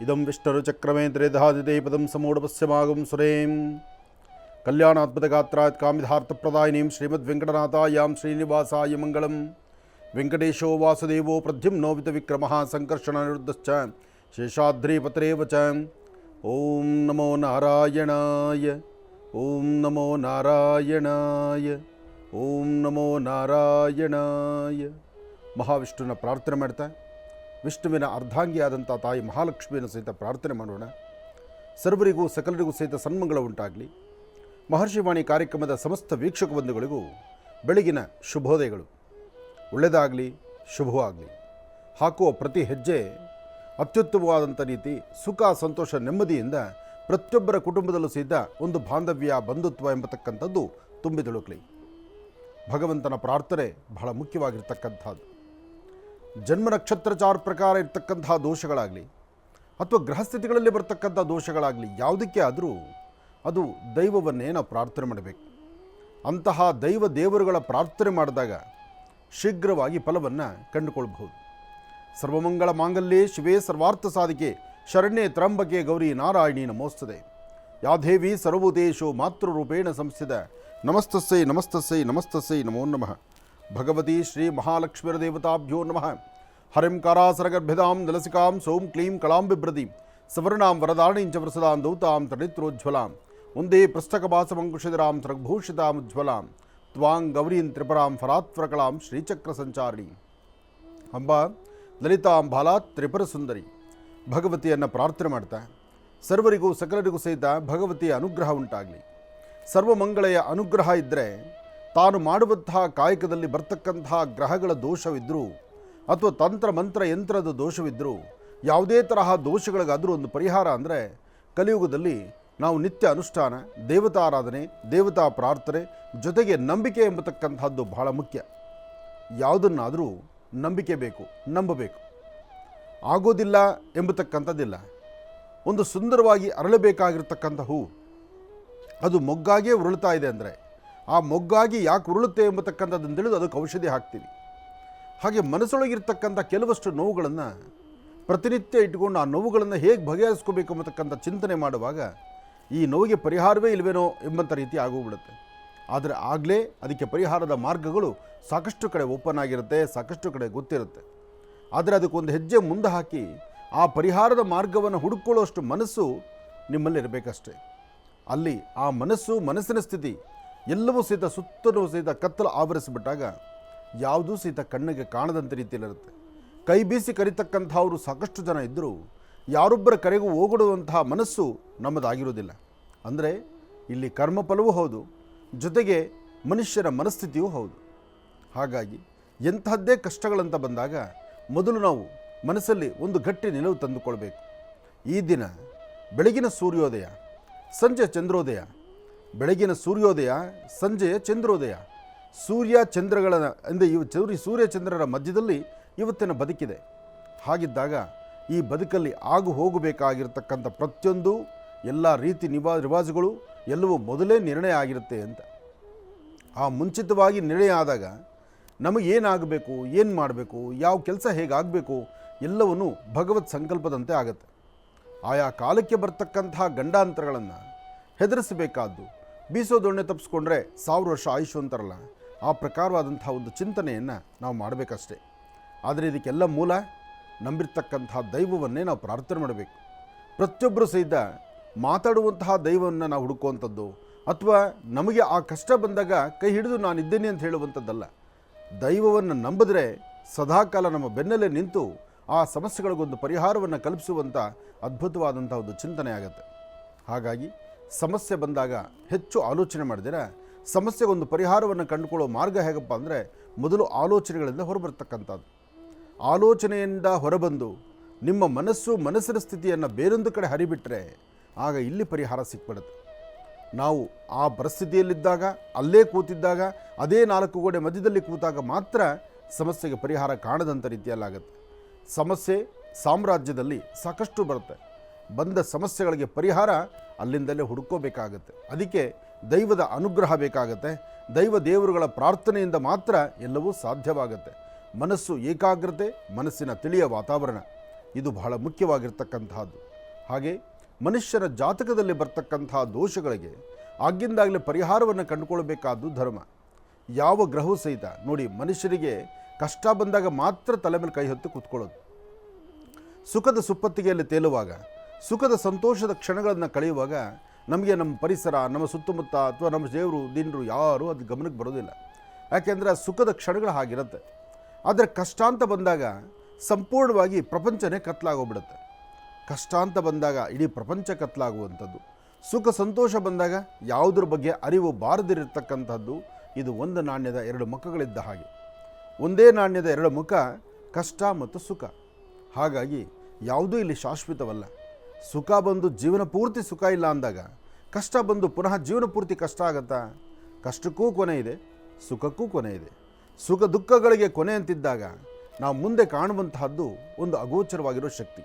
ಇದಂ ವಿಷ್ಣು ಚಕ್ರಮೇ ತ್ರೇಧಾದಿತೆ ಪದಂ ಸಮೂಢಪಸ್ಯಮಾಗಂ ಸುರೇಂ ಕಲ್ಯಾಣಾತ್ಮತಗಾತ್ರಾತ್ ಕಾಮಿಧಾರ್ಥಪ್ರದಾಯಿನೀಂ ಶ್ರೀಮದ್ ವೆಂಕಟನಾಥಾಯಾಂ ಶ್ರೀನಿವಾಸಾಯ ಮಂಗಳಂ. ವೆಂಕಟೇಶೋ ವಾಸುದೇವೋ ಪ್ರದ್ಯುಮ್ನೋ ವಿತವಿಕ್ರಮಃ ಸಂಕರ್ಷಣ ನಿರುದ್ಧಶ್ಚ ಶೇಷಾದ್ರಿಪತರೇವ ಚ. ಓಂ ನಮೋ ನಾರಾಯಣಾಯ, ಓಂ ನಮೋ ನಾರಾಯಣಾಯ, ಓಂ ನಮೋ ನಾರಾಯಣಾಯ. ಮಹಾವಿಷ್ಣುವಿನ ಪ್ರಾರ್ಥನೆ ಮಾಡ್ತಾ ವಿಷ್ಣುವಿನ ಅರ್ಧಾಂಗಿಯಾದಂಥ ತಾಯಿ ಮಹಾಲಕ್ಷ್ಮಿಯನ್ನು ಸಹಿತ ಪ್ರಾರ್ಥನೆ ಮಾಡೋಣ. ಸರ್ವರಿಗೂ ಸಕಲರಿಗೂ ಸಹಿತ ಸನ್ಮಂಗಳ ಉಂಟಾಗಲಿ. ಮಹರ್ಷಿವಾಣಿ ಕಾರ್ಯಕ್ರಮದ ಸಮಸ್ತ ವೀಕ್ಷಕ ಬಂಧುಗಳಿಗೂ ಬೆಳಗಿನ ಶುಭೋದಯಗಳು. ಒಳ್ಳೆಯದಾಗಲಿ, ಶುಭವಾಗಲಿ. ಹಾಕುವ ಪ್ರತಿ ಹೆಜ್ಜೆ ಅತ್ಯುತ್ತಮವಾದಂಥ ರೀತಿ ಸುಖ, ಸಂತೋಷ, ನೆಮ್ಮದಿಯಿಂದ ಪ್ರತಿಯೊಬ್ಬರ ಕುಟುಂಬದಲ್ಲೂ ಸಹಿತ ಒಂದು ಬಾಂಧವ್ಯ, ಬಂಧುತ್ವ ಎಂಬತಕ್ಕಂಥದ್ದು ತುಂಬಿ ತುಳುಕಲಿ. ಭಗವಂತನ ಪ್ರಾರ್ಥನೆ ಬಹಳ ಮುಖ್ಯವಾಗಿರ್ತಕ್ಕಂಥದ್ದು. ಜನ್ಮ ನಕ್ಷತ್ರಚಾರ ಪ್ರಕಾರ ಇರ್ತಕ್ಕಂತಹ ದೋಷಗಳಾಗಲಿ ಅಥವಾ ಗ್ರಹಸ್ಥಿತಿಗಳಲ್ಲಿ ಬರ್ತಕ್ಕಂಥ ದೋಷಗಳಾಗಲಿ ಯಾವುದಕ್ಕೆ ಆದರೂ ಅದು ದೈವವನ್ನೇ ನಾವು ಪ್ರಾರ್ಥನೆ ಮಾಡಬೇಕು. ಅಂತಹ ದೇವರುಗಳ ಪ್ರಾರ್ಥನೆ ಮಾಡಿದಾಗ ಶೀಘ್ರವಾಗಿ ಫಲವನ್ನು ಕಂಡುಕೊಳ್ಬಹುದು. ಸರ್ವಮಂಗಳ ಮಾಂಗಲ್ಯೇ ಶಿವೇ ಸರ್ವಾರ್ಥ ಸಾಧಿಕೆ ಶರಣ್ಯೇ ತ್ರಂಬಕೆ ಗೌರಿ ನಾರಾಯಣಿ ನಮೋಸ್ತುತೆ. ಯಾದೇವಿ ಸರ್ವಭೂತೇಷು ಮಾತೃರೂಪೇಣ ಸಂಸ್ಥಿತ ನಮಸ್ತಸ್ಸೈ ನಮಸ್ತಸ್ಸೈ ನಮಸ್ತಸ್ಸೈ ನಮೋ ನಮಃ. ಭಗವತಿ ಶ್ರೀ ಮಹಾಲಕ್ಷ್ಮೀರ ದೇವತಾಭ್ಯೋ ನಮಃ. ಹರಿಂ ಕಾರಾಸರಗರ್ಭಿದಾಂ ನಲಸಿಕಾಂ ಸೋಂ ಕ್ಲೀಂ ಕಳಾಂ ಬಿಭ್ರತಿಂ ಸವರ್ಣಾಂ ವರದಾರಣೀಂ ಚ ಪ್ರಸದಾಂ ದೌತಾಂ ತಡಿತ್ರೋಜ್ವಲಾಂ ಒಂದೇ ಪೃಷ್ಠಕಭಾಸಮಂಕುಶಿಧರಾಂ ಸೃಗ್ಭೂಷಿತಾಮುಜ್ವಲಾಂ ತ್ವಾಂ ಗೌರೀಂ ತ್ರಿಪುರಾಂ ಫರಾತ್ವರಕಳಾಂ ಶ್ರೀಚಕ್ರ ಸಂಚಾರಿಣಿ ಅಂಬಾ ಲಲಿತಾಂ ಬಾಲಾತ್ ತ್ರಿಪುರ ಸುಂದರಿ. ಭಗವತಿಯನ್ನು ಪ್ರಾರ್ಥನೆ ಮಾಡ್ತಾ ಸರ್ವರಿಗೂ ಸಕಲರಿಗೂ ಸಹಿತ ಭಗವತಿಯ ಅನುಗ್ರಹ ಉಂಟಾಗಲಿ. ಸರ್ವಮಂಗಳೆಯ ಅನುಗ್ರಹ ಇದ್ದರೆ ತಾನು ಮಾಡುವಂತಹ ಕಾಯಕದಲ್ಲಿ ಬರ್ತಕ್ಕಂತಹ ಗ್ರಹಗಳ ದೋಷವಿದ್ದರೂ ಅಥವಾ ತಂತ್ರ ಮಂತ್ರ ಯಂತ್ರದ ದೋಷವಿದ್ದರೂ ಯಾವುದೇ ತರಹ ದೋಷಗಳಿಗಾದರೂ ಒಂದು ಪರಿಹಾರ ಅಂದರೆ ಕಲಿಯುಗದಲ್ಲಿ ನಾವು ನಿತ್ಯ ಅನುಷ್ಠಾನ, ದೇವತಾರಾಧನೆ, ದೇವತಾ ಪ್ರಾರ್ಥನೆ ಜೊತೆಗೆ ನಂಬಿಕೆ ಎಂಬತಕ್ಕಂಥದ್ದು ಬಹಳ ಮುಖ್ಯ. ಯಾವುದನ್ನಾದರೂ ನಂಬಿಕೆ ಬೇಕು, ನಂಬಬೇಕು. ಆಗೋದಿಲ್ಲ ಎಂಬತಕ್ಕಂಥದ್ದಿಲ್ಲ. ಒಂದು ಸುಂದರವಾಗಿ ಅರಳಬೇಕಾಗಿರ್ತಕ್ಕಂಥ ಹೂ ಅದು ಮೊಗ್ಗಾಗೇ ಉರುಳ್ತಾ ಇದೆ ಅಂದರೆ ಆ ಮೊಗ್ಗಾಗಿ ಯಾಕೆ ಉರುಳುತ್ತೆ ಎಂಬತಕ್ಕಂಥದ್ದನ್ನು ತಿಳಿದು ಅದಕ್ಕೆ ಔಷಧಿ ಹಾಕ್ತೀವಿ. ಹಾಗೆ ಮನಸ್ಸೊಳಗಿರ್ತಕ್ಕಂಥ ಕೆಲವಷ್ಟು ನೋವುಗಳನ್ನು ಪ್ರತಿನಿತ್ಯ ಇಟ್ಕೊಂಡು ಆ ನೋವುಗಳನ್ನು ಹೇಗೆ ಬಗೆಹರಿಸ್ಕೋಬೇಕು ಎಂಬತಕ್ಕಂಥ ಚಿಂತನೆ ಮಾಡುವಾಗ ಈ ನೋವಿಗೆ ಪರಿಹಾರವೇ ಇಲ್ವೇನೋ ಎಂಬಂಥ ರೀತಿ ಆಗೋಗ್ಬಿಡುತ್ತೆ. ಆದರೆ ಆಗಲೇ ಅದಕ್ಕೆ ಪರಿಹಾರದ ಮಾರ್ಗಗಳು ಸಾಕಷ್ಟು ಕಡೆ ಓಪನ್ ಆಗಿರುತ್ತೆ, ಸಾಕಷ್ಟು ಕಡೆ ಗೊತ್ತಿರುತ್ತೆ. ಆದರೆ ಅದಕ್ಕೊಂದು ಹೆಜ್ಜೆ ಮುಂದೆ ಹಾಕಿ ಆ ಪರಿಹಾರದ ಮಾರ್ಗವನ್ನು ಹುಡುಕೊಳ್ಳುವಷ್ಟು ಮನಸ್ಸು ನಿಮ್ಮಲ್ಲಿ ಇರಬೇಕಷ್ಟೆ. ಅಲ್ಲಿ ಆ ಮನಸ್ಸಿನ ಸ್ಥಿತಿ ಎಲ್ಲವೂ ಸಹಿತ ಸುತ್ತಲೂ ಸಹಿತ ಕತ್ತಲು ಆವರಿಸಿಬಿಟ್ಟಾಗ ಯಾವುದೂ ಸಹಿತ ಕಣ್ಣಿಗೆ ಕಾಣದಂಥ ರೀತಿಯಲ್ಲಿರುತ್ತೆ. ಕೈ ಬೀಸಿ ಕರಿತಕ್ಕಂಥವರು ಸಾಕಷ್ಟು ಜನ ಇದ್ದರೂ ಯಾರೊಬ್ಬರ ಕರೆಗೂ ಓಗೊಡುವಂತಹ ಮನಸ್ಸು ನಮ್ಮದಾಗಿರೋದಿಲ್ಲ. ಅಂದರೆ ಇಲ್ಲಿ ಕರ್ಮಫಲವೂ ಹೌದು, ಜೊತೆಗೆ ಮನುಷ್ಯರ ಮನಸ್ಥಿತಿಯೂ ಹೌದು. ಹಾಗಾಗಿ ಎಂತಹದ್ದೇ ಕಷ್ಟಗಳಂತ ಬಂದಾಗ ಮೊದಲು ನಾವು ಮನಸ್ಸಲ್ಲಿ ಒಂದು ಗಟ್ಟಿ ನಿಲುವು ತಂದುಕೊಳ್ಬೇಕು. ಈ ದಿನ ಬೆಳಗಿನ ಸೂರ್ಯೋದಯ, ಸಂಜೆ ಚಂದ್ರೋದಯ, ಬೆಳಗಿನ ಸೂರ್ಯೋದಯ, ಸಂಜೆಯ ಚಂದ್ರೋದಯ, ಸೂರ್ಯ ಚಂದ್ರರ ಮಧ್ಯದಲ್ಲಿ ಇವತ್ತಿನ ಬದುಕಿದೆ. ಹಾಗಿದ್ದಾಗ ಈ ಬದುಕಲ್ಲಿ ಆಗು ಹೋಗಬೇಕಾಗಿರ್ತಕ್ಕಂಥ ಪ್ರತಿಯೊಂದು ಎಲ್ಲ ರೀತಿ ರಿವಾಜುಗಳು ಎಲ್ಲವೂ ಮೊದಲೇ ನಿರ್ಣಯ ಆಗಿರುತ್ತೆ ಅಂತ. ಆ ಮುಂಚಿತವಾಗಿ ನಿರ್ಣಯ ಆದಾಗ ನಮಗೇನಾಗಬೇಕು, ಏನು ಮಾಡಬೇಕು, ಯಾವ ಕೆಲಸ ಹೇಗಾಗಬೇಕು ಎಲ್ಲವನ್ನೂ ಭಗವತ್ ಸಂಕಲ್ಪದಂತೆ ಆಗುತ್ತೆ. ಆಯಾ ಕಾಲಕ್ಕೆ ಬರ್ತಕ್ಕಂತಹ ಗಂಡಾಂತರಗಳನ್ನು ಹೆದರಿಸಬೇಕಾದ್ದು, ಬೀಸೋದೊಣ್ಣೆ ತಪ್ಪಿಸ್ಕೊಂಡ್ರೆ 1000 ವರ್ಷ ಆಯುಷು ಅಂತಾರಲ್ಲ, ಆ ಪ್ರಕಾರವಾದಂಥ ಒಂದು ಚಿಂತನೆಯನ್ನು ನಾವು ಮಾಡಬೇಕಷ್ಟೆ. ಆದರೆ ಇದಕ್ಕೆಲ್ಲ ಮೂಲ ನಂಬಿರ್ತಕ್ಕಂತಹ ದೈವವನ್ನೇ ನಾವು ಪ್ರಾರ್ಥನೆ ಮಾಡಬೇಕು. ಪ್ರತಿಯೊಬ್ಬರು ಸಹಿತ ಮಾತಾಡುವಂತಹ ದೈವವನ್ನು ನಾವು ಹುಡುಕುವಂಥದ್ದು ಅಥವಾ ನಮಗೆ ಆ ಕಷ್ಟ ಬಂದಾಗ ಕೈ ಹಿಡಿದು ನಾನಿದ್ದೇನೆ ಅಂತ ಹೇಳುವಂಥದ್ದಲ್ಲ. ದೈವವನ್ನು ನಂಬಿದ್ರೆ ಸದಾಕಾಲ ನಮ್ಮ ಬೆನ್ನಲ್ಲೇ ನಿಂತು ಆ ಸಮಸ್ಯೆಗಳಿಗೊಂದು ಪರಿಹಾರವನ್ನು ಕಲ್ಪಿಸುವಂಥ ಅದ್ಭುತವಾದಂಥ ಒಂದು ಚಿಂತನೆ ಆಗುತ್ತೆ. ಹಾಗಾಗಿ ಸಮಸ್ಯೆ ಬಂದಾಗ ಹೆಚ್ಚು ಆಲೋಚನೆ ಮಾಡಿದರೆ ಸಮಸ್ಯೆಗೊಂದು ಪರಿಹಾರವನ್ನು ಕಂಡುಕೊಳ್ಳೋ ಮಾರ್ಗ ಹೇಗಪ್ಪ ಅಂದರೆ ಮೊದಲು ಆಲೋಚನೆಗಳಿಂದ ಹೊರಬರ್ತಕ್ಕಂಥದ್ದು. ಆಲೋಚನೆಯಿಂದ ಹೊರಬಂದು ನಿಮ್ಮ ಮನಸ್ಸಿನ ಸ್ಥಿತಿಯನ್ನು ಬೇರೊಂದು ಕಡೆ ಹರಿಬಿಟ್ರೆ ಆಗ ಇಲ್ಲಿ ಪರಿಹಾರ ಸಿಕ್ಬಿಡುತ್ತೆ. ನಾವು ಆ ಪರಿಸ್ಥಿತಿಯಲ್ಲಿದ್ದಾಗ, ಅಲ್ಲೇ ಕೂತಿದ್ದಾಗ, ಅದೇ 4 ಗೋಡೆ ಮಧ್ಯದಲ್ಲಿ ಕೂತಾಗ ಮಾತ್ರ ಸಮಸ್ಯೆಗೆ ಪರಿಹಾರ ಕಾಣದಂಥ ರೀತಿಯಲ್ಲಾಗುತ್ತೆ. ಸಮಸ್ಯೆ ಸಾಮ್ರಾಜ್ಯದಲ್ಲಿ ಸಾಕಷ್ಟು ಬರುತ್ತೆ. ಬಂದ ಸಮಸ್ಯೆಗಳಿಗೆ ಪರಿಹಾರ ಅಲ್ಲಿಂದಲೇ ಹುಡುಕೋಬೇಕಾಗತ್ತೆ. ಅದಕ್ಕೆ ದೈವದ ಅನುಗ್ರಹ ಬೇಕಾಗತ್ತೆ. ದೇವರುಗಳ ಪ್ರಾರ್ಥನೆಯಿಂದ ಮಾತ್ರ ಎಲ್ಲವೂ ಸಾಧ್ಯವಾಗುತ್ತೆ. ಮನಸ್ಸು ಏಕಾಗ್ರತೆ, ಮನಸ್ಸಿನ ತಿಳಿಯ ವಾತಾವರಣ ಇದು ಬಹಳ ಮುಖ್ಯವಾಗಿರ್ತಕ್ಕಂತಹದ್ದು. ಹಾಗೆ ಮನುಷ್ಯರ ಜಾತಕದಲ್ಲಿ ಬರ್ತಕ್ಕಂಥ ದೋಷಗಳಿಗೆ ಆಗಿಂದಾಗಲೇ ಪರಿಹಾರವನ್ನು ಕಂಡುಕೊಳ್ಬೇಕಾದ್ದು ಧರ್ಮ. ಯಾವ ಗ್ರಹವೂ ಸಹಿತ ನೋಡಿ, ಮನುಷ್ಯರಿಗೆ ಕಷ್ಟ ಬಂದಾಗ ಮಾತ್ರ ತಲೆ ಮೇಲೆ ಕೈ ಹೊತ್ತು ಕೂತ್ಕೊಳ್ಳೋದು. ಸುಖದ ಸುಪ್ಪತ್ತಿಗೆಯಲ್ಲಿ ತೇಲುವಾಗ, ಸುಖದ ಸಂತೋಷದ ಕ್ಷಣಗಳನ್ನು ಕಳೆಯುವಾಗ ನಮಗೆ ನಮ್ಮ ಪರಿಸರ, ನಮ್ಮ ಸುತ್ತಮುತ್ತ ಅಥವಾ ನಮ್ಮ ದೇವರು ದಿನರು ಯಾರೂ ಅದು ಗಮನಕ್ಕೆ ಬರೋದಿಲ್ಲ. ಯಾಕೆಂದರೆ ಆ ಸುಖದ ಕ್ಷಣಗಳು ಹಾಗಿರುತ್ತೆ. ಆದರೆ ಕಷ್ಟ ಅಂತ ಬಂದಾಗ ಸಂಪೂರ್ಣವಾಗಿ ಪ್ರಪಂಚನೇ ಕತ್ತಲಾಗೋಗ್ಬಿಡುತ್ತೆ. ಕಷ್ಟ ಅಂತ ಬಂದಾಗ ಇಡೀ ಪ್ರಪಂಚ ಕತ್ತಲಾಗುವಂಥದ್ದು. ಸುಖ ಸಂತೋಷ ಬಂದಾಗ ಯಾವುದ್ರ ಬಗ್ಗೆ ಅರಿವು ಬಾರದಿರತಕ್ಕಂಥದ್ದು. ಇದು ಒಂದು ನಾಣ್ಯದ ಎರಡು ಮುಖಗಳಿದ್ದ ಹಾಗೆ. ಒಂದೇ ನಾಣ್ಯದ ಎರಡು ಮುಖ, ಕಷ್ಟ ಮತ್ತು ಸುಖ. ಹಾಗಾಗಿ ಯಾವುದೂ ಇಲ್ಲಿ ಶಾಶ್ವತವಲ್ಲ. ಸುಖ ಬಂದು ಜೀವನ ಪೂರ್ತಿ ಸುಖ ಇಲ್ಲ ಅಂದಾಗ ಕಷ್ಟ ಬಂದು ಪುನಃ ಜೀವನ ಪೂರ್ತಿ ಕಷ್ಟ ಆಗುತ್ತಾ? ಕಷ್ಟಕ್ಕೂ ಕೊನೆ ಇದೆ, ಸುಖಕ್ಕೂ ಕೊನೆ ಇದೆ. ಸುಖ ದುಃಖಗಳಿಗೆ ಕೊನೆ ಅಂತಿದ್ದಾಗ ನಾವು ಮುಂದೆ ಕಾಣುವಂತಹದ್ದು ಒಂದು ಅಗೋಚರವಾಗಿರೋ ಶಕ್ತಿ.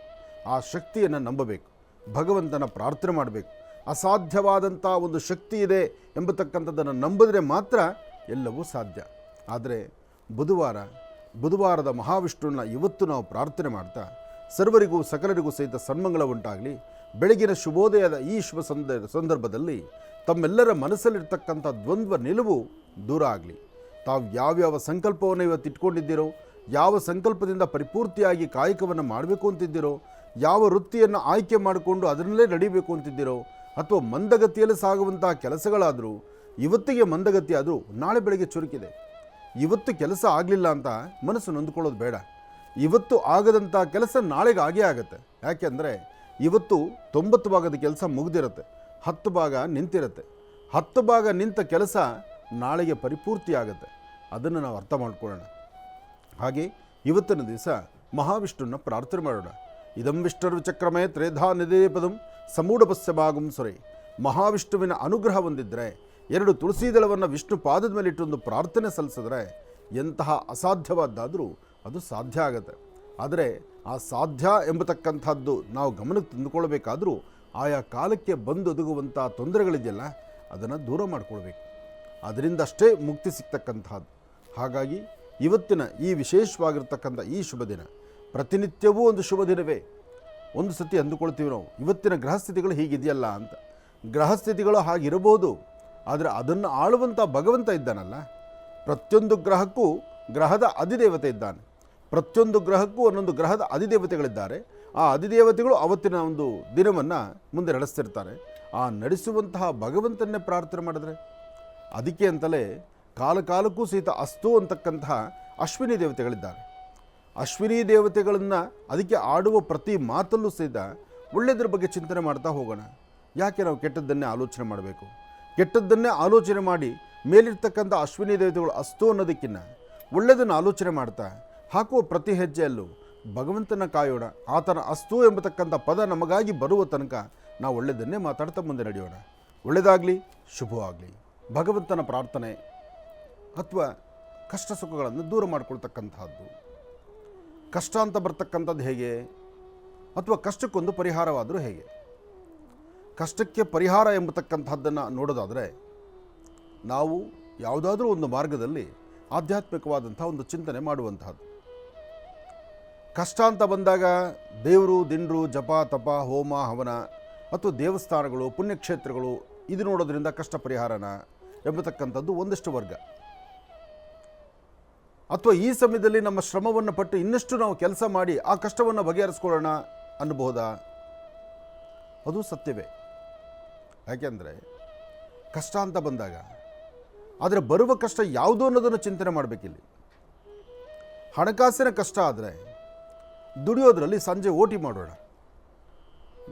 ಆ ಶಕ್ತಿಯನ್ನು ನಂಬಬೇಕು, ಭಗವಂತನ ಪ್ರಾರ್ಥನೆ ಮಾಡಬೇಕು. ಅಸಾಧ್ಯವಾದಂಥ ಒಂದು ಶಕ್ತಿ ಇದೆ ಎಂಬತಕ್ಕಂಥದ್ದನ್ನು ನಂಬಿದ್ರೆ ಮಾತ್ರ ಎಲ್ಲವೂ ಸಾಧ್ಯ. ಆದರೆ ಬುಧವಾರದ ಮಹಾವಿಷ್ಣುವನ್ನ ಇವತ್ತು ನಾವು ಪ್ರಾರ್ಥನೆ ಮಾಡ್ತಾ ಸರ್ವರಿಗೂ ಸಕಲರಿಗೂ ಸಹಿತ ಸನ್ಮಂಗಳ ಉಂಟಾಗಲಿ. ಬೆಳಗಿನ ಶುಭೋದಯದ ಈ ಶುಭ ಸಂದರ್ಭದಲ್ಲಿ ತಮ್ಮೆಲ್ಲರ ಮನಸ್ಸಲ್ಲಿರ್ತಕ್ಕಂಥ ದ್ವಂದ್ವ ನಿಲುವು ದೂರ ಆಗಲಿ. ತಾವು ಯಾವ್ಯಾವ ಸಂಕಲ್ಪವನ್ನು ಇವತ್ತು ಇಟ್ಕೊಂಡಿದ್ದೀರೋ, ಯಾವ ಸಂಕಲ್ಪದಿಂದ ಪರಿಪೂರ್ತಿಯಾಗಿ ಕಾಯಕವನ್ನು ಮಾಡಬೇಕು ಅಂತಿದ್ದೀರೋ, ಯಾವ ವೃತ್ತಿಯನ್ನು ಆಯ್ಕೆ ಮಾಡಿಕೊಂಡು ಅದರಲ್ಲೇ ನಡೀಬೇಕು ಅಂತಿದ್ದೀರೋ, ಅಥವಾ ಮಂದಗತಿಯಲ್ಲಿ ಸಾಗುವಂಥ ಕೆಲಸಗಳಾದರೂ ಇವತ್ತಿಗೆ ಮಂದಗತಿ ಆದರೂ ನಾಳೆ ಬೆಳಗ್ಗೆ ಚುರುಕಿದೆ. ಇವತ್ತು ಕೆಲಸ ಆಗಲಿಲ್ಲ ಅಂತ ಮನಸ್ಸು ನೊಂದ್ಕೊಳ್ಳೋದು ಬೇಡ. ಇವತ್ತು ಆಗದಂಥ ಕೆಲಸ ನಾಳೆಗೆ ಆಗೇ ಆಗುತ್ತೆ. ಯಾಕೆಂದರೆ ಇವತ್ತು 90 ಭಾಗದ ಕೆಲಸ ಮುಗಿದಿರುತ್ತೆ, 10 ಭಾಗ ನಿಂತಿರುತ್ತೆ. 10 ಭಾಗ ನಿಂತ ಕೆಲಸ ನಾಳೆಗೆ ಪರಿಪೂರ್ತಿ ಆಗುತ್ತೆ. ಅದನ್ನು ನಾವು ಅರ್ಥ ಮಾಡ್ಕೊಳ್ಳೋಣ. ಹಾಗೆ ಇವತ್ತಿನ ದಿವಸ ಮಹಾವಿಷ್ಣುವನ್ನ ಪ್ರಾರ್ಥನೆ ಮಾಡೋಣ. ಇದಂ ವಿಷ್ಣುರ್ವಿಚಕ್ರಮೇ ತ್ರೇಧಾ ನಿಧೇಪದಂ ಸಮೂಢಪಸ್ಯ ಭಾಗಂ ಸುರೇ. ಮಹಾವಿಷ್ಣುವಿನ ಅನುಗ್ರಹ ಹೊಂದಿದ್ರೆ 2 ತುಳಸಿ ದಳವನ್ನು ವಿಷ್ಣು ಪಾದದ ಮೇಲೆ ಇಟ್ಟೊಂದು ಪ್ರಾರ್ಥನೆ ಸಲ್ಲಿಸಿದ್ರೆ ಎಂತಹ ಅಸಾಧ್ಯವಾದ್ದಾದರೂ ಅದು ಸಾಧ್ಯ ಆಗುತ್ತೆ. ಆದರೆ ಆ ಸಾಧ್ಯ ಎಂಬತಕ್ಕಂಥದ್ದು ನಾವು ಗಮನಕ್ಕೆ ತಂದುಕೊಳ್ಬೇಕಾದ್ರೂ ಆಯಾ ಕಾಲಕ್ಕೆ ಬಂದೊದಗುವಂಥ ತೊಂದರೆಗಳಿದೆಯಲ್ಲ, ಅದನ್ನು ದೂರ ಮಾಡಿಕೊಳ್ಬೇಕು. ಅದರಿಂದಷ್ಟೇ ಮುಕ್ತಿ ಸಿಗ್ತಕ್ಕಂಥದ್ದು. ಹಾಗಾಗಿ ಇವತ್ತಿನ ಈ ವಿಶೇಷವಾಗಿರ್ತಕ್ಕಂಥ ಈ ಶುಭ ದಿನ, ಪ್ರತಿನಿತ್ಯವೂ ಒಂದು ಶುಭ ದಿನವೇ. ಒಂದು ಸತಿ ಅಂದುಕೊಳ್ತೀವಿ ನಾವು, ಇವತ್ತಿನ ಗ್ರಹಸ್ಥಿತಿಗಳು ಹೀಗಿದೆಯಲ್ಲ ಅಂತ. ಗ್ರಹಸ್ಥಿತಿಗಳು ಹಾಗಿರಬಹುದು, ಆದರೆ ಅದನ್ನು ಆಳುವಂಥ ಭಗವಂತ ಇದ್ದಾನಲ್ಲ. ಪ್ರತಿಯೊಂದು ಗ್ರಹಕ್ಕೂ ಗ್ರಹದ ಅಧಿದೇವತೆ ಇದ್ದಾನೆ. ಪ್ರತಿಯೊಂದು ಗ್ರಹಕ್ಕೂ ಒಂದೊಂದು ಗ್ರಹದ ಅಧಿದೇವತೆಗಳಿದ್ದಾರೆ. ಆ ಅಧಿದೇವತೆಗಳು ಅವತ್ತಿನ ಒಂದು ದಿನವನ್ನು ಮುಂದೆ ನಡೆಸ್ತಿರ್ತಾರೆ. ಆ ನಡೆಸುವಂತಹ ಭಗವಂತನ್ನೇ ಪ್ರಾರ್ಥನೆ ಮಾಡಿದ್ರೆ, ಅದಕ್ಕೆ ಅಂತಲೇ ಕಾಲಕ್ಕೂ ಸಹಿತ ಅಸ್ತು ಅಂತಕ್ಕಂತಹ ಅಶ್ವಿನಿ ದೇವತೆಗಳಿದ್ದಾರೆ. ಅಶ್ವಿನಿ ದೇವತೆಗಳನ್ನು ಅದಕ್ಕೆ ಆಡುವ ಪ್ರತಿ ಮಾತಲ್ಲೂ ಸಹಿತ ಒಳ್ಳೆಯದ್ರ ಬಗ್ಗೆ ಚಿಂತನೆ ಮಾಡ್ತಾ ಹೋಗೋಣ. ಯಾಕೆ ನಾವು ಕೆಟ್ಟದ್ದನ್ನೇ ಆಲೋಚನೆ ಮಾಡಬೇಕು? ಕೆಟ್ಟದ್ದನ್ನೇ ಆಲೋಚನೆ ಮಾಡಿ ಮೇಲಿರ್ತಕ್ಕಂಥ ಅಶ್ವಿನಿ ದೇವತೆಗಳು ಅಸ್ತು ಅನ್ನೋದಕ್ಕಿಂತ ಒಳ್ಳೆಯದನ್ನು ಆಲೋಚನೆ ಮಾಡ್ತಾ ಹಾಕುವ ಪ್ರತಿ ಹೆಜ್ಜೆಯಲ್ಲೂ ಭಗವಂತನ ಕಾಯೋಣ. ಆತನ ಅಸ್ತು ಎಂಬತಕ್ಕಂಥ ಪದ ನಮಗಾಗಿ ಬರುವ ತನಕ ನಾವು ಒಳ್ಳೆಯದನ್ನೇ ಮಾತಾಡ್ತಾ ಮುಂದೆ ನಡೆಯೋಣ. ಒಳ್ಳೆಯದಾಗಲಿ, ಶುಭವಾಗಲಿ. ಭಗವಂತನ ಪ್ರಾರ್ಥನೆ ಅಥವಾ ಕಷ್ಟ ಸುಖಗಳನ್ನು ದೂರ ಮಾಡಿಕೊಳ್ತಕ್ಕಂಥದ್ದು. ಕಷ್ಟ ಅಂತ ಬರ್ತಕ್ಕಂಥದ್ದು ಹೇಗೆ? ಅಥವಾ ಕಷ್ಟಕ್ಕೊಂದು ಪರಿಹಾರವಾದರೂ ಹೇಗೆ? ಕಷ್ಟಕ್ಕೆ ಪರಿಹಾರ ಎಂಬತಕ್ಕಂಥದ್ದನ್ನು ನೋಡೋದಾದರೆ ನಾವು ಯಾವುದಾದ್ರೂ ಒಂದು ಮಾರ್ಗದಲ್ಲಿ ಆಧ್ಯಾತ್ಮಿಕವಾದಂಥ ಒಂದು ಚಿಂತನೆ ಮಾಡುವಂತಹದ್ದು. ಕಷ್ಟ ಅಂತ ಬಂದಾಗ ದೇವರು ದಿಂಡ್ರು, ಜಪ ತಪ, ಹೋಮ ಹವನ ಅಥವಾ ದೇವಸ್ಥಾನಗಳು, ಪುಣ್ಯಕ್ಷೇತ್ರಗಳು ಇದು ನೋಡೋದ್ರಿಂದ ಕಷ್ಟ ಪರಿಹಾರನ ಎಂಬತಕ್ಕಂಥದ್ದು ಒಂದಷ್ಟು ವರ್ಗ. ಅಥವಾ ಈ ಸಮಯದಲ್ಲಿ ನಮ್ಮ ಶ್ರಮವನ್ನು ಪಟ್ಟು ಇನ್ನಷ್ಟು ನಾವು ಕೆಲಸ ಮಾಡಿ ಆ ಕಷ್ಟವನ್ನು ಬಗೆಹರಿಸ್ಕೊಳ್ಳೋಣ ಅನ್ನಬಹುದಾ? ಅದು ಸತ್ಯವೇ. ಯಾಕೆಂದರೆ ಕಷ್ಟ ಅಂತ ಬಂದಾಗ ಆದರೆ ಬರುವ ಕಷ್ಟ ಯಾವುದು ಅನ್ನೋದನ್ನು ಚಿಂತನೆ ಮಾಡಬೇಕಿಲ್ಲಿ. ಹಣಕಾಸಿನ ಕಷ್ಟ ಆದರೆ ದುಡಿಯೋದ್ರಲ್ಲಿ ಸಂಜೆ ಓಟಿ ಮಾಡೋಣ.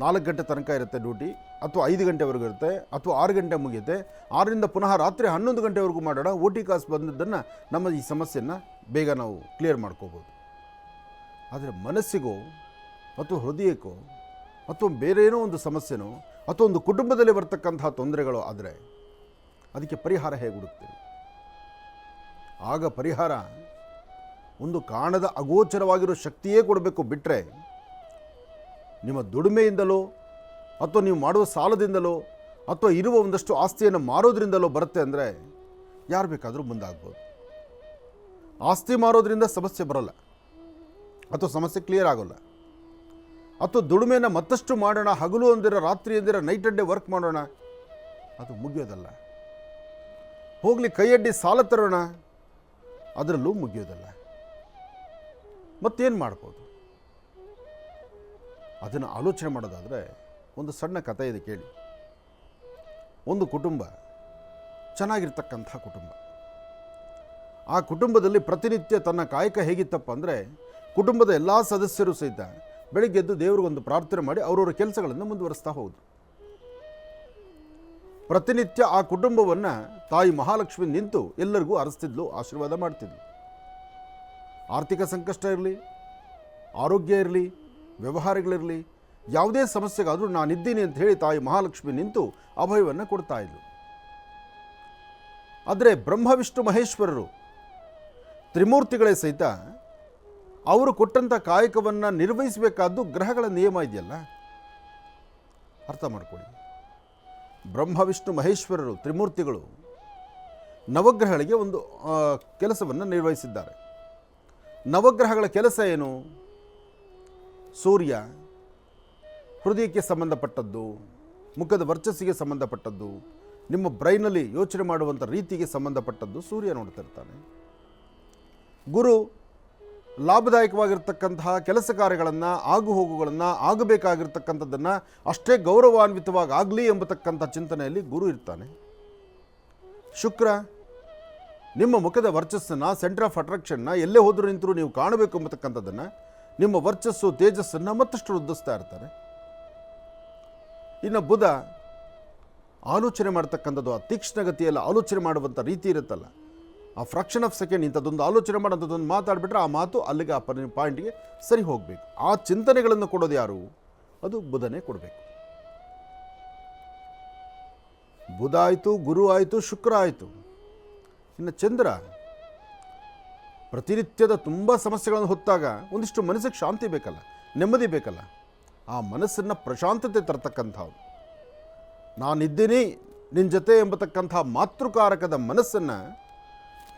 4 ಗಂಟೆ ತನಕ ಇರುತ್ತೆ ಡ್ಯೂಟಿ, ಅಥವಾ 5 ಗಂಟೆವರೆಗೂ ಇರುತ್ತೆ, ಅಥವಾ 6 ಗಂಟೆ ಮುಗಿಯುತ್ತೆ. 6ರಿಂದ ಪುನಃ ರಾತ್ರಿ 11 ಗಂಟೆವರೆಗೂ ಮಾಡೋಣ. ಓಟಿ ಕಾಸು ಬಂದದ್ದನ್ನು ನಮ್ಮ ಈ ಸಮಸ್ಯೆಯನ್ನು ಬೇಗ ನಾವು ಕ್ಲಿಯರ್ ಮಾಡ್ಕೋಬೋದು. ಆದರೆ ಮನಸ್ಸಿಗೋ ಅಥವಾ ಹೃದಯಕ್ಕೋ ಅಥವಾ ಬೇರೆ ಏನೋ ಒಂದು ಸಮಸ್ಯೆನೋ ಅಥವಾ ಒಂದು ಕುಟುಂಬದಲ್ಲಿ ಬರ್ತಕ್ಕಂತಹ ತೊಂದರೆಗಳು ಆದರೆ ಅದಕ್ಕೆ ಪರಿಹಾರ ಹೇಗೆ ಹುಡುಕ್ತೀವಿ? ಆಗ ಪರಿಹಾರ ಒಂದು ಕಾಣದ ಅಗೋಚರವಾಗಿರೋ ಶಕ್ತಿಯೇ ಕೊಡಬೇಕು. ಬಿಟ್ಟರೆ ನಿಮ್ಮ ದುಡಿಮೆಯಿಂದಲೋ ಅಥವಾ ನೀವು ಮಾಡುವ ಸಾಲದಿಂದಲೋ ಅಥವಾ ಇರುವ ಒಂದಷ್ಟು ಆಸ್ತಿಯನ್ನು ಮಾರೋದ್ರಿಂದಲೋ ಬರುತ್ತೆ ಅಂದರೆ ಯಾರು ಬೇಕಾದರೂ ಮುಂದಾಗ್ಬೋದು. ಆಸ್ತಿ ಮಾರೋದ್ರಿಂದ ಸಮಸ್ಯೆ ಬರೋಲ್ಲ ಅಥವಾ ಸಮಸ್ಯೆ ಕ್ಲಿಯರ್ ಆಗೋಲ್ಲ. ಅಥವಾ ದುಡಿಮೆನ ಮತ್ತಷ್ಟು ಮಾಡೋಣ, ಹಗಲು ಅಂದಿರ ರಾತ್ರಿ ಅಂದಿರ ನೈಟ್ ಅಂಡ್ ಡೇ ವರ್ಕ್ ಮಾಡೋಣ, ಅದು ಮುಗಿಯೋದಲ್ಲ. ಹೋಗಲಿ ಕೈಯಡ್ಡಿ ಸಾಲ ತರೋಣ, ಅದರಲ್ಲೂ ಮುಗಿಯೋದಲ್ಲ. ಮತ್ತೇನು ಮಾಡ್ಬೋದು? ಅದನ್ನು ಆಲೋಚನೆ ಮಾಡೋದಾದರೆ ಒಂದು ಸಣ್ಣ ಕಥೆ ಇದೆ ಕೇಳಿ. ಒಂದು ಕುಟುಂಬ, ಚೆನ್ನಾಗಿರ್ತಕ್ಕಂಥ ಕುಟುಂಬ. ಆ ಕುಟುಂಬದಲ್ಲಿ ಪ್ರತಿನಿತ್ಯ ತನ್ನ ಕಾಯಕ ಹೇಗಿತ್ತಪ್ಪ ಅಂದರೆ, ಕುಟುಂಬದ ಎಲ್ಲ ಸದಸ್ಯರು ಸಹಿತ ಬೆಳಿಗ್ಗೆ ಎದ್ದು ದೇವರಿಗೊಂದು ಪ್ರಾರ್ಥನೆ ಮಾಡಿ ಅವರವರ ಕೆಲಸಗಳನ್ನು ಮುಂದುವರಿಸ್ತಾ ಹೋದರು. ಪ್ರತಿನಿತ್ಯ ಆ ಕುಟುಂಬವನ್ನು ತಾಯಿ ಮಹಾಲಕ್ಷ್ಮಿ ನಿಂತು ಎಲ್ಲರಿಗೂ ಅರಸ್ತಿದ್ಲು, ಆಶೀರ್ವಾದ ಮಾಡ್ತಿದ್ಲು. ಆರ್ಥಿಕ ಸಂಕಷ್ಟ ಇರಲಿ, ಆರೋಗ್ಯ ಇರಲಿ, ವ್ಯವಹಾರಗಳಿರಲಿ, ಯಾವುದೇ ಸಮಸ್ಯೆಗಾದರೂ ನಾನಿದ್ದೀನಿ ಅಂತ ಹೇಳಿ ತಾಯಿ ಮಹಾಲಕ್ಷ್ಮಿ ನಿಂತು ಅಭಯವನ್ನು ಕೊಡ್ತಾ ಇದ್ಲು. ಆದರೆ ಬ್ರಹ್ಮ ವಿಷ್ಣು ಮಹೇಶ್ವರರು ತ್ರಿಮೂರ್ತಿಗಳೇ ಸಹಿತ ಅವರು ಕೊಟ್ಟಂಥ ಕಾಯಕವನ್ನು ನಿರ್ವಹಿಸಬೇಕಾದ್ದು ಗ್ರಹಗಳ ನಿಯಮ ಇದೆಯಲ್ಲ, ಅರ್ಥ ಮಾಡ್ಕೊಳ್ಳಿ. ಬ್ರಹ್ಮ ವಿಷ್ಣು ಮಹೇಶ್ವರರು ತ್ರಿಮೂರ್ತಿಗಳು ನವಗ್ರಹಗಳಿಗೆ ಒಂದು ಕೆಲಸವನ್ನು ನಿರ್ವಹಿಸಿದ್ದಾರೆ. ನವಗ್ರಹಗಳ ಕೆಲಸ ಏನು? ಸೂರ್ಯ ಹೃದಯಕ್ಕೆ ಸಂಬಂಧಪಟ್ಟದ್ದು, ಮುಖದ ವರ್ಚಸ್ಸಿಗೆ ಸಂಬಂಧಪಟ್ಟದ್ದು, ನಿಮ್ಮ ಬ್ರೈನಲ್ಲಿ ಯೋಚನೆ ಮಾಡುವಂಥ ರೀತಿಗೆ ಸಂಬಂಧಪಟ್ಟದ್ದು ಸೂರ್ಯ ನೋಡ್ತಿರ್ತಾನೆ. ಗುರು ಲಾಭದಾಯಕವಾಗಿರ್ತಕ್ಕಂತಹ ಕೆಲಸ ಕಾರ್ಯಗಳನ್ನು, ಆಗು ಹೋಗುಗಳನ್ನು, ಆಗಬೇಕಾಗಿರ್ತಕ್ಕಂಥದ್ದನ್ನು ಅಷ್ಟೇ ಗೌರವಾನ್ವಿತವಾಗಿ ಆಗಲಿ ಎಂಬತಕ್ಕಂಥ ಚಿಂತನೆಯಲ್ಲಿ ಗುರು ಇರ್ತಾನೆ. ಶುಕ್ರ ನಿಮ್ಮ ಮುಖದ ವರ್ಚಸ್ಸನ್ನು, ಸೆಂಟರ್ ಆಫ್ ಅಟ್ರಾಕ್ಷನ್ನ ಎಲ್ಲೇ ಹೋದರೂ ನಿಂತರೂ ನೀವು ಕಾಣಬೇಕು ಎಂಬತಕ್ಕಂಥದ್ದನ್ನು, ನಿಮ್ಮ ವರ್ಚಸ್ಸು ತೇಜಸ್ಸನ್ನು ಮತ್ತಷ್ಟು ವೃದ್ಧಿಸ್ತಾ ಇರ್ತಾರೆ. ಇನ್ನು ಬುಧ ಆಲೋಚನೆ ಮಾಡ್ತಕ್ಕಂಥದ್ದು, ಆ ತೀಕ್ಷ್ಣಗತಿಯಲ್ಲಿ ಆಲೋಚನೆ ಮಾಡುವಂಥ ರೀತಿ ಇರುತ್ತಲ್ಲ, ಆ ಫ್ರಾಕ್ಷನ್ ಆಫ್ ಸೆಕೆಂಡ್ ಇಂಥದ್ದೊಂದು ಆಲೋಚನೆ ಮಾಡೋಂಥದ್ದೊಂದು ಮಾತಾಡಿಬಿಟ್ರೆ ಆ ಮಾತು ಅಲ್ಲಿಗೆ ಆ ಪಾಯಿಂಟ್ಗೆ ಸರಿ ಹೋಗಬೇಕು. ಆ ಚಿಂತನೆಗಳನ್ನು ಕೊಡೋದು ಯಾರು? ಅದು ಬುಧನೇ ಕೊಡಬೇಕು. ಬುಧ ಆಯಿತು, ಗುರು ಆಯಿತು, ಶುಕ್ರ ಆಯಿತು. ಇನ್ನು ಚಂದ್ರ ಪ್ರತಿನಿತ್ಯದ ತುಂಬ ಸಮಸ್ಯೆಗಳನ್ನು ಹೊತ್ತಾಗ ಒಂದಿಷ್ಟು ಮನಸ್ಸಿಗೆ ಶಾಂತಿ ಬೇಕಲ್ಲ, ನೆಮ್ಮದಿ ಬೇಕಲ್ಲ. ಆ ಮನಸ್ಸನ್ನು ಪ್ರಶಾಂತತೆ ತರ್ತಕ್ಕಂಥವ್ರು, ನಾನಿದ್ದೀನಿ ನಿನ್ನ ಜೊತೆ ಎಂಬತಕ್ಕಂಥ ಮಾತೃಕಾರಕದ ಮನಸ್ಸನ್ನು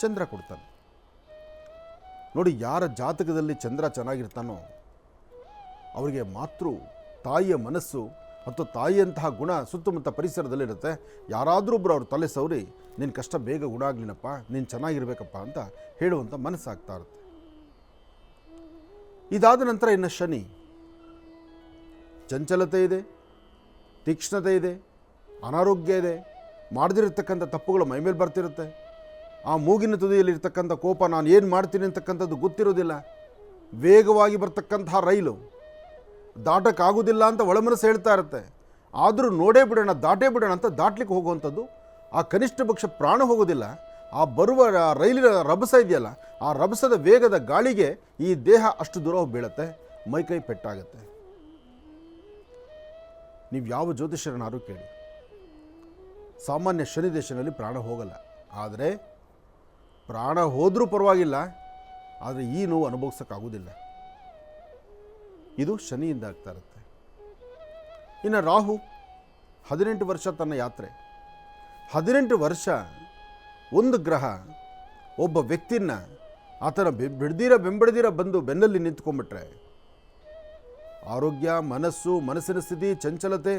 ಚಂದ್ರ ಕೊಡ್ತಾನೆ. ನೋಡಿ, ಯಾರ ಜಾತಕದಲ್ಲಿ ಚಂದ್ರ ಚೆನ್ನಾಗಿರ್ತಾನೋ ಅವರಿಗೆ ತಾಯಿಯ ಮನಸ್ಸು ಮತ್ತು ತಾಯಿಯಂತಹ ಗುಣ ಸುತ್ತಮುತ್ತ ಪರಿಸರದಲ್ಲಿರುತ್ತೆ. ಯಾರಾದರೂ ಒಬ್ಬರು ಅವ್ರ ತಲೆ ಸವರಿ ನಿನ್ನ ಕಷ್ಟ ಬೇಗ ಗುಣ ಆಗಲಿನಪ್ಪ, ನೀನು ಚೆನ್ನಾಗಿರ್ಬೇಕಪ್ಪ ಅಂತ ಹೇಳುವಂಥ ಮನಸ್ಸಾಗ್ತಾ ಇರುತ್ತೆ. ಇದಾದ ನಂತರ ಇನ್ನು ಶನಿ, ಚಂಚಲತೆ ಇದೆ, ತೀಕ್ಷ್ಣತೆ ಇದೆ, ಅನಾರೋಗ್ಯ ಇದೆ, ಮಾಡದಿರತಕ್ಕಂಥ ತಪ್ಪುಗಳು ಮೈಮೇಲೆ ಬರ್ತಿರುತ್ತೆ. ಆ ಮೂಗಿನ ತುದಿಯಲ್ಲಿರ್ತಕ್ಕಂಥ ಕೋಪ, ನಾನು ಏನು ಮಾಡ್ತೀನಿ ಅಂತಕ್ಕಂಥದ್ದು ಗೊತ್ತಿರೋದಿಲ್ಲ. ವೇಗವಾಗಿ ಬರ್ತಕ್ಕಂಥ ರೈಲು ದಾಟಕ್ಕಾಗೋದಿಲ್ಲ ಅಂತ ಒಳಮನಸ್ಸು ಹೇಳ್ತಾ ಇರುತ್ತೆ. ಆದರೂ ನೋಡೇ ಬಿಡೋಣ, ದಾಟೇ ಬಿಡೋಣ ಅಂತ ದಾಟ್ಲಿಕ್ಕೆ ಹೋಗುವಂಥದ್ದು, ಆ ಕನಿಷ್ಠ ಪಕ್ಷ ಪ್ರಾಣ ಹೋಗೋದಿಲ್ಲ. ಆ ಬರುವ ರೈಲಿನ ರಭಸ ಇದೆಯಲ್ಲ, ಆ ರಭಸದ ವೇಗದ ಗಾಳಿಗೆ ಈ ದೇಹ ಅಷ್ಟು ದೂರ ಹೋಗಿ ಬೀಳುತ್ತೆ, ಮೈಕೈ ಪೆಟ್ಟಾಗುತ್ತೆ. ನೀವು ಯಾವ ಜ್ಯೋತಿಷ್ಯರನ್ನಾರು ಕೇಳಿ, ಸಾಮಾನ್ಯ ಶನಿ ದೇಶದಲ್ಲಿ ಪ್ರಾಣ ಹೋಗಲ್ಲ. ಆದರೆ ಪ್ರಾಣ ಹೋದರೂ ಪರವಾಗಿಲ್ಲ, ಆದರೆ ಈ ನೋವು ಅನುಭವಿಸೋಕ್ಕಾಗೋದಿಲ್ಲ. ಇದು ಶನಿಯಿಂದ ಆಗ್ತಾ ಇರುತ್ತೆ. ಇನ್ನು ರಾಹು 18 ವರ್ಷ ತನ್ನ ಯಾತ್ರೆ. 18 ವರ್ಷ ಒಂದು ಗ್ರಹ ಒಬ್ಬ ವ್ಯಕ್ತಿನ ಆತನ ಬೆಂಬಡದಿರ ಬಂದು ಬೆನ್ನಲ್ಲಿ ನಿಂತ್ಕೊಂಡ್ಬಿಟ್ರೆ ಆರೋಗ್ಯ, ಮನಸ್ಸಿನ ಸ್ಥಿತಿ, ಚಂಚಲತೆ,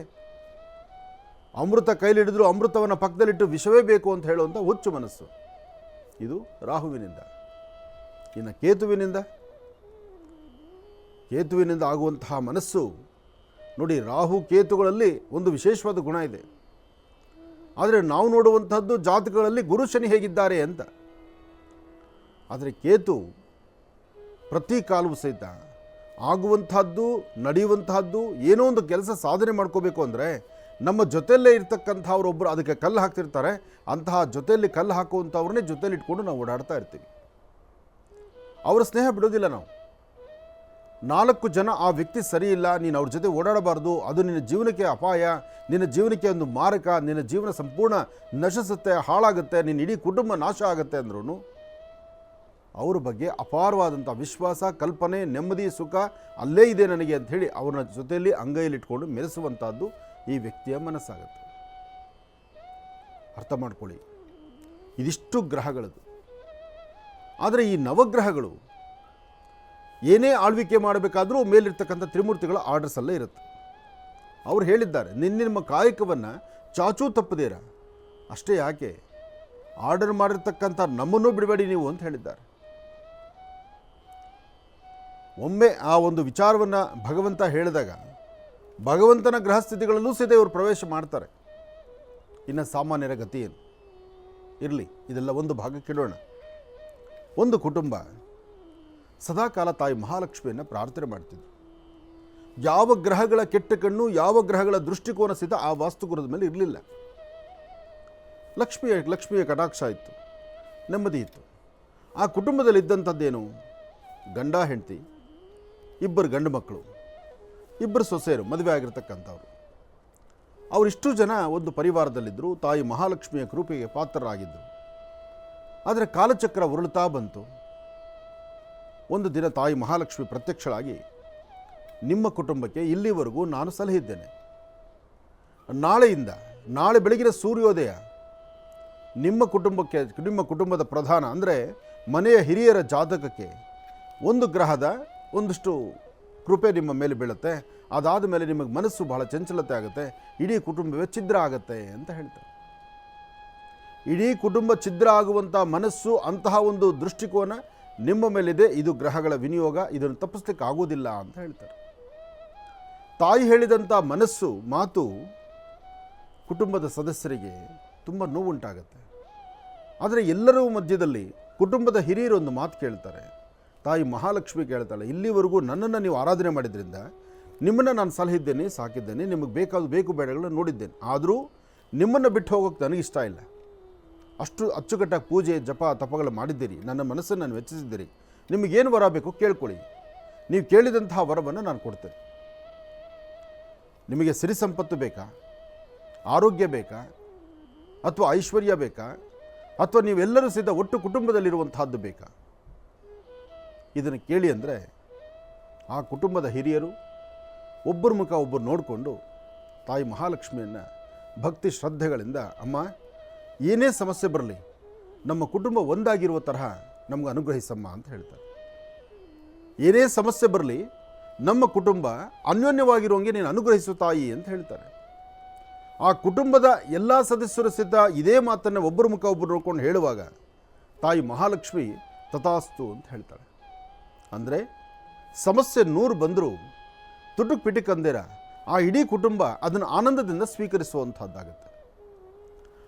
ಅಮೃತ ಕೈಲಿಡಿದ್ರು ಅಮೃತವನ್ನು ಪಕ್ಕದಲ್ಲಿಟ್ಟು ವಿಷವೇ ಬೇಕು ಅಂತ ಹೇಳುವಂಥ ಹುಚ್ಚು ಮನಸ್ಸು, ಇದು ರಾಹುವಿನಿಂದ. ಇನ್ನು ಕೇತುವಿನಿಂದ ಆಗುವಂತಹ ಮನಸ್ಸು ನೋಡಿ, ರಾಹು ಕೇತುಗಳಲ್ಲಿ ಒಂದು ವಿಶೇಷವಾದ ಗುಣ ಇದೆ. ಆದರೆ ನಾವು ನೋಡುವಂಥದ್ದು ಜಾತಕಗಳಲ್ಲಿ ಗುರು ಶನಿ ಹೇಗಿದ್ದಾರೆ ಅಂತ. ಆದರೆ ಕೇತು ಪ್ರತಿ ಕಾಲವೂ ಸಹಿತ ಆಗುವಂತಹದ್ದು, ನಡೆಯುವಂತಹದ್ದು, ಏನೋ ಒಂದು ಕೆಲಸ ಸಾಧನೆ ಮಾಡ್ಕೋಬೇಕು ಅಂದರೆ ನಮ್ಮ ಜೊತೆಯಲ್ಲೇ ಇರ್ತಕ್ಕಂಥವ್ರೊಬ್ಬರು ಅದಕ್ಕೆ ಕಲ್ಲು ಹಾಕ್ತಿರ್ತಾರೆ. ಅಂತಹ ಜೊತೆಯಲ್ಲಿ ಕಲ್ಲು ಹಾಕುವಂಥವ್ರನ್ನೇ ಜೊತೆಯಲ್ಲಿ ಇಟ್ಕೊಂಡು ನಾವು ಓಡಾಡ್ತಾ ಇರ್ತೀವಿ. ಅವರ ಸ್ನೇಹ ಬಿಡೋದಿಲ್ಲ ನಾವು. 4 ಜನ ಆ ವ್ಯಕ್ತಿ ಸರಿ ಇಲ್ಲ, ನೀನು ಅವ್ರ ಜೊತೆ ಓಡಾಡಬಾರ್ದು, ಅದು ನಿನ್ನ ಜೀವನಕ್ಕೆ ಅಪಾಯ, ನಿನ್ನ ಜೀವನಕ್ಕೆ ಒಂದು ಮಾರಕ, ನಿನ್ನ ಜೀವನ ಸಂಪೂರ್ಣ ನಶಿಸುತ್ತೆ, ಹಾಳಾಗುತ್ತೆ, ನಿನ್ನ ಇಡೀ ಕುಟುಂಬ ನಾಶ ಆಗುತ್ತೆ ಅಂದ್ರೂ ಅವ್ರ ಬಗ್ಗೆ ಅಪಾರವಾದಂಥ ವಿಶ್ವಾಸ, ಕಲ್ಪನೆ, ನೆಮ್ಮದಿ, ಸುಖ ಅಲ್ಲೇ ಇದೆ ನನಗೆ ಅಂಥೇಳಿ ಅವ್ರನ್ನ ಜೊತೆಯಲ್ಲಿ ಅಂಗೈಯಲ್ಲಿ ಇಟ್ಕೊಂಡು ಮೆರೆಸುವಂಥದ್ದು ಈ ವ್ಯಕ್ತಿಯ ಮನಸ್ಸಾಗುತ್ತೆ. ಅರ್ಥ ಮಾಡ್ಕೊಳ್ಳಿ, ಇದಿಷ್ಟು ಗ್ರಹಗಳದು. ಆದರೆ ಈ ನವಗ್ರಹಗಳು ಏನೇ ಆಳ್ವಿಕೆ ಮಾಡಬೇಕಾದರೂ ಮೇಲಿರ್ತಕ್ಕಂಥ ತ್ರಿಮೂರ್ತಿಗಳ ಆರ್ಡರ್ಸಲ್ಲೇ ಇರುತ್ತೆ. ಅವ್ರು ಹೇಳಿದ್ದಾರೆ, ನಿಮ್ಮ ಕಾಯಕವನ್ನು ಚಾಚೂ ತಪ್ಪದೇರ ಅಷ್ಟೇ ಯಾಕೆ ಆರ್ಡರ್ ಮಾಡಿರ್ತಕ್ಕಂಥ ನಮ್ಮನ್ನೂ ಬಿಡಬೇಡಿ ನೀವು ಅಂತ ಹೇಳಿದ್ದಾರೆ. ಒಮ್ಮೆ ಆ ಒಂದು ವಿಚಾರವನ್ನು ಭಗವಂತ ಹೇಳಿದಾಗ ಭಗವಂತನ ಗೃಹಸ್ಥಿತಿಗಳಲ್ಲೂ ಸಹಿತ ಇವರು ಪ್ರವೇಶ ಮಾಡ್ತಾರೆ. ಇನ್ನು ಸಾಮಾನ್ಯರ ಗತಿ ಏನು ಇರಲಿ, ಇದೆಲ್ಲ ಒಂದು ಭಾಗಕ್ಕಿಡೋಣ. ಒಂದು ಕುಟುಂಬ ಸದಾಕಾಲ ತಾಯಿ ಮಹಾಲಕ್ಷ್ಮಿಯನ್ನು ಪ್ರಾರ್ಥನೆ ಮಾಡ್ತಿದ್ರು. ಯಾವ ಗ್ರಹಗಳ ಕೆಟ್ಟ ಕಣ್ಣು, ಯಾವ ಗ್ರಹಗಳ ದೃಷ್ಟಿಕೋನ ಸಹಿತ ಆ ವಾಸ್ತುಗುರದ ಮೇಲೆ ಇರಲಿಲ್ಲ. ಲಕ್ಷ್ಮಿಯ ಕಟಾಕ್ಷ ಇತ್ತು, ನೆಮ್ಮದಿ ಇತ್ತು. ಆ ಕುಟುಂಬದಲ್ಲಿದ್ದಂಥದ್ದೇನು, ಗಂಡ ಹೆಂಡತಿ, ಇಬ್ಬರು ಗಂಡು ಮಕ್ಕಳು, ಇಬ್ಬರು ಸೊಸೆಯರು, ಮದುವೆ ಆಗಿರ್ತಕ್ಕಂಥವ್ರು. ಅವರಿಷ್ಟು ಜನ ಒಂದು ಪರಿವಾರದಲ್ಲಿದ್ದರು. ತಾಯಿ ಮಹಾಲಕ್ಷ್ಮಿಯ ಕೃಪೆಗೆ ಪಾತ್ರರಾಗಿದ್ದರು. ಆದರೆ ಕಾಲಚಕ್ರ ಉರುಳುತ್ತಾ ಬಂತು. ಒಂದು ದಿನ ತಾಯಿ ಮಹಾಲಕ್ಷ್ಮಿ ಪ್ರತ್ಯಕ್ಷಳಾಗಿ, ನಿಮ್ಮ ಕುಟುಂಬಕ್ಕೆ ಇಲ್ಲಿವರೆಗೂ ನಾನು ಸಲಹಿದ್ದೇನೆ, ನಾಳೆ ಬೆಳಗಿನ ಸೂರ್ಯೋದಯ ನಿಮ್ಮ ಕುಟುಂಬದ ಪ್ರಧಾನ ಅಂದರೆ ಮನೆಯ ಹಿರಿಯರ ಜಾತಕಕ್ಕೆ ಒಂದು ಗ್ರಹದ ಒಂದಷ್ಟು ಕೃಪೆ ನಿಮ್ಮ ಮೇಲೆ ಬೀಳುತ್ತೆ. ಅದಾದ ಮೇಲೆ ನಿಮಗೆ ಮನಸ್ಸು ಬಹಳ ಚಂಚಲತೆ ಆಗುತ್ತೆ, ಇಡೀ ಕುಟುಂಬವೇ ಛಿದ್ರ ಆಗುತ್ತೆ ಅಂತ ಹೇಳ್ತಾರೆ. ಇಡೀ ಕುಟುಂಬ ಛಿದ್ರ ಆಗುವಂಥ ಮನಸ್ಸು, ಅಂತಹ ಒಂದು ದೃಷ್ಟಿಕೋನ ನಿಮ್ಮ ಮೇಲಿದೆ. ಇದು ಗ್ರಹಗಳ ವಿನಿಯೋಗ, ಇದನ್ನು ತಪ್ಪಿಸ್ಲಿಕ್ಕೆ ಆಗೋದಿಲ್ಲ ಅಂತ ಹೇಳ್ತಾರೆ. ತಾಯಿ ಹೇಳಿದಂಥ ಮಾತು ಕುಟುಂಬದ ಸದಸ್ಯರಿಗೆ ತುಂಬ ನೋವುಂಟಾಗುತ್ತೆ. ಆದರೆ ಎಲ್ಲರ ಮಧ್ಯದಲ್ಲಿ ಕುಟುಂಬದ ಹಿರಿಯರು ಒಂದು ಮಾತು ಕೇಳ್ತಾರೆ. ತಾಯಿ ಮಹಾಲಕ್ಷ್ಮಿ ಕೇಳ್ತಾಳೆ, ಇಲ್ಲಿವರೆಗೂ ನನ್ನನ್ನು ನೀವು ಆರಾಧನೆ ಮಾಡಿದ್ರಿಂದ ನಿಮ್ಮನ್ನು ನಾನು ಸಲಹಿದ್ದೇನೆ, ಸಾಕಿದ್ದೇನೆ, ನಿಮಗೆ ಬೇಕು ಬೇಡಗಳನ್ನ ನೋಡಿದ್ದೇನೆ. ಆದರೂ ನಿಮ್ಮನ್ನು ಬಿಟ್ಟು ಹೋಗೋಕ್ಕೆ ನನಗಿಷ್ಟ ಇಲ್ಲ. ಅಷ್ಟು ಅಚ್ಚುಕಟ್ಟಾಗಿ ಪೂಜೆ ಜಪ ತಪಗಳು ಮಾಡಿದ್ದೀರಿ, ನನ್ನ ಮನಸ್ಸನ್ನು ನಾನು ವೆಚ್ಚಿಸಿದ್ದೀರಿ. ನಿಮಗೇನು ವರ ಬೇಕು ಕೇಳ್ಕೊಳ್ಳಿ, ನೀವು ಕೇಳಿದಂತಹ ವರವನ್ನು ನಾನು ಕೊಡ್ತೇನೆ. ನಿಮಗೆ ಸಿರಿ ಸಂಪತ್ತು ಬೇಕಾ, ಆರೋಗ್ಯ ಬೇಕಾ, ಅಥವಾ ಐಶ್ವರ್ಯ ಬೇಕಾ, ಅಥವಾ ನೀವೆಲ್ಲರೂ ಸಹಿತ ಒಟ್ಟು ಕುಟುಂಬದಲ್ಲಿರುವಂತಹದ್ದು ಬೇಕಾ? ಇದನ್ನು ಕೇಳಿ ಅಂದರೆ ಆ ಕುಟುಂಬದ ಹಿರಿಯರು ಒಬ್ಬರ ಮುಖ ಒಬ್ಬರು ನೋಡಿಕೊಂಡು ತಾಯಿ ಮಹಾಲಕ್ಷ್ಮಿಯನ್ನು ಭಕ್ತಿ ಶ್ರದ್ಧೆಗಳಿಂದ, ಅಮ್ಮ ಏನೇ ಸಮಸ್ಯೆ ಬರಲಿ ನಮ್ಮ ಕುಟುಂಬ ಒಂದಾಗಿರುವ ತರಹ ನಮಗೆ ಅನುಗ್ರಹಿಸಮ್ಮ ಅಂತ ಹೇಳ್ತಾರೆ. ಏನೇ ಸಮಸ್ಯೆ ಬರಲಿ ನಮ್ಮ ಕುಟುಂಬ ಅನ್ಯೋನ್ಯವಾಗಿರುವಂಗೆ ನೀನು ಅನುಗ್ರಹಿಸು ತಾಯಿ ಅಂತ ಹೇಳ್ತಾರೆ. ಆ ಕುಟುಂಬದ ಎಲ್ಲ ಸದಸ್ಯರು ಸಿದ್ಧ ಇದೇ ಮಾತನ್ನು ಒಬ್ಬರ ಮುಖ ಒಬ್ಬರು ನೋಡ್ಕೊಂಡು ಹೇಳುವಾಗ ತಾಯಿ ಮಹಾಲಕ್ಷ್ಮಿ ತಥಾಸ್ತು ಅಂತ ಹೇಳ್ತಾಳೆ. ಅಂದರೆ ಸಮಸ್ಯೆ 100 ಬಂದರೂ ತುಟುಕ್ ಪಿಟಿಕ್ ಅಂದಿರ ಆ ಇಡೀ ಕುಟುಂಬ ಅದನ್ನು ಆನಂದದಿಂದ ಸ್ವೀಕರಿಸುವಂಥದ್ದಾಗುತ್ತೆ.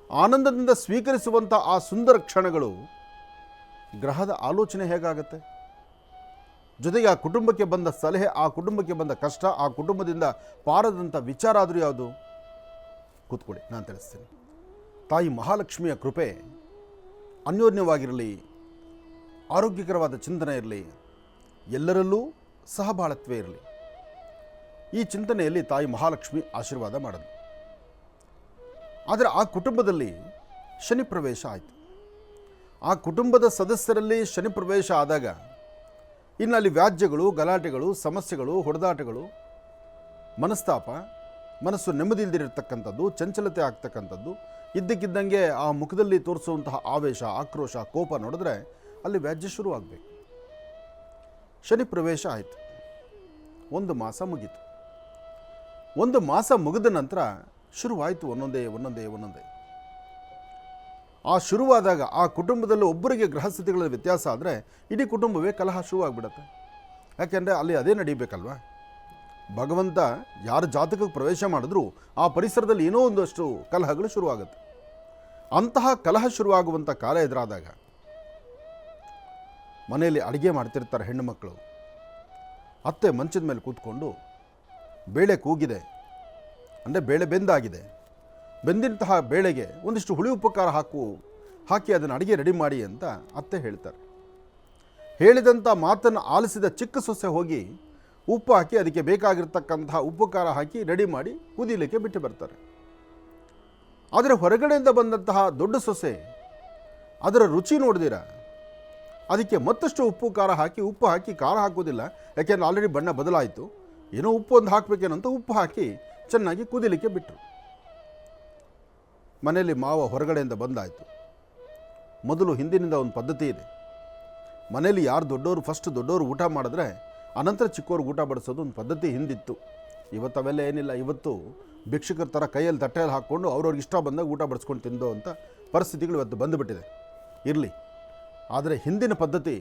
ಆನಂದದಿಂದ ಸ್ವೀಕರಿಸುವಂಥ ಆ ಸುಂದರ ಕ್ಷಣಗಳು ಗ್ರಹದ ಆಲೋಚನೆ ಹೇಗಾಗುತ್ತೆ, ಜೊತೆಗೆ ಆ ಕುಟುಂಬಕ್ಕೆ ಬಂದ ಸಲಹೆ, ಆ ಕುಟುಂಬಕ್ಕೆ ಬಂದ ಕಷ್ಟ, ಆ ಕುಟುಂಬದಿಂದ ಪಾರದಂಥ ವಿಚಾರ ಆದರೂ ಯಾವುದು? ಕೂತ್ಕೊಳ್ಳಿ, ನಾನು ತಿಳಿಸ್ತೀನಿ. ತಾಯಿ ಮಹಾಲಕ್ಷ್ಮಿಯ ಕೃಪೆ ಅನ್ಯೋನ್ಯವಾಗಿರಲಿ, ಆರೋಗ್ಯಕರವಾದ ಚಿಂತನೆ ಇರಲಿ, ಎಲ್ಲರಲ್ಲೂ ಸಹಬಾಳತ್ವೇ ಇರಲಿ. ಈ ಚಿಂತನೆಯಲ್ಲಿ ತಾಯಿ ಮಹಾಲಕ್ಷ್ಮಿ ಆಶೀರ್ವಾದ ಮಾಡೋದು. ಆದರೆ ಆ ಕುಟುಂಬದಲ್ಲಿ ಶನಿ ಪ್ರವೇಶ ಆಯಿತು. ಆ ಕುಟುಂಬದ ಸದಸ್ಯರಲ್ಲಿ ಶನಿ ಪ್ರವೇಶ ಆದಾಗ ಇನ್ನು ಅಲ್ಲಿ ವ್ಯಾಜ್ಯಗಳು, ಗಲಾಟೆಗಳು, ಸಮಸ್ಯೆಗಳು, ಹೊಡೆದಾಟಗಳು, ಮನಸ್ತಾಪ, ಮನಸ್ಸು ನೆಮ್ಮದಿ ಇಲ್ದಿರತಕ್ಕಂಥದ್ದು, ಚಂಚಲತೆ ಆಗ್ತಕ್ಕಂಥದ್ದು, ಇದ್ದಕ್ಕಿದ್ದಂಗೆ ಆ ಮುಖದಲ್ಲಿ ತೋರಿಸುವಂತಹ ಆವೇಶ, ಆಕ್ರೋಶ, ಕೋಪ ನೋಡಿದ್ರೆ ಅಲ್ಲಿ ವ್ಯಾಜ್ಯ ಶುರುವಾಗಬೇಕು. ಶನಿ ಪ್ರವೇಶ ಆಯಿತು. 1 ಮಾಸ ಮುಗೀತು. 1 ಮಾಸ ಮುಗಿದ ನಂತರ ಶುರುವಾಯಿತು ಒಂದೊಂದೇ. ಆ ಶುರುವಾದಾಗ ಆ ಕುಟುಂಬದಲ್ಲಿ ಒಬ್ಬರಿಗೆ ಗ್ರಹಸ್ಥಿತಿಗಳ ವ್ಯತ್ಯಾಸ ಆದರೆ ಇಡೀ ಕುಟುಂಬವೇ ಕಲಹ ಶುರುವಾಗ್ಬಿಡತ್ತೆ. ಯಾಕೆಂದರೆ ಅಲ್ಲಿ ಅದೇ ನಡೀಬೇಕಲ್ವ. ಭಗವಂತ ಯಾರ ಜಾತಕಕ್ಕೆ ಪ್ರವೇಶ ಮಾಡಿದ್ರೂ ಆ ಪರಿಸರದಲ್ಲಿ ಏನೋ ಒಂದಷ್ಟು ಕಲಹಗಳು ಶುರುವಾಗುತ್ತೆ. ಅಂತಹ ಕಲಹ ಶುರುವಾಗುವಂಥ ಕಾಲ ಎದುರಾದಾಗ ಮನೆಯಲ್ಲಿ ಅಡುಗೆ ಮಾಡ್ತಿರ್ತಾರೆ ಹೆಣ್ಣು ಮಕ್ಕಳು. ಅತ್ತೆ ಮಂಚದ ಮೇಲೆ ಕೂತ್ಕೊಂಡು ಬೇಳೆ ಕೂಗಿದೆ ಅಂದರೆ ಬೇಳೆ ಬೆಂದಾಗಿದೆ, ಬೆಂದಂತಹ ಬೇಳೆಗೆ ಒಂದಿಷ್ಟು ಹುಳಿ ಉಪ್ಪು ಖಾರ ಹಾಕಿ ಅದನ್ನು ಅಡುಗೆ ರೆಡಿ ಮಾಡಿ ಅಂತ ಅತ್ತೆ ಹೇಳ್ತಾರೆ. ಹೇಳಿದಂಥ ಮಾತನ್ನು ಆಲಿಸಿದ ಚಿಕ್ಕ ಸೊಸೆ ಹೋಗಿ ಉಪ್ಪು ಹಾಕಿ ಅದಕ್ಕೆ ಬೇಕಾಗಿರ್ತಕ್ಕಂತಹ ಉಪ್ಪು ಖಾರ ಹಾಕಿ ರೆಡಿ ಮಾಡಿ ಕುದೀಲಿಕ್ಕೆ ಬಿಟ್ಟು ಬರ್ತಾರೆ. ಆದರೆ ಹೊರಗಡೆಯಿಂದ ಬಂದಂತಹ ದೊಡ್ಡ ಸೊಸೆ ಅದರ ರುಚಿ ನೋಡಿದಿರ ಅದಕ್ಕೆ ಮತ್ತಷ್ಟು ಉಪ್ಪು ಹಾಕಿ ಖಾರ ಹಾಕೋದಿಲ್ಲ, ಯಾಕೆಂದರೆ ಆಲ್ರೆಡಿ ಬಣ್ಣ ಬದಲಾಯಿತು, ಏನೋ ಉಪ್ಪು ಒಂದು ಹಾಕಬೇಕೇನಂತ ಉಪ್ಪು ಹಾಕಿ ಚೆನ್ನಾಗಿ ಕುದೀಲಿಕ್ಕೆ ಬಿಟ್ಟರು. ಮನೆಯಲ್ಲಿ ಮಾವ ಹೊರಗಡೆಯಿಂದ ಬಂದಾಯಿತು. ಮೊದಲು ಹಿಂದಿನಿಂದ ಒಂದು ಪದ್ಧತಿ ಇದೆ, ಮನೆಯಲ್ಲಿ ಯಾರು ದೊಡ್ಡವರು ಊಟ ಮಾಡಿದ್ರೆ ಅನಂತರ ಚಿಕ್ಕವ್ರಿಗೆ ಊಟ ಬಡಿಸೋದು ಒಂದು ಪದ್ಧತಿ ಹಿಂದಿತ್ತು. ಇವತ್ತು ಅವೆಲ್ಲ ಏನಿಲ್ಲ. ಇವತ್ತು ಭಿಕ್ಷುಕರ ಥರ ಕೈಯಲ್ಲಿ ತಟ್ಟೆಯಲ್ಲಿ ಹಾಕ್ಕೊಂಡು ಅವ್ರವ್ರಿಗೆ ಇಷ್ಟ ಬಂದಾಗ ಊಟ ಬಡಿಸ್ಕೊಂಡು ತಿಂದು ಅಂತ ಪರಿಸ್ಥಿತಿಗಳು ಇವತ್ತು ಬಂದುಬಿಟ್ಟಿದೆ. ಇರಲಿ, ಆದರೆ ಹಿಂದಿನ ಪದ್ಧತಿ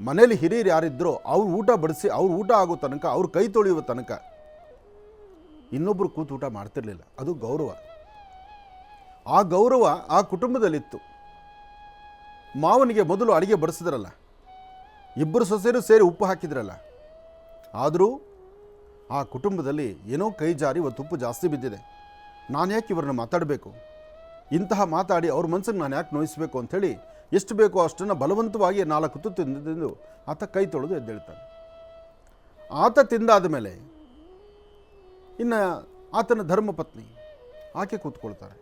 ಮನೇಲಿ ಹಿರಿಯರು ಯಾರಿದ್ದರೋ ಅವ್ರು ಊಟ ಬಡಿಸಿ ಅವ್ರು ಊಟ ಆಗೋ ತನಕ ಅವ್ರು ಕೈ ತೊಳೆಯುವ ತನಕ ಇನ್ನೊಬ್ಬರು ಕೂತು ಊಟ ಮಾಡ್ತಿರ್ಲಿಲ್ಲ. ಅದು ಗೌರವ. ಆ ಗೌರವ ಆ ಕುಟುಂಬದಲ್ಲಿತ್ತು. ಮಾವನಿಗೆ ಮೊದಲು ಅಡುಗೆ ಬಡಿಸಿದ್ರಲ್ಲ, ಇಬ್ಬರು ಸೊಸೆಯರು ಸೇರಿ ಉಪ್ಪು ಹಾಕಿದ್ರಲ್ಲ, ಆದರೂ ಆ ಕುಟುಂಬದಲ್ಲಿ ಏನೋ ಕೈ ಜಾರಿ ಇವತ್ತು ಉಪ್ಪು ಜಾಸ್ತಿ ಬಿದ್ದಿದೆ. ನಾನು ಯಾಕೆ ಇವ್ರನ್ನ ಮಾತಾಡಬೇಕು, ಇಂತಹ ಮಾತಾಡಿ ಅವ್ರ ಮನಸ್ಸಿಗೆ ನಾನು ಯಾಕೆ ನೋಯಿಸಬೇಕು ಅಂಥೇಳಿ ಎಷ್ಟು ಬೇಕೋ ಅಷ್ಟನ್ನು ಬಲವಂತವಾಗಿ 4 ತುತ್ತು ತಿಂದು ಆತ ಕೈ ತೊಳೆದು ಎದ್ದೇಳ್ತಾನೆ. ಆತ ತಿಂದಾದ ಮೇಲೆ ಇನ್ನು ಆತನ ಧರ್ಮಪತ್ನಿ ಆಕೆ ಕೂತ್ಕೊಳ್ತಾರೆ.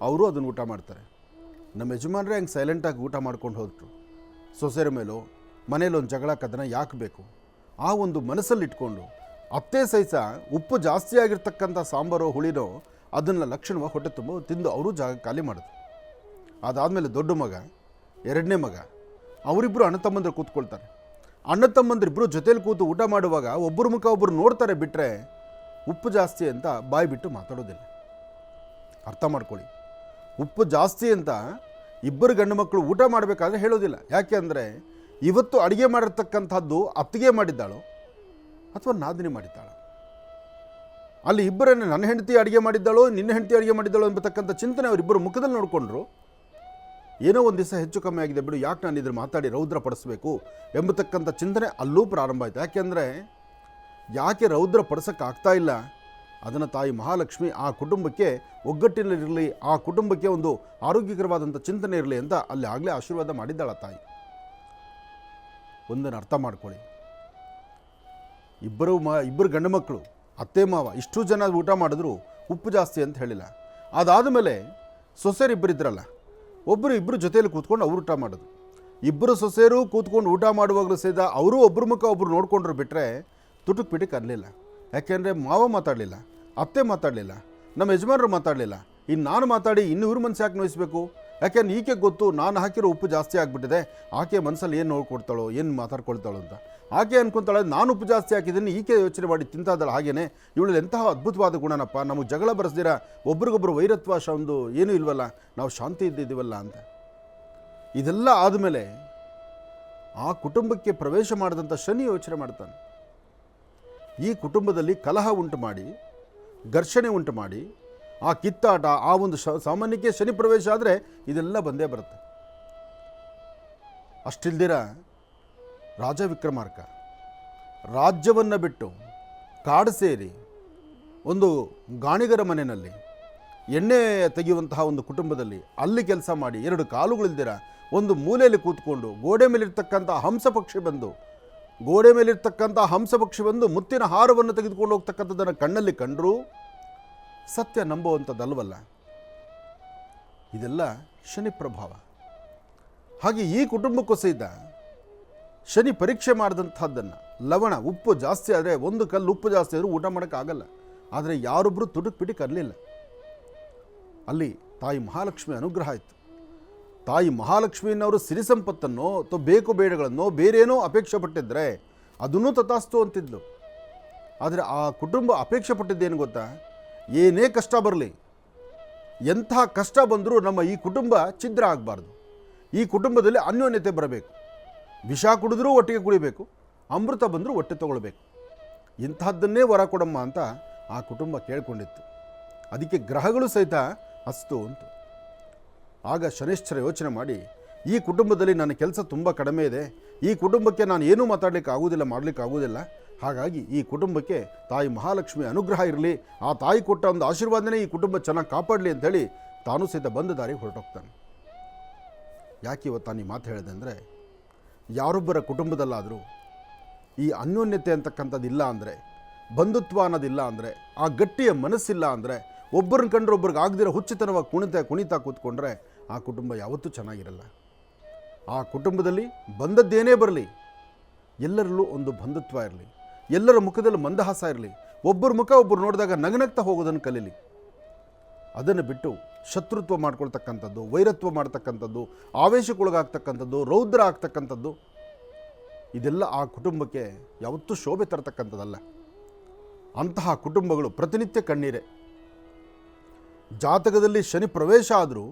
ಅವರು ಅದನ್ನು ಊಟ ಮಾಡ್ತಾರೆ. ನಮ್ಮ ಯಜಮಾನ್ರೆ ಹಂಗೆ ಸೈಲೆಂಟಾಗಿ ಊಟ ಮಾಡ್ಕೊಂಡು ಹೋದ್ರು. ಸೊಸೆರ ಮೇಲೋ ಮನೇಲಿ ಒಂದು ಜಗಳ ಕದನ ಯಾಕೆ ಬೇಕು? ಆ ಒಂದು ಮನಸ್ಸಲ್ಲಿಟ್ಕೊಂಡು ಅತ್ತೆ ಸಹಿತ ಉಪ್ಪು ಜಾಸ್ತಿ ಆಗಿರ್ತಕ್ಕಂಥ ಸಾಂಬಾರೋ ಹುಳಿನೋ ಅದನ್ನು ಲಕ್ಷಣವಾಗಿ ಹೊಟ್ಟೆ ತುಂಬ ತಿಂದು ಅವರು ಜಾಗ ಖಾಲಿ ಮಾಡಿದ್ರು. ಅದಾದಮೇಲೆ ದೊಡ್ಡ ಮಗ, 2ನೇ ಮಗ, ಅವರಿಬ್ಬರು ಅಣ್ಣ ತಮ್ಮಂದರು ಕೂತ್ಕೊಳ್ತಾರೆ. ಅಣ್ಣ ತಮ್ಮಂದಿರಿಬ್ಬರು ಜೊತೇಲಿ ಕೂತು ಊಟ ಮಾಡುವಾಗ ಒಬ್ಬರು ಮುಖ ಒಬ್ಬರು ನೋಡ್ತಾರೆ, ಬಿಟ್ಟರೆ ಉಪ್ಪು ಜಾಸ್ತಿ ಅಂತ ಬಾಯಿ ಬಿಟ್ಟು ಮಾತಾಡೋದಿಲ್ಲ. ಅರ್ಥ ಮಾಡ್ಕೊಳ್ಳಿ, ಉಪ್ಪು ಜಾಸ್ತಿ ಅಂತ ಇಬ್ಬರು ಗಂಡು ಮಕ್ಕಳು ಊಟ ಮಾಡಬೇಕಾದ್ರೆ ಹೇಳೋದಿಲ್ಲ. ಯಾಕೆ ಅಂದರೆ ಇವತ್ತು ಅಡುಗೆ ಮಾಡಿರ್ತಕ್ಕಂಥದ್ದು ಅತ್ತಿಗೆ ಮಾಡಿದ್ದಾಳೋ ಅಥವಾ ನಾದಿನಿ ಮಾಡಿದ್ದಾಳೋ, ಅಲ್ಲಿ ಇಬ್ಬರನ್ನು ನನ್ನ ಹೆಂಡತಿ ಅಡುಗೆ ಮಾಡಿದ್ದಾಳೋ ನಿನ್ನ ಹೆಂಡತಿ ಅಡುಗೆ ಮಾಡಿದ್ದಾಳೋ ಎಂಬತಕ್ಕಂಥ ಚಿಂತನೆ ಅವರಿಬ್ಬರು ಮುಖದಲ್ಲಿ ನೋಡಿಕೊಂಡ್ರು. ಏನೋ ಒಂದು ದಿವಸ ಹೆಚ್ಚು ಕಮ್ಮಿ ಆಗಿದೆ ಬಿಡು, ಯಾಕೆ ನಾನು ಇದ್ರ ಮಾತಾಡಿ ರೌದ್ರ ಪಡಿಸ್ಬೇಕು ಎಂಬತಕ್ಕಂಥ ಚಿಂತನೆ ಅಲ್ಲೂ ಪ್ರಾರಂಭ ಆಯಿತು. ಯಾಕೆ ರೌದ್ರ ಪಡಿಸೋಕ್ಕಾಗ್ತಾ ಇಲ್ಲ? ಅದನ್ನು ತಾಯಿ ಮಹಾಲಕ್ಷ್ಮಿ ಆ ಕುಟುಂಬಕ್ಕೆ ಒಗ್ಗಟ್ಟಿನಲ್ಲಿರಲಿ, ಆ ಕುಟುಂಬಕ್ಕೆ ಒಂದು ಆರೋಗ್ಯಕರವಾದಂಥ ಚಿಂತನೆ ಇರಲಿ ಅಂತ ಅಲ್ಲಿ ಆಗಲೇ ಆಶೀರ್ವಾದ ಮಾಡಿದ್ದಾಳ ತಾಯಿ. ಒಂದನ್ನು ಅರ್ಥ ಮಾಡ್ಕೊಳ್ಳಿ, ಇಬ್ಬರು ಗಂಡು ಮಕ್ಕಳು, ಅತ್ತೆ ಮಾವ ಇಷ್ಟು ಜನ ಊಟ ಮಾಡಿದ್ರು ಉಪ್ಪು ಜಾಸ್ತಿ ಅಂತ ಹೇಳಿಲ್ಲ. ಅದಾದ ಮೇಲೆ ಸೊಸೆಯರಿಬ್ಬರಿದ್ರಲ್ಲ, ಇಬ್ಬರು ಜೊತೆಯಲ್ಲಿ ಕೂತ್ಕೊಂಡು ಅವ್ರು ಊಟ ಮಾಡೋದು. ಇಬ್ಬರು ಸೊಸೆಯರು ಕೂತ್ಕೊಂಡು ಊಟ ಮಾಡುವಾಗಲೂ ಸಹಿತ ಅವರು ಒಬ್ಬರು ಮುಖ ಒಬ್ಬರು ನೋಡ್ಕೊಂಡ್ರು, ಬಿಟ್ಟರೆ ತುಟುಕ್ ಪಿಟಿಕ್ ಅನ್ನಲಿಲ್ಲ. ಯಾಕೆಂದರೆ ಮಾವ ಮಾತಾಡಲಿಲ್ಲ, ಅತ್ತೆ ಮಾತಾಡಲಿಲ್ಲ, ನಮ್ಮ ಯಜಮಾನರು ಮಾತಾಡಲಿಲ್ಲ. ಇನ್ನು ನಾನು ಮಾತಾಡಿ ಇನ್ನು ಇವ್ರ ಮನಸ್ಸು ಯಾಕೆ ನೋಯಿಸ್ಬೇಕು? ಯಾಕೆಂದ್ರೆ ಈಕೆ ಗೊತ್ತು ನಾನು ಹಾಕಿರೋ ಉಪ್ಪು ಜಾಸ್ತಿ ಆಗಿಬಿಟ್ಟಿದೆ, ಆಕೆ ಮನಸ್ಸಲ್ಲಿ ಏನು ನೋಡ್ಕೊಡ್ತಾಳೋ ಏನು ಮಾತಾಡ್ಕೊಳ್ತಾಳೋ ಅಂತ. ಆಕೆ ಅನ್ಕೊತಾಳೆ ನಾನು ಉಪ್ಪು ಜಾಸ್ತಿ ಹಾಕಿದ್ದೀನಿ, ಈಕೆ ಯೋಚನೆ ಮಾಡಿ ತಿಂತಾದಲ್ಲ. ಹಾಗೇನೆ ಇವಳಲ್ಲಿ ಎಂತಹ ಅದ್ಭುತವಾದ ಗುಣನಪ್ಪ, ನಮಗೆ ಜಗಳ ಬರೆಸ್ದಿರ ಒಬ್ರಿಗೊಬ್ಬರು ವೈರತ್ವ ಒಂದು ಏನೂ ಇಲ್ವಲ್ಲ, ನಾವು ಶಾಂತಿ ಇದ್ದಿದ್ದೀವಲ್ಲ ಅಂತ. ಇದೆಲ್ಲ ಆದಮೇಲೆ ಆ ಕುಟುಂಬಕ್ಕೆ ಪ್ರವೇಶ ಮಾಡಿದಂಥ ಶನಿ ಯೋಚನೆ ಮಾಡ್ತಾನೆ. ಈ ಕುಟುಂಬದಲ್ಲಿ ಕಲಹ ಉಂಟು ಮಾಡಿ, ಘರ್ಷಣೆ ಉಂಟು ಮಾಡಿ, ಆ ಕಿತ್ತಾಟ, ಆ ಒಂದು ಸಾಮಾನ್ಯಕ್ಕೆ ಶನಿ ಪ್ರವೇಶ ಆದರೆ ಇದೆಲ್ಲ ಬಂದೇ ಬರುತ್ತೆ. ಅಷ್ಟಿಲ್ದಿರ ರಾಜ ವಿಕ್ರಮಾರ್ಕ ರಾಜ್ಯವನ್ನು ಬಿಟ್ಟು ಕಾಡು ಸೇರಿ ಒಂದು ಗಾಣಿಗರ ಮನೆಯಲ್ಲಿ ಎಣ್ಣೆ ತೆಗೆಯುವಂತಹ ಒಂದು ಕುಟುಂಬದಲ್ಲಿ ಅಲ್ಲಿ ಕೆಲಸ ಮಾಡಿ 2 ಕಾಲುಗಳಿಲ್ದಿರ ಒಂದು ಮೂಲೆಯಲ್ಲಿ ಕೂತ್ಕೊಂಡು ಗೋಡೆ ಮೇಲಿರ್ತಕ್ಕಂಥ ಹಂಸಪಕ್ಷಿ ಬಂದು ಮುತ್ತಿನ ಹಾರವನ್ನು ತೆಗೆದುಕೊಂಡು ಹೋಗ್ತಕ್ಕಂಥದ್ದನ್ನು ಕಣ್ಣಲ್ಲಿ ಕಂಡರೂ ಸತ್ಯ ನಂಬುವಂಥದ್ದಲ್ವಲ್ಲ. ಇದೆಲ್ಲ ಶನಿ ಪ್ರಭಾವ. ಹಾಗೆ ಈ ಕುಟುಂಬಕ್ಕೂ ಸಹಿತ ಶನಿ ಪರೀಕ್ಷೆ ಮಾಡಿದಂಥದ್ದನ್ನು, ಲವಣ ಉಪ್ಪು ಜಾಸ್ತಿ ಆದರೆ, ಒಂದು ಕಲ್ಲು ಉಪ್ಪು ಜಾಸ್ತಿ ಆದರೂ ಊಟ ಮಾಡೋಕ್ಕಾಗಲ್ಲ. ಆದರೆ ಯಾರೊಬ್ಬರು ತುಡುಕ್ ಪಿಟಿಕ್ ಅನ್ನಲಿಲ್ಲ. ಅಲ್ಲಿ ತಾಯಿ ಮಹಾಲಕ್ಷ್ಮಿ ಅನುಗ್ರಹ ಆಯಿತು. ತಾಯಿ ಮಹಾಲಕ್ಷ್ಮಿಯನ್ನವರು ಸಿರಿ ಸಂಪತ್ತನ್ನು ಅಥವಾ ಬೇಕು ಬೇಡಗಳನ್ನು ಬೇರೇನೋ ಅಪೇಕ್ಷೆ ಪಟ್ಟಿದ್ದರೆ ಅದನ್ನೂ ತಥಾಸ್ತು ಅಂತಿದ್ಲು. ಆದರೆ ಆ ಕುಟುಂಬ ಅಪೇಕ್ಷೆ ಪಟ್ಟಿದ್ದೇನು ಗೊತ್ತಾ? ಏನೇ ಕಷ್ಟ ಬರಲಿ, ಎಂಥ ಕಷ್ಟ ಬಂದರೂ ನಮ್ಮ ಈ ಕುಟುಂಬ ಛಿದ್ರ ಆಗಬಾರ್ದು, ಈ ಕುಟುಂಬದಲ್ಲಿ ಅನ್ಯೋನ್ಯತೆ ಬರಬೇಕು, ವಿಷ ಕುಡಿದ್ರೂ ಒಟ್ಟಿಗೆ ಕುಡಿಬೇಕು, ಅಮೃತ ಬಂದರೂ ಹೊಟ್ಟೆ ತಗೊಳ್ಬೇಕು, ಇಂತಹದ್ದನ್ನೇ ವರ ಕೊಡಮ್ಮ ಅಂತ ಆ ಕುಟುಂಬ ಕೇಳ್ಕೊಂಡಿತ್ತು. ಅದಕ್ಕೆ ಗ್ರಹಗಳು ಸಹಿತ ಅಸ್ತು ಅಂತ. ಆಗ ಶನಿಶ್ಚರ ಯೋಚನೆ ಮಾಡಿ, ಈ ಕುಟುಂಬದಲ್ಲಿ ನನ್ನ ಕೆಲಸ ತುಂಬ ಕಡಿಮೆ ಇದೆ, ಈ ಕುಟುಂಬಕ್ಕೆ ನಾನು ಏನೂ ಮಾತಾಡಲಿಕ್ಕೆ ಆಗೋದಿಲ್ಲ, ಮಾಡಲಿಕ್ಕೆ ಆಗೋದಿಲ್ಲ, ಹಾಗಾಗಿ ಈ ಕುಟುಂಬಕ್ಕೆ ತಾಯಿ ಮಹಾಲಕ್ಷ್ಮಿ ಅನುಗ್ರಹ ಇರಲಿ, ಆ ತಾಯಿ ಕೊಟ್ಟ ಒಂದು ಆಶೀರ್ವಾದನೇ ಈ ಕುಟುಂಬ ಚೆನ್ನಾಗಿ ಕಾಪಾಡಲಿ ಅಂಥೇಳಿ ತಾನು ಸಹಿತ ಬಂದ ದಾರಿಗೆ ಹೊರಟೋಗ್ತಾನೆ. ಯಾಕೆ ಇವತ್ತು ನಾನು ಈ ಮಾತು ಹೇಳಿದೆ ಅಂದರೆ, ಯಾರೊಬ್ಬರ ಕುಟುಂಬದಲ್ಲಾದರೂ ಈ ಅನ್ಯೋನ್ಯತೆ ಅಂತಕ್ಕಂಥದ್ದು ಇಲ್ಲ ಅಂದರೆ, ಬಂಧುತ್ವ ಅನ್ನೋದಿಲ್ಲ ಅಂದರೆ, ಆ ಗಟ್ಟಿಯ ಮನಸ್ಸಿಲ್ಲ ಅಂದರೆ, ಒಬ್ಬರನ್ನ ಕಂಡ್ರೆ ಒಬ್ರಿಗೆ ಆಗದಿರೋ ಹುಚ್ಚುತನವಾಗಿ ಕುಣಿತಾ ಕೂತ್ಕೊಂಡ್ರೆ ಆ ಕುಟುಂಬ ಯಾವತ್ತೂ ಚೆನ್ನಾಗಿರಲ್ಲ. ಆ ಕುಟುಂಬದಲ್ಲಿ ಬಂದದ್ದೇನೇ ಬರಲಿ, ಎಲ್ಲರಲ್ಲೂ ಒಂದು ಬಂಧುತ್ವ ಇರಲಿ, ಎಲ್ಲರ ಮುಖದಲ್ಲಿ ಮಂದಹಾಸ ಇರಲಿ, ಒಬ್ಬರ ಮುಖ ಒಬ್ಬರು ನೋಡಿದಾಗ ನಗನಗ್ತಾ ಹೋಗೋದನ್ನು ಕಲೀಲಿ. ಅದನ್ನು ಬಿಟ್ಟು ಶತ್ರುತ್ವ ಮಾಡ್ಕೊಳ್ತಕ್ಕಂಥದ್ದು, ವೈರತ್ವ ಮಾಡ್ತಕ್ಕಂಥದ್ದು, ಆವೇಶಕ್ಕೊಳಗಾಗ್ತಕ್ಕಂಥದ್ದು, ರೌದ್ರ ಆಗ್ತಕ್ಕಂಥದ್ದು ಇದೆಲ್ಲ ಆ ಕುಟುಂಬಕ್ಕೆ ಯಾವತ್ತೂ ಶೋಭೆ ತರತಕ್ಕಂಥದ್ದಲ್ಲ. ಅಂತಹ ಕುಟುಂಬಗಳು ಪ್ರತಿನಿತ್ಯ ಕಣ್ಣೀರೇ. ಜಾತಕದಲ್ಲಿ ಶನಿ ಪ್ರವೇಶ ಆದರೂ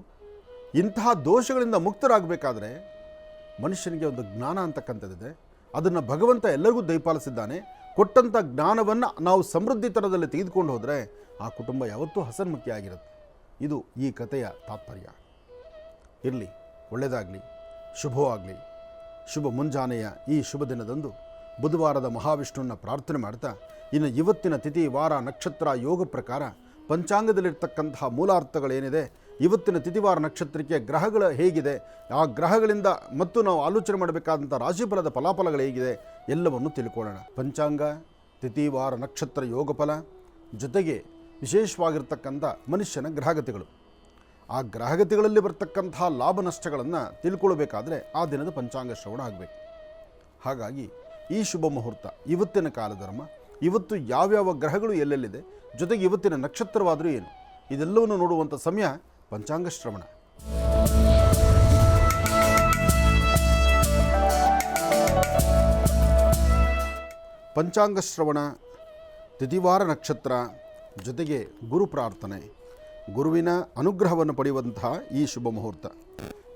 ಇಂತಹ ದೋಷಗಳಿಂದ ಮುಕ್ತರಾಗಬೇಕಾದ್ರೆ ಮನುಷ್ಯನಿಗೆ ಒಂದು ಜ್ಞಾನ ಅಂತಕ್ಕಂಥದ್ದಿದೆ. ಅದನ್ನು ಭಗವಂತ ಎಲ್ಲರಿಗೂ ದಯಪಾಲಿಸಿದ್ದಾನೆ. ಕೊಟ್ಟಂಥ ಜ್ಞಾನವನ್ನು ನಾವು ಸಮೃದ್ಧಿತನದಲ್ಲಿ ತೆಗೆದುಕೊಂಡು ಹೋದರೆ ಆ ಕುಟುಂಬ ಯಾವತ್ತೂ ಹಸನ್ಮುಖಿಯಾಗಿರುತ್ತೆ. ಇದು ಈ ಕಥೆಯ ತಾತ್ಪರ್ಯ. ಇರಲಿ, ಒಳ್ಳೆಯದಾಗಲಿ, ಶುಭವಾಗಲಿ. ಶುಭ ಮುಂಜಾನೆಯ ಈ ಶುಭ ದಿನದಂದು ಬುಧವಾರದ ಮಹಾವಿಷ್ಣುವನ್ನ ಪ್ರಾರ್ಥನೆ ಮಾಡ್ತಾ, ಇನ್ನು ಇವತ್ತಿನ ತಿಥಿ, ವಾರ, ನಕ್ಷತ್ರ, ಯೋಗ ಪ್ರಕಾರ ಪಂಚಾಂಗದಲ್ಲಿರ್ತಕ್ಕಂತಹ ಮೂಲಾರ್ಥಗಳೇನಿದೆ, ಇವತ್ತಿನ ತಿಥಿವಾರ ನಕ್ಷತ್ರಕ್ಕೆ ಗ್ರಹಗಳು ಹೇಗಿದೆ, ಆ ಗ್ರಹಗಳಿಂದ ಮತ್ತು ನಾವು ಆಲೋಚನೆ ಮಾಡಬೇಕಾದಂಥ ರಾಶಿಫಲದ ಫಲಾಫಲಗಳು ಹೇಗಿದೆ ಎಲ್ಲವನ್ನು ತಿಳ್ಕೊಳ್ಳೋಣ. ಪಂಚಾಂಗ, ತಿಥಿವಾರ, ನಕ್ಷತ್ರ, ಯೋಗಫಲ ಜೊತೆಗೆ ವಿಶೇಷವಾಗಿರ್ತಕ್ಕಂಥ ಮನುಷ್ಯನ ಗ್ರಹಗತಿಗಳು, ಆ ಗ್ರಹಗತಿಗಳಲ್ಲಿ ಬರ್ತಕ್ಕಂತಹ ಲಾಭ ನಷ್ಟಗಳನ್ನು ತಿಳ್ಕೊಳ್ಬೇಕಾದ್ರೆ ಆ ದಿನದ ಪಂಚಾಂಗ ಶ್ರವಣ ಆಗಬೇಕು. ಹಾಗಾಗಿ ಈ ಶುಭ ಮುಹೂರ್ತ, ಇವತ್ತಿನ ಕಾಲಧರ್ಮ, ಇವತ್ತು ಯಾವ್ಯಾವ ಗ್ರಹಗಳು ಎಲ್ಲೆಲ್ಲಿದೆ, ಜೊತೆಗೆ ಇವತ್ತಿನ ನಕ್ಷತ್ರವಾದರೂ ಏನು, ಇದೆಲ್ಲವನ್ನು ನೋಡುವಂಥ ಸಮಯ ಪಂಚಾಂಗ ಶ್ರವಣ. ಪಂಚಾಂಗ ಶ್ರವಣ, ತಿಥಿವಾರ ನಕ್ಷತ್ರ, ಜೊತೆಗೆ ಗುರು ಪ್ರಾರ್ಥನೆ, ಗುರುವಿನ ಅನುಗ್ರಹವನ್ನು ಪಡೆಯುವಂತಹ ಈ ಶುಭ ಮುಹೂರ್ತ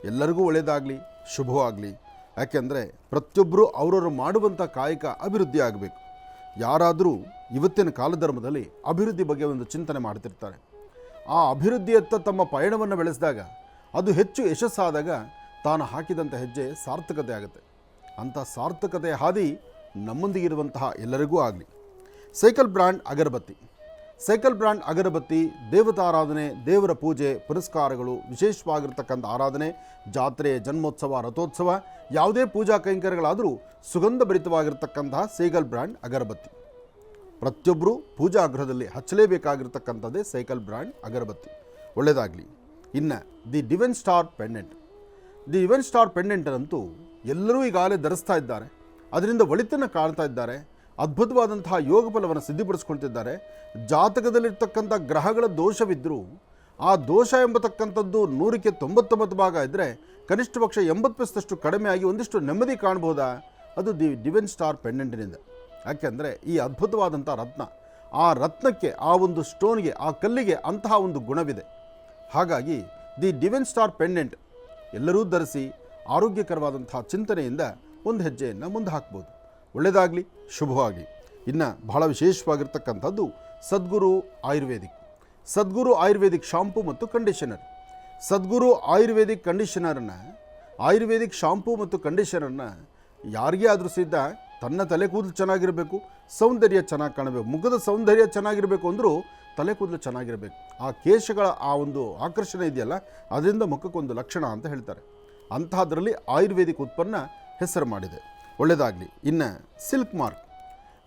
ಎಲ್ಲರಿಗೂ ಒಳ್ಳೆಯದಾಗಲಿ, ಶುಭವಾಗಲಿ. ಯಾಕೆಂದರೆ ಪ್ರತಿಯೊಬ್ಬರೂ ಅವರವರು ಮಾಡುವಂಥ ಕಾಯಕ ಅಭಿವೃದ್ಧಿ ಆಗಬೇಕು. ಯಾರಾದರೂ ಇವತ್ತಿನ ಕಾಲಧರ್ಮದಲ್ಲಿ ಅಭಿವೃದ್ಧಿ ಬಗ್ಗೆ ಒಂದು ಚಿಂತನೆ ಮಾಡ್ತಿರ್ತಾರೆ. ಆ ಅಭಿವೃದ್ಧಿಯತ್ತ ತಮ್ಮ ಪಯಣವನ್ನು ಬೆಳೆಸಿದಾಗ, ಅದು ಹೆಚ್ಚು ಯಶಸ್ಸಾದಾಗ ತಾನು ಹಾಕಿದಂಥ ಹೆಜ್ಜೆ ಸಾರ್ಥಕತೆ ಆಗುತ್ತೆ. ಅಂಥ ಸಾರ್ಥಕತೆಯ ಹಾದಿ ನಮ್ಮೊಂದಿಗಿರುವಂತಹ ಎಲ್ಲರಿಗೂ ಆಗಲಿ. ಸೈಕಲ್ ಬ್ರ್ಯಾಂಡ್ ಅಗರಬತ್ತಿ. ಸೈಕಲ್ ಬ್ರ್ಯಾಂಡ್ ಅಗರಬತ್ತಿ ದೇವತಾರಾಧನೆ, ದೇವರ ಪೂಜೆ ಪುರಸ್ಕಾರಗಳು, ವಿಶೇಷವಾಗಿರ್ತಕ್ಕಂಥ ಆರಾಧನೆ, ಜಾತ್ರೆ, ಜನ್ಮೋತ್ಸವ, ರಥೋತ್ಸವ, ಯಾವುದೇ ಪೂಜಾ ಕೈಂಕರ್ಯಗಳಾದರೂ ಸುಗಂಧಭರಿತವಾಗಿರ್ತಕ್ಕಂತಹ ಸೈಕಲ್ ಬ್ರ್ಯಾಂಡ್ ಅಗರಬತ್ತಿ ಪ್ರತಿಯೊಬ್ಬರೂ ಪೂಜಾ ಗೃಹದಲ್ಲಿ ಹಚ್ಚಲೇಬೇಕಾಗಿರ್ತಕ್ಕಂಥದ್ದೇ ಸೈಕಲ್ ಬ್ರ್ಯಾಂಡ್ ಅಗರಬತ್ತಿ. ಒಳ್ಳೆಯದಾಗಲಿ. ಇನ್ನು the divine star pendant. The divine star ಪೆಂಡೆಂಟರಂತೂ ಎಲ್ಲರೂ ಈಗಾಗಲೇ ಧರಿಸ್ತಾ ಇದ್ದಾರೆ. ಅದರಿಂದ ಒಳಿತನ್ನು ಕಾಣ್ತಾ ಇದ್ದಾರೆ. ಅದ್ಭುತವಾದಂತಹ ಯೋಗ ಫಲವನ್ನು ಸಿದ್ಧಿಪಡಿಸ್ಕೊಳ್ತಿದ್ದಾರೆ. ಜಾತಕದಲ್ಲಿರ್ತಕ್ಕಂಥ ಗ್ರಹಗಳ ದೋಷವಿದ್ದರೂ ಆ ದೋಷ ಎಂಬತಕ್ಕಂಥದ್ದು 100ಕ್ಕೆ 99 ಭಾಗ ಇದ್ದರೆ ಕನಿಷ್ಠ ಪಕ್ಷ 80% ಕಡಿಮೆಯಾಗಿ ಒಂದಿಷ್ಟು ನೆಮ್ಮದಿ ಕಾಣ್ಬೋದಾ? ಅದು ದಿ ಡಿವೈನ್ ಸ್ಟಾರ್ ಪೆಂಡೆಂಟಿನಿಂದ. ಯಾಕೆಂದರೆ ಈ ಅದ್ಭುತವಾದಂಥ ರತ್ನ, ಆ ರತ್ನಕ್ಕೆ, ಆ ಒಂದು ಸ್ಟೋನ್ಗೆ, ಆ ಕಲ್ಲಿಗೆ ಅಂತಹ ಒಂದು ಗುಣವಿದೆ. ಹಾಗಾಗಿ ದಿ ಡಿವೈನ್ ಸ್ಟಾರ್ ಪೆಂಡೆಂಟ್ ಎಲ್ಲರೂ ಧರಿಸಿ ಆರೋಗ್ಯಕರವಾದಂತಹ ಚಿಂತನೆಯಿಂದ ಒಂದು ಹೆಜ್ಜೆಯನ್ನು ಮುಂದೆ ಹಾಕ್ಬೋದು. ಒಳ್ಳೆಯದಾಗಲಿ, ಶುಭವಾಗಿ. ಇನ್ನು ಬಹಳ ವಿಶೇಷವಾಗಿರ್ತಕ್ಕಂಥದ್ದು ಸದ್ಗುರು ಆಯುರ್ವೇದಿಕ್. ಸದ್ಗುರು ಆಯುರ್ವೇದಿಕ್ ಶಾಂಪೂ ಮತ್ತು ಕಂಡೀಷನರ್. ಸದ್ಗುರು ಆಯುರ್ವೇದಿಕ್ ಕಂಡೀಷನರನ್ನು, ಆಯುರ್ವೇದಿಕ್ ಶಾಂಪೂ ಮತ್ತು ಕಂಡೀಷನರನ್ನು ಯಾರಿಗೇ ಆದರೂ ಸಿದ್ಧ ತನ್ನ ತಲೆ ಕೂದಲು ಚೆನ್ನಾಗಿರಬೇಕು, ಸೌಂದರ್ಯ ಚೆನ್ನಾಗಿ ಕಾಣಬೇಕು, ಮುಖದ ಸೌಂದರ್ಯ ಚೆನ್ನಾಗಿರಬೇಕು ಅಂದರೂ ತಲೆ ಕೂದಲು ಚೆನ್ನಾಗಿರಬೇಕು. ಆ ಕೇಶಗಳ ಆ ಒಂದು ಆಕರ್ಷಣೆ ಇದೆಯಲ್ಲ, ಅದರಿಂದ ಮುಖಕ್ಕೊಂದು ಲಕ್ಷಣ ಅಂತ ಹೇಳ್ತಾರೆ. ಅಂತಹದ್ರಲ್ಲಿ ಆಯುರ್ವೇದಿಕ್ ಉತ್ಪನ್ನ ಹೆಸರು ಮಾಡಿದೆ. ಒಳ್ಳೆಯದಾಗಲಿ. ಇನ್ನು ಸಿಲ್ಕ್ ಮಾರ್ಕ್.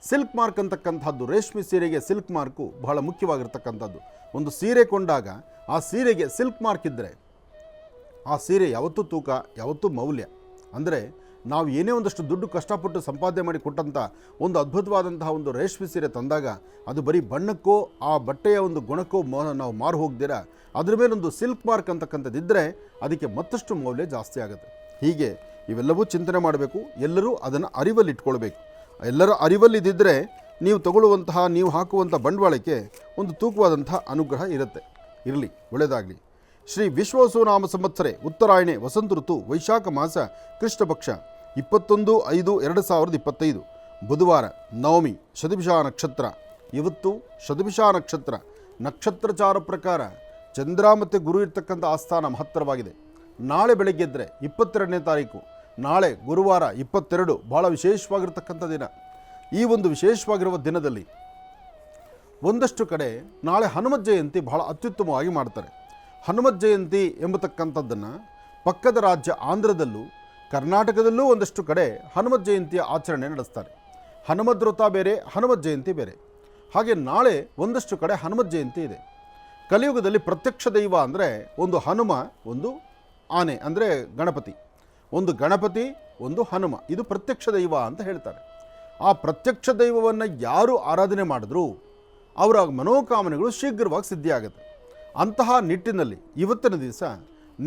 ಸಿಲ್ಕ್ ಮಾರ್ಕ್ ಅಂತಕ್ಕಂಥದ್ದು, ರೇಷ್ಮೆ ಸೀರೆಗೆ ಸಿಲ್ಕ್ ಮಾರ್ಕು ಬಹಳ ಮುಖ್ಯವಾಗಿರ್ತಕ್ಕಂಥದ್ದು. ಒಂದು ಸೀರೆ ಕೊಂಡಾಗ ಆ ಸೀರೆಗೆ ಸಿಲ್ಕ್ ಮಾರ್ಕ್ ಇದ್ದರೆ ಆ ಸೀರೆ ಯಾವತ್ತೂ ತೂಕ, ಯಾವತ್ತೂ ಮೌಲ್ಯ. ಅಂದರೆ ನಾವು ಏನೇ ಒಂದಷ್ಟು ದುಡ್ಡು ಕಷ್ಟಪಟ್ಟು ಸಂಪಾದನೆ ಮಾಡಿ ಕೊಟ್ಟಂಥ ಒಂದು ಅದ್ಭುತವಾದಂತಹ ಒಂದು ರೇಷ್ಮೆ ಸೀರೆ ತಂದಾಗ ಅದು ಬರೀ ಬಣ್ಣಕ್ಕೋ ಆ ಬಟ್ಟೆಯ ಒಂದು ಗುಣಕ್ಕೋ ನಾವು ಮಾರು ಹೋಗ್ದಿರ ಅದ್ರ ಮೇಲೊಂದು ಸಿಲ್ಕ್ ಮಾರ್ಕ್ ಅಂತಕ್ಕಂಥದ್ದಿದ್ದರೆ ಅದಕ್ಕೆ ಮತ್ತಷ್ಟು ಮೌಲ್ಯ ಜಾಸ್ತಿ ಆಗುತ್ತೆ. ಹೀಗೆ ಇವೆಲ್ಲವೂ ಚಿಂತನೆ ಮಾಡಬೇಕು. ಎಲ್ಲರೂ ಅದನ್ನು ಅರಿವಲ್ಲಿ ಇಟ್ಕೊಳ್ಬೇಕು. ಎಲ್ಲರ ಅರಿವಲ್ಲಿದ್ದರೆ ನೀವು ತಗೊಳ್ಳುವಂತಹ, ನೀವು ಹಾಕುವಂಥ ಬಂಡವಾಳಕ್ಕೆ ಒಂದು ತೂಕವಾದಂತಹ ಅನುಗ್ರಹ ಇರುತ್ತೆ. ಇರಲಿ, ಒಳ್ಳೆಯದಾಗಲಿ. ಶ್ರೀ ವಿಶ್ವವಸುನಾಮ ಸಂವತ್ಸರೆ ಉತ್ತರಾಯಣೆ ವಸಂತ ಋತು ವೈಶಾಖ ಮಾಸ ಕೃಷ್ಣ ಪಕ್ಷ 21/5/2025 ಬುಧವಾರ, ನವಮಿ, ಶತಭಿಷಾ ನಕ್ಷತ್ರ. ಇವತ್ತು ಶತಭಿಷಾ ನಕ್ಷತ್ರ. ನಕ್ಷತ್ರಚಾರ ಪ್ರಕಾರ ಚಂದ್ರ ಮತ್ತು ಗುರು ಇರ್ತಕ್ಕಂಥ ಆಸ್ಥಾನ ಮಹತ್ತರವಾಗಿದೆ. ನಾಳೆ ಬೆಳಗ್ಗೆ ಎದ್ದರೆ 22ನೇ ತಾರೀಕು, ನಾಳೆ ಗುರುವಾರ 22, ಬಹಳ ವಿಶೇಷವಾಗಿರ್ತಕ್ಕಂಥ ದಿನ. ಈ ಒಂದು ವಿಶೇಷವಾಗಿರುವ ದಿನದಲ್ಲಿ ಒಂದಷ್ಟು ಕಡೆ ನಾಳೆ ಹನುಮತ್ ಜಯಂತಿ ಬಹಳ ಅತ್ಯುತ್ತಮವಾಗಿ ಮಾಡ್ತಾರೆ. ಹನುಮತ್ ಜಯಂತಿ ಎಂಬತಕ್ಕಂಥದ್ದನ್ನು ಪಕ್ಕದ ರಾಜ್ಯ ಆಂಧ್ರದಲ್ಲೂ ಕರ್ನಾಟಕದಲ್ಲೂ ಒಂದಷ್ಟು ಕಡೆ ಹನುಮತ್ ಜಯಂತಿಯ ಆಚರಣೆ ನಡೆಸ್ತಾರೆ. ಹನುಮದ್ ವ್ರತ ಬೇರೆ, ಹನುಮತ್ ಜಯಂತಿ ಬೇರೆ. ಹಾಗೆ ನಾಳೆ ಒಂದಷ್ಟು ಕಡೆ ಹನುಮತ್ ಜಯಂತಿ ಇದೆ. ಕಲಿಯುಗದಲ್ಲಿ ಪ್ರತ್ಯಕ್ಷ ದೈವ ಅಂದರೆ ಒಂದು ಹನುಮ, ಒಂದು ಆನೆ ಅಂದರೆ ಗಣಪತಿ, ಒಂದು ಗಣಪತಿ, ಒಂದು ಹನುಮ. ಇದು ಪ್ರತ್ಯಕ್ಷ ದೈವ ಅಂತ ಹೇಳ್ತಾರೆ. ಆ ಪ್ರತ್ಯಕ್ಷ ದೈವವನ್ನು ಯಾರು ಆರಾಧನೆ ಮಾಡಿದ್ರೂ ಅವರ ಮನೋಕಾಮನೆಗಳು ಶೀಘ್ರವಾಗಿ ಸಿದ್ಧಿಯಾಗುತ್ತೆ. ಅಂತಹ ನಿಟ್ಟಿನಲ್ಲಿ ಇವತ್ತಿನ ದಿವಸ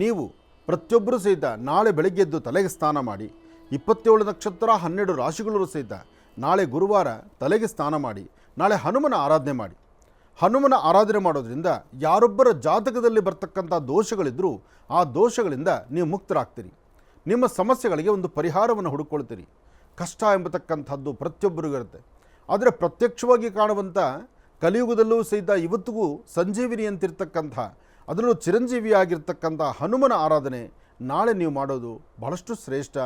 ನೀವು ಪ್ರತಿಯೊಬ್ಬರೂ ಸಹಿತ ನಾಳೆ ಬೆಳಗ್ಗೆ ಎದ್ದು ತಲೆಗೆ ಸ್ನಾನ ಮಾಡಿ 27 ನಕ್ಷತ್ರ 12 ರಾಶಿಗಳೂ ಸಹಿತ ನಾಳೆ ಗುರುವಾರ ತಲೆಗೆ ಸ್ನಾನ ಮಾಡಿ ನಾಳೆ ಹನುಮನ ಆರಾಧನೆ ಮಾಡಿ. ಹನುಮನ ಆರಾಧನೆ ಮಾಡೋದ್ರಿಂದ ಯಾರೊಬ್ಬರ ಜಾತಕದಲ್ಲಿ ಬರ್ತಕ್ಕಂಥ ದೋಷಗಳಿದ್ದರೂ ಆ ದೋಷಗಳಿಂದ ನೀವು ಮುಕ್ತರಾಗ್ತೀರಿ. ನಿಮ್ಮ ಸಮಸ್ಯೆಗಳಿಗೆ ಒಂದು ಪರಿಹಾರವನ್ನು ಹುಡುಕೊಳ್ತೀರಿ. ಕಷ್ಟ ಎಂಬತಕ್ಕಂಥದ್ದು ಪ್ರತಿಯೊಬ್ಬರಿಗೂ ಇರುತ್ತೆ. ಆದರೆ ಪ್ರತ್ಯಕ್ಷವಾಗಿ ಕಾಣುವಂಥ ಕಲಿಯುಗದಲ್ಲೂ ಸಹಿತ ಇವತ್ತಿಗೂ ಸಂಜೀವಿನಿ ಅಂತಿರ್ತಕ್ಕಂಥ, ಅದರಲ್ಲೂ ಚಿರಂಜೀವಿಯಾಗಿರ್ತಕ್ಕಂಥ ಹನುಮನ ಆರಾಧನೆ ನಾಳೆ ನೀವು ಮಾಡೋದು ಬಹಳಷ್ಟು ಶ್ರೇಷ್ಠ,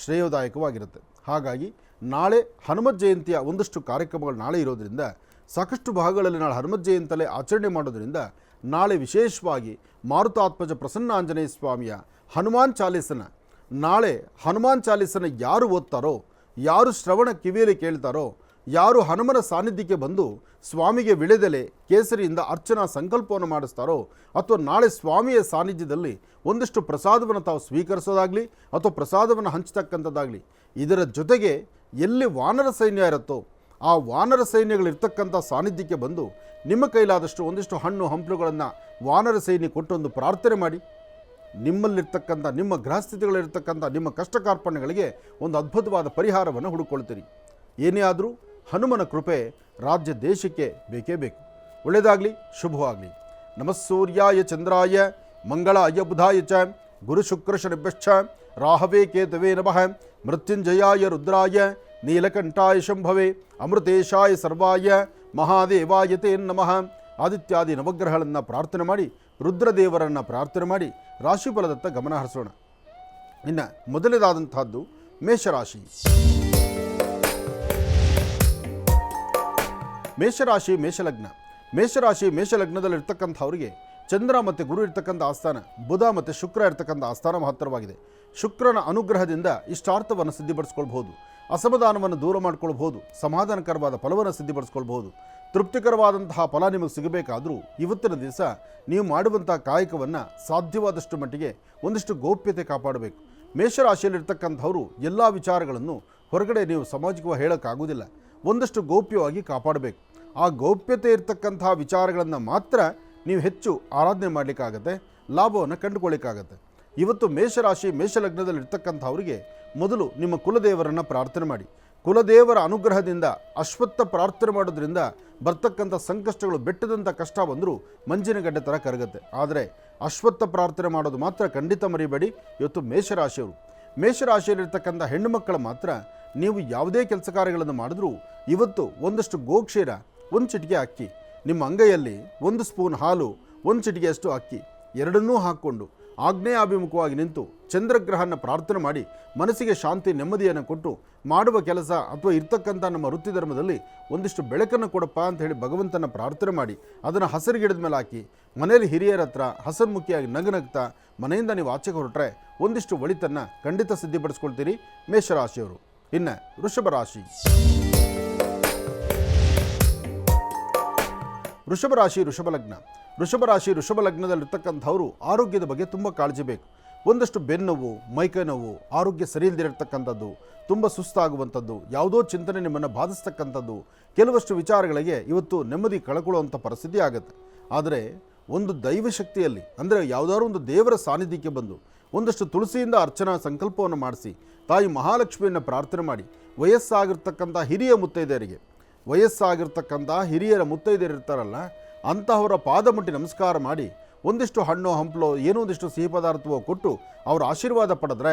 ಶ್ರೇಯೋದಾಯಕವಾಗಿರುತ್ತೆ. ಹಾಗಾಗಿ ನಾಳೆ ಹನುಮತ್ ಜಯಂತಿಯ ಒಂದಷ್ಟು ಕಾರ್ಯಕ್ರಮಗಳು ನಾಳೆ ಇರೋದರಿಂದ, ಸಾಕಷ್ಟು ಭಾಗಗಳಲ್ಲಿ ನಾಳೆ ಹನುಮತ್ ಜಯಂತಿಯಲ್ಲೇ ಆಚರಣೆ ಮಾಡೋದರಿಂದ ನಾಳೆ ವಿಶೇಷವಾಗಿ ಮಾರುತಾತ್ಮಜ ಪ್ರಸನ್ನ ಆಂಜನೇಯ ಸ್ವಾಮಿಯ ಹನುಮಾನ್ ಚಾಲೀಸನ, ನಾಳೆ ಹನುಮಾನ್ ಚಾಲೀಸನ ಯಾರು ಓದ್ತಾರೋ, ಯಾರು ಶ್ರವಣ ಕಿವಿಯಲ್ಲಿ ಕೇಳ್ತಾರೋ, ಯಾರು ಹನುಮನ ಸಾನ್ನಿಧ್ಯಕ್ಕೆ ಬಂದು ಸ್ವಾಮಿಗೆ ವಿಳೆದೆಲೆ ಕೇಸರಿಯಿಂದ ಅರ್ಚನಾ ಸಂಕಲ್ಪವನ್ನು ಮಾಡಿಸ್ತಾರೋ, ಅಥವಾ ನಾಳೆ ಸ್ವಾಮಿಯ ಸಾನ್ನಿಧ್ಯದಲ್ಲಿ ಒಂದಿಷ್ಟು ಪ್ರಸಾದವನ್ನು ತಾವು ಸ್ವೀಕರಿಸೋದಾಗಲಿ ಅಥವಾ ಪ್ರಸಾದವನ್ನು ಹಂಚತಕ್ಕಂಥದ್ದಾಗಲಿ, ಇದರ ಜೊತೆಗೆ ಎಲ್ಲಿ ವಾನರ ಸೈನ್ಯ ಇರುತ್ತೋ ಆ ವಾನರ ಸೈನ್ಯಗಳಿರ್ತಕ್ಕಂಥ ಸಾನ್ನಿಧ್ಯಕ್ಕೆ ಬಂದು ನಿಮ್ಮ ಕೈಲಾದಷ್ಟು ಒಂದಿಷ್ಟು ಹಣ್ಣು ಹಂಪಲುಗಳನ್ನು ವಾನರ ಸೈನ್ಯ ಕೊಟ್ಟೊಂದು ಪ್ರಾರ್ಥನೆ ಮಾಡಿ. ನಿಮ್ಮಲ್ಲಿರ್ತಕ್ಕಂಥ, ನಿಮ್ಮ ಗ್ರಹಸ್ಥಿತಿಗಳಿರ್ತಕ್ಕಂಥ ನಿಮ್ಮ ಕಷ್ಟ ಕಾರ್ಪಣ್ಯಗಳಿಗೆ ಒಂದು ಅದ್ಭುತವಾದ ಪರಿಹಾರವನ್ನು ಹುಡುಕೊಳ್ತೀರಿ. ಏನೇ ಆದರೂ ಹನುಮನ ಕೃಪೆ ರಾಜ್ಯ ದೇಶಕ್ಕೆ ಬೇಕೇ ಬೇಕು. ಒಳ್ಳೆಯದಾಗಲಿ, ಶುಭವಾಗಲಿ. ನಮಸ್ಸೂರ್ಯಾಯ ಚಂದ್ರಾಯ ಮಂಗಳಾಯ ಬುಧಾಯ ಚ ಗುರು ಶುಕ್ರ ಶನಿಭ್ಯಶ್ಚ ರಾಹವೇ ಕೇತವೇ ನಮಃ. ಮೃತ್ಯುಂಜಯಾಯ ರುದ್ರಾಯ ನೀಲಕಂಠಾಯ ಶಂಭವೇ ಅಮೃತೇಶಾಯ ಸರ್ವಾಯ ಮಹಾದೇವಾಯ ತೇ ನಮಃ. ಆದಿತ್ಯಾದಿ ನವಗ್ರಹಗಳನ್ನು ಪ್ರಾರ್ಥನೆ ಮಾಡಿ, ರುದ್ರದೇವರನ್ನು ಪ್ರಾರ್ಥನೆ ಮಾಡಿ ರಾಶಿಫಲದತ್ತ ಗಮನ ಹರಿಸೋಣ. ಇನ್ನು ಮೊದಲನೇದಾದಂತಹದ್ದು ಮೇಷರಾಶಿ. ಮೇಷರಾಶಿ ಮೇಷಲಗ್ನ. ಮೇಷರಾಶಿ ಮೇಷಲಗ್ನದಲ್ಲಿರ್ತಕ್ಕಂಥವ್ರಿಗೆ ಚಂದ್ರ ಮತ್ತು ಗುರು ಇರ್ತಕ್ಕಂಥ ಆಸ್ಥಾನ, ಬುಧ ಮತ್ತು ಶುಕ್ರ ಇರ್ತಕ್ಕಂಥ ಆಸ್ಥಾನ ಮಹತ್ತರವಾಗಿದೆ. ಶುಕ್ರನ ಅನುಗ್ರಹದಿಂದ ಇಷ್ಟಾರ್ಥವನ್ನು ಸಿದ್ಧಿಪಡಿಸ್ಕೊಳ್ಬಹುದು, ಅಸಮಾಧಾನವನ್ನು ದೂರ ಮಾಡ್ಕೊಳ್ಬಹುದು, ಸಮಾಧಾನಕರವಾದ ಫಲವನ್ನು ಸಿದ್ಧಿಪಡಿಸ್ಕೊಳ್ಬಹುದು. ತೃಪ್ತಿಕರವಾದಂತಹ ಫಲ ನಿಮಗೆ ಸಿಗಬೇಕಾದರೂ ಇವತ್ತಿನ ದಿವಸ ನೀವು ಮಾಡುವಂಥ ಕಾಯಕವನ್ನು ಸಾಧ್ಯವಾದಷ್ಟು ಮಟ್ಟಿಗೆ ಒಂದಿಷ್ಟು ಗೋಪ್ಯತೆ ಕಾಪಾಡಬೇಕು. ಮೇಷರಾಶಿಯಲ್ಲಿರ್ತಕ್ಕಂಥವರು ಎಲ್ಲ ವಿಚಾರಗಳನ್ನು ಹೊರಗಡೆ ನೀವು ಸಾಮಾಜಿಕವಾಗಿ ಹೇಳೋಕ್ಕಾಗೋದಿಲ್ಲ. ಒಂದಷ್ಟು ಗೋಪ್ಯವಾಗಿ ಕಾಪಾಡಬೇಕು. ಆ ಗೋಪ್ಯತೆ ಇರ್ತಕ್ಕಂಥ ವಿಚಾರಗಳನ್ನು ಮಾತ್ರ ನೀವು ಹೆಚ್ಚು ಆರಾಧನೆ ಮಾಡಲಿಕ್ಕಾಗತ್ತೆ, ಲಾಭವನ್ನು ಕಂಡುಕೊಳ್ಳಿಕ್ಕಾಗತ್ತೆ. ಇವತ್ತು ಮೇಷರಾಶಿ ಮೇಷಲಗ್ನದಲ್ಲಿರ್ತಕ್ಕಂಥವರಿಗೆ ಮೊದಲು ನಿಮ್ಮ ಕುಲದೇವರನ್ನು ಪ್ರಾರ್ಥನೆ ಮಾಡಿ. ಕುಲದೇವರ ಅನುಗ್ರಹದಿಂದ ಅಶ್ವತ್ಥ ಪ್ರಾರ್ಥನೆ ಮಾಡೋದ್ರಿಂದ ಬರ್ತಕ್ಕಂಥ ಸಂಕಷ್ಟಗಳು ಬೆಟ್ಟದಂಥ ಕಷ್ಟ ಬಂದರೂ ಮಂಜಿನಗಡ್ಡೆ ಥರ ಕರಗುತ್ತೆ. ಆದರೆ ಅಶ್ವತ್ಥ ಪ್ರಾರ್ಥನೆ ಮಾಡೋದು ಮಾತ್ರ ಖಂಡಿತ ಮರಿಬೇಡಿ. ಇವತ್ತು ಮೇಷರಾಶಿಯವರು, ಮೇಷರಾಶಿಯಲ್ಲಿರ್ತಕ್ಕಂಥ ಹೆಣ್ಣು ಮಕ್ಕಳು ಮಾತ್ರ ನೀವು ಯಾವುದೇ ಕೆಲಸ ಕಾರ್ಯಗಳನ್ನು ಮಾಡಿದ್ರೂ ಇವತ್ತು ಒಂದಷ್ಟು ಗೋಕ್ಷೀರ, ಒಂದು ಚಿಟಿಕೆ ಅಕ್ಕಿ, ನಿಮ್ಮ ಅಂಗೈಯಲ್ಲಿ 1 ಸ್ಪೂನ್ ಹಾಲು, 1 ಚಿಟಿಕೆಯಷ್ಟು ಅಕ್ಕಿ ಎರಡನ್ನೂ ಹಾಕ್ಕೊಂಡು ಆಗ್ನೇಯಾಭಿಮುಖವಾಗಿ ನಿಂತು ಚಂದ್ರಗ್ರಹನ ಪ್ರಾರ್ಥನೆ ಮಾಡಿ ಮನಸ್ಸಿಗೆ ಶಾಂತಿ ನೆಮ್ಮದಿಯನ್ನು ಕೊಟ್ಟು ಮಾಡುವ ಕೆಲಸ ಅಥವಾ ಇರ್ತಕ್ಕಂಥ ನಮ್ಮ ವೃತ್ತಿ ಧರ್ಮದಲ್ಲಿ ಒಂದಿಷ್ಟು ಬೆಳಕನ್ನು ಕೊಡಪ್ಪ ಅಂತ ಹೇಳಿ ಭಗವಂತನ ಪ್ರಾರ್ಥನೆ ಮಾಡಿ ಅದನ್ನು ಹಸಿರು ಗಿಡದ ಮೇಲೆ ಹಾಕಿ ಮನೆಯಲ್ಲಿ ಹಿರಿಯರ ಹತ್ರ ಹಸನ್ಮುಖಿಯಾಗಿ ನಗನಗ್ತಾ ಮನೆಯಿಂದ ನೀವು ಆಚೆಗೆ ಹೊರಟ್ರೆ ಒಂದಿಷ್ಟು ಒಳಿತನ್ನು ಖಂಡಿತ ಸಿದ್ಧಿಪಡಿಸ್ಕೊಳ್ತೀರಿ ಮೇಷರಾಶಿಯವರು. ಇನ್ನು ವೃಷಭ ರಾಶಿ. ವೃಷಭ ರಾಶಿ ವೃಷಭ ಲಗ್ನ. ವೃಷಭ ರಾಶಿ ವೃಷಭ ಲಗ್ನದಲ್ಲಿರ್ತಕ್ಕಂಥವರು ಆರೋಗ್ಯದ ಬಗ್ಗೆ ತುಂಬ ಕಾಳಜಿ ಬೇಕು. ಒಂದಷ್ಟು ಬೆನ್ನೋವು, ಮೈಕೈ ನೋವು, ಆರೋಗ್ಯ ಸರಿ ಇಲ್ಲದಿರತಕ್ಕಂಥದ್ದು, ತುಂಬ ಸುಸ್ತಾಗುವಂಥದ್ದು, ಯಾವುದೋ ಚಿಂತನೆ ನಿಮ್ಮನ್ನು ಬಾಧಿಸ್ತಕ್ಕಂಥದ್ದು, ಕೆಲವಷ್ಟು ವಿಚಾರಗಳಿಗೆ ಇವತ್ತು ನೆಮ್ಮದಿ ಕಳ್ಕೊಳ್ಳುವಂಥ ಪರಿಸ್ಥಿತಿ ಆಗುತ್ತೆ. ಆದರೆ ಒಂದು ದೈವಶಕ್ತಿಯಲ್ಲಿ ಅಂದರೆ ಯಾವುದಾದ್ರೂ ಒಂದು ದೇವರ ಸಾನ್ನಿಧ್ಯಕ್ಕೆ ಬಂದು ಒಂದಷ್ಟು ತುಳಸಿಯಿಂದ ಅರ್ಚನಾ ಸಂಕಲ್ಪವನ್ನು ಮಾಡಿಸಿ ತಾಯಿ ಮಹಾಲಕ್ಷ್ಮಿಯನ್ನು ಪ್ರಾರ್ಥನೆ ಮಾಡಿ ವಯಸ್ಸಾಗಿರ್ತಕ್ಕಂಥ ಹಿರಿಯ ಮುತ್ತೈದೆಯರಿಗೆ, ವಯಸ್ಸಾಗಿರ್ತಕ್ಕಂಥ ಹಿರಿಯರ ಮುತ್ತೈದೆಯರಿರ್ತಾರಲ್ಲ ಅಂತಹವರ ಪಾದ ಮುಟ್ಟಿ ನಮಸ್ಕಾರ ಮಾಡಿ ಒಂದಿಷ್ಟು ಹಣ್ಣು ಹಂಪಲು ಏನೋ ಒಂದಿಷ್ಟು ಸಿಹಿ ಪದಾರ್ಥವೋ ಕೊಟ್ಟು ಅವರ ಆಶೀರ್ವಾದ ಪಡೆದ್ರೆ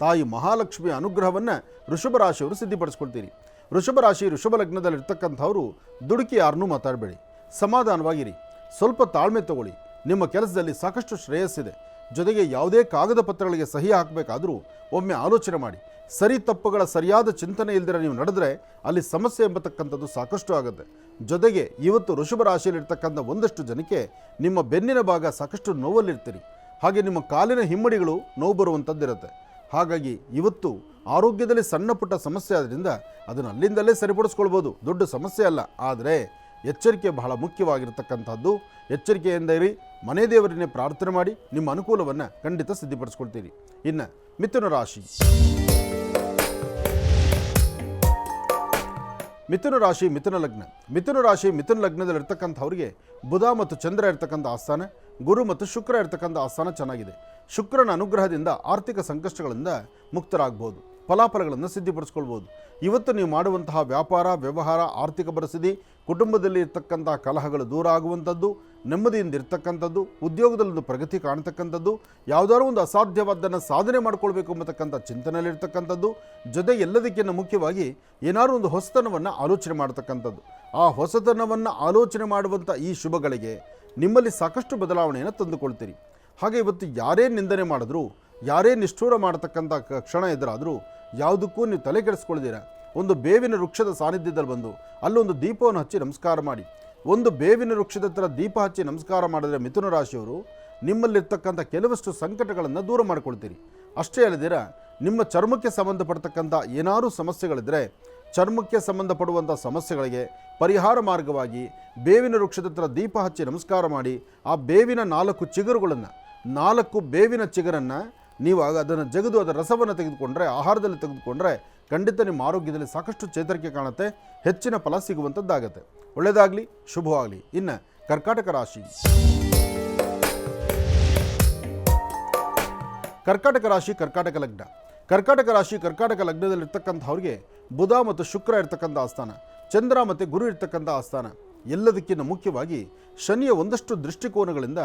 ತಾಯಿ ಮಹಾಲಕ್ಷ್ಮಿಯ ಅನುಗ್ರಹವನ್ನು ವೃಷಭ ರಾಶಿಯವರು ಸಿದ್ಧಿಪಡಿಸ್ಕೊಳ್ತೀರಿ. ವೃಷಭ ರಾಶಿ ವೃಷಭ ಲಗ್ನದಲ್ಲಿರ್ತಕ್ಕಂಥವರು ದುಡುಕಿ ಯಾರನ್ನೂ ಮಾತಾಡಬೇಡಿ, ಸಮಾಧಾನವಾಗಿರಿ, ಸ್ವಲ್ಪ ತಾಳ್ಮೆ ತಗೊಳ್ಳಿ. ನಿಮ್ಮ ಕೆಲಸದಲ್ಲಿ ಸಾಕಷ್ಟು ಶ್ರೇಯಸ್ಸಿದೆ. ಜೊತೆಗೆ ಯಾವುದೇ ಕಾಗದ ಪತ್ರಗಳಿಗೆ ಸಹಿ ಹಾಕಬೇಕಾದರೂ ಒಮ್ಮೆ ಆಲೋಚನೆ ಮಾಡಿ. ಸರಿ ತಪ್ಪುಗಳ ಸರಿಯಾದ ಚಿಂತನೆ ಇಲ್ದಿರ ನೀವು ನಡೆದರೆ ಅಲ್ಲಿ ಸಮಸ್ಯೆ ಎಂಬತಕ್ಕಂಥದ್ದು ಸಾಕಷ್ಟು ಆಗುತ್ತೆ. ಜೊತೆಗೆ ಇವತ್ತು ವೃಷಭ ರಾಶಿಯಲ್ಲಿರ್ತಕ್ಕಂಥ ಒಂದಷ್ಟು ಜನಕ್ಕೆ ನಿಮ್ಮ ಬೆನ್ನಿನ ಭಾಗ ಸಾಕಷ್ಟು ನೋವಲ್ಲಿರ್ತೀರಿ. ಹಾಗೆ ನಿಮ್ಮ ಕಾಲಿನ ಹಿಮ್ಮಡಿಗಳು ನೋವು ಬರುವಂಥದ್ದಿರುತ್ತೆ. ಹಾಗಾಗಿ ಇವತ್ತು ಆರೋಗ್ಯದಲ್ಲಿ ಸಣ್ಣ ಪುಟ್ಟ ಸಮಸ್ಯೆ ಆದ್ದರಿಂದ ಅದನ್ನು ಅಲ್ಲಿಂದಲೇ ಸರಿಪಡಿಸ್ಕೊಳ್ಬೋದು, ದೊಡ್ಡ ಸಮಸ್ಯೆ ಅಲ್ಲ. ಆದರೆ ಎಚ್ಚರಿಕೆ ಬಹಳ ಮುಖ್ಯವಾಗಿರ್ತಕ್ಕಂಥದ್ದು. ಎಚ್ಚರಿಕೆಯಿಂದ ಇರಿ, ಮನೆ ದೇವರನ್ನೇ ಪ್ರಾರ್ಥನೆ ಮಾಡಿ ನಿಮ್ಮ ಅನುಕೂಲವನ್ನು ಖಂಡಿತ ಸಿದ್ಧಿಪಡಿಸ್ಕೊಳ್ತೀರಿ. ಇನ್ನು ಮಿಥುನ ರಾಶಿ. ಮಿಥುನ ರಾಶಿ ಮಿಥುನ ಲಗ್ನ. ಮಿಥುನ ರಾಶಿ ಮಿಥುನ ಲಗ್ನದಲ್ಲಿರ್ತಕ್ಕಂಥವ್ರಿಗೆ ಬುಧ ಮತ್ತು ಚಂದ್ರ ಇರ್ತಕ್ಕಂಥ ಆಸ್ಥಾನ, ಗುರು ಮತ್ತು ಶುಕ್ರ ಇರ್ತಕ್ಕಂಥ ಆಸ್ಥಾನ ಚೆನ್ನಾಗಿದೆ. ಶುಕ್ರನ ಅನುಗ್ರಹದಿಂದ ಆರ್ಥಿಕ ಸಂಕಷ್ಟಗಳಿಂದ ಮುಕ್ತರಾಗಬಹುದು. ಫಲಾಫಲಗಳನ್ನು ಸಿದ್ಧಿಪಡಿಸ್ಕೊಳ್ಬೋದು. ಇವತ್ತು ನೀವು ಮಾಡುವಂತಹ ವ್ಯಾಪಾರ, ವ್ಯವಹಾರ, ಆರ್ಥಿಕ ಪರಿಸ್ಥಿತಿ, ಕುಟುಂಬದಲ್ಲಿ ಇರ್ತಕ್ಕಂಥ ಕಲಹಗಳು ದೂರ ಆಗುವಂಥದ್ದು, ನೆಮ್ಮದಿಯಿಂದ ಇರ್ತಕ್ಕಂಥದ್ದು, ಉದ್ಯೋಗದಲ್ಲೊಂದು ಪ್ರಗತಿ ಕಾಣ್ತಕ್ಕಂಥದ್ದು, ಯಾವುದಾದ್ರೂ ಒಂದು ಅಸಾಧ್ಯವಾದ್ದನ್ನು ಸಾಧನೆ ಮಾಡ್ಕೊಳ್ಬೇಕು ಎಂಬತಕ್ಕಂಥ ಚಿಂತನೆಯಲ್ಲಿರ್ತಕ್ಕಂಥದ್ದು, ಜೊತೆ ಎಲ್ಲದಕ್ಕಿಂತ ಮುಖ್ಯವಾಗಿ ಏನಾದರೂ ಒಂದು ಹೊಸತನವನ್ನು ಆಲೋಚನೆ ಮಾಡ್ತಕ್ಕಂಥದ್ದು. ಆ ಹೊಸತನವನ್ನು ಆಲೋಚನೆ ಮಾಡುವಂಥ ಈ ಶುಭಗಳಿಗೆ ನಿಮ್ಮಲ್ಲಿ ಸಾಕಷ್ಟು ಬದಲಾವಣೆಯನ್ನು ತಂದುಕೊಳ್ತೀರಿ. ಹಾಗೆ ಇವತ್ತು ಯಾರೇ ನಿಂದನೆ ಮಾಡಿದ್ರು, ಯಾರೇ ನಿಷ್ಠೂರ ಮಾಡತಕ್ಕಂಥ ಕ್ಷಣ ಎದುರಾದರೂ ಯಾವುದಕ್ಕೂ ನೀವು ತಲೆ ಕೆಡಿಸ್ಕೊಳ್ದಿರ ಒಂದು ಬೇವಿನ ವೃಕ್ಷದ ಸಾನ್ನಿಧ್ಯದಲ್ಲಿ ಬಂದು ಅಲ್ಲೊಂದು ದೀಪವನ್ನು ಹಚ್ಚಿ ನಮಸ್ಕಾರ ಮಾಡಿ. ಒಂದು ಬೇವಿನ ವೃಕ್ಷದ ಹತ್ರ ದೀಪ ಹಚ್ಚಿ ನಮಸ್ಕಾರ ಮಾಡಿದ್ರೆ ಮಿಥುನ ರಾಶಿಯವರು ನಿಮ್ಮಲ್ಲಿರ್ತಕ್ಕಂಥ ಕೆಲವಷ್ಟು ಸಂಕಟಗಳನ್ನು ದೂರ ಮಾಡ್ಕೊಳ್ತೀರಿ. ಅಷ್ಟೇ ಅಲ್ಲದಿರ ನಿಮ್ಮ ಚರ್ಮಕ್ಕೆ ಸಂಬಂಧಪಡ್ತಕ್ಕಂಥ ಏನಾದರೂ ಸಮಸ್ಯೆಗಳಿದ್ದರೆ ಚರ್ಮಕ್ಕೆ ಸಂಬಂಧಪಡುವಂಥ ಸಮಸ್ಯೆಗಳಿಗೆ ಪರಿಹಾರ ಮಾರ್ಗವಾಗಿ ಬೇವಿನ ವೃಕ್ಷದ ಹತ್ರ ದೀಪ ಹಚ್ಚಿ ನಮಸ್ಕಾರ ಮಾಡಿ ಆ ಬೇವಿನ 4 ಚಿಗುರುಗಳನ್ನು 4 ಬೇವಿನ ಚಿಗುರನ್ನು ನೀವು ಅದನ್ನು ಜಗದು ಅದರ ರಸವನ್ನು ತೆಗೆದುಕೊಂಡ್ರೆ, ಆಹಾರದಲ್ಲಿ ತೆಗೆದುಕೊಂಡ್ರೆ ಖಂಡಿತ ನಿಮ್ಮ ಆರೋಗ್ಯದಲ್ಲಿ ಸಾಕಷ್ಟು ಚೇತರಿಕೆ ಕಾಣುತ್ತೆ, ಹೆಚ್ಚಿನ ಫಲ ಸಿಗುವಂಥದ್ದಾಗತ್ತೆ. ಒಳ್ಳೆಯದಾಗಲಿ, ಶುಭವಾಗಲಿ. ಇನ್ನು ಕರ್ಕಾಟಕ ರಾಶಿ. ಕರ್ಕಾಟಕ ರಾಶಿ, ಕರ್ಕಾಟಕ ಲಗ್ನ. ಕರ್ಕಾಟಕ ರಾಶಿ, ಕರ್ಕಾಟಕ ಲಗ್ನದಲ್ಲಿರ್ತಕ್ಕಂಥವ್ರಿಗೆ ಬುಧ ಮತ್ತು ಶುಕ್ರ ಇರ್ತಕ್ಕಂಥ ಆಸ್ಥಾನ, ಚಂದ್ರ ಮತ್ತು ಗುರು ಇರ್ತಕ್ಕಂಥ ಆಸ್ಥಾನ. ಎಲ್ಲದಕ್ಕಿಂತ ಮುಖ್ಯವಾಗಿ ಶನಿಯ ಒಂದಷ್ಟು ದೃಷ್ಟಿಕೋನಗಳಿಂದ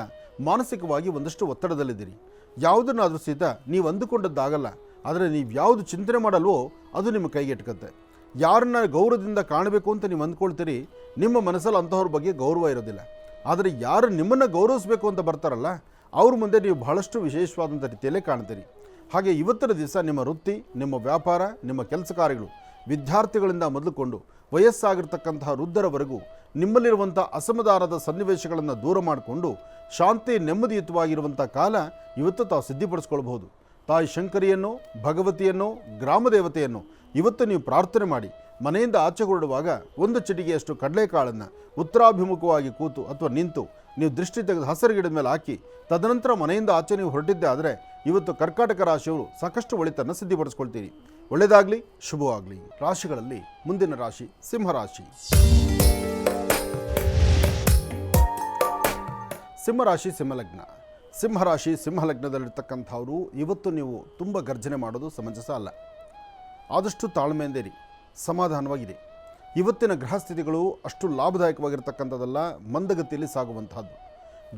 ಮಾನಸಿಕವಾಗಿ ಒಂದಷ್ಟು ಒತ್ತಡದಲ್ಲಿದ್ದೀರಿ. ಯಾವುದನ್ನಾದರೂ ಸಹಿತ ನೀವು ಅಂದುಕೊಂಡದ್ದಾಗಲ್ಲ, ಆದರೆ ನೀವು ಯಾವುದು ಚಿಂತನೆ ಮಾಡಲ್ವೋ ಅದು ನಿಮ್ಮ ಕೈಗೆಟಕತ್ತೆ. ಯಾರನ್ನ ಗೌರವದಿಂದ ಕಾಣಬೇಕು ಅಂತ ನೀವು ಅಂದ್ಕೊಳ್ತೀರಿ, ನಿಮ್ಮ ಮನಸ್ಸಲ್ಲಿ ಅಂಥವ್ರ ಬಗ್ಗೆ ಗೌರವ ಇರೋದಿಲ್ಲ. ಆದರೆ ಯಾರು ನಿಮ್ಮನ್ನು ಗೌರವಿಸಬೇಕು ಅಂತ ಬರ್ತಾರಲ್ಲ, ಅವ್ರ ಮುಂದೆ ನೀವು ಬಹಳಷ್ಟು ವಿಶೇಷವಾದಂಥ ರೀತಿಯಲ್ಲೇ ಕಾಣ್ತೀರಿ. ಹಾಗೆ ಇವತ್ತಿನ ದಿವಸ ನಿಮ್ಮ ವೃತ್ತಿ, ನಿಮ್ಮ ವ್ಯಾಪಾರ, ನಿಮ್ಮ ಕೆಲಸ ಕಾರ್ಯಗಳು, ವಿದ್ಯಾರ್ಥಿಗಳಿಂದ ಮೊದಲುಕೊಂಡು ವಯಸ್ಸಾಗಿರ್ತಕ್ಕಂತಹ ವೃದ್ಧರವರೆಗೂ ನಿಮ್ಮಲ್ಲಿರುವಂಥ ಅಸಮಾಧಾನದ ಸನ್ನಿವೇಶಗಳನ್ನು ದೂರ ಮಾಡಿಕೊಂಡು ಶಾಂತಿ ನೆಮ್ಮದಿಯುತವಾಗಿರುವಂಥ ಕಾಲ ಇವತ್ತು ತಾವು ಸಿದ್ಧಿಪಡಿಸ್ಕೊಳ್ಬಹುದು. ತಾಯಿ ಶಂಕರಿಯನ್ನು, ಭಗವತಿಯನ್ನು, ಗ್ರಾಮ ದೇವತೆಯನ್ನು ಇವತ್ತು ನೀವು ಪ್ರಾರ್ಥನೆ ಮಾಡಿ ಮನೆಯಿಂದ ಆಚೆ ಹೊರಡುವಾಗ ಒಂದು ಚಿಟಿಗೆಯಷ್ಟು ಕಡಲೆಕಾಳನ್ನು ಉತ್ತರಾಭಿಮುಖವಾಗಿ ಕೂತು ಅಥವಾ ನಿಂತು ನೀವು ದೃಷ್ಟಿ ತೆಗೆದು ಹಸಿರು ಗಿಡದ ಮೇಲೆ ಹಾಕಿ ತದನಂತರ ಮನೆಯಿಂದ ಆಚೆ ನೀವು ಹೊರಟಿದ್ದೆ ಆದರೆ ಇವತ್ತು ಕರ್ಕಾಟಕ ರಾಶಿಯವರು ಸಾಕಷ್ಟು ಒಳಿತನ್ನು ಸಿದ್ಧಿಪಡಿಸ್ಕೊಳ್ತೀರಿ. ಒಳ್ಳೆಯದಾಗಲಿ, ಶುಭವಾಗಲಿ. ರಾಶಿಗಳಲ್ಲಿ ಮುಂದಿನ ರಾಶಿ ಸಿಂಹರಾಶಿ. ಸಿಂಹರಾಶಿ, ಸಿಂಹಲಗ್ನ. ಸಿಂಹರಾಶಿ, ಸಿಂಹಲಗ್ನದಲ್ಲಿರ್ತಕ್ಕಂಥವರು ಇವತ್ತು ನೀವು ತುಂಬ ಗರ್ಜನೆ ಮಾಡೋದು ಸಮಂಜಸ ಅಲ್ಲ. ಆದಷ್ಟು ತಾಳ್ಮೆಯಿಂದಿರಿ, ಸಮಾಧಾನವಾಗಿದೆ. ಇವತ್ತಿನ ಗ್ರಹಸ್ಥಿತಿಗಳು ಅಷ್ಟು ಲಾಭದಾಯಕವಾಗಿರ್ತಕ್ಕಂಥದ್ದಲ್ಲ, ಮಂದಗತಿಯಲ್ಲಿ ಸಾಗುವಂತಹದ್ದು.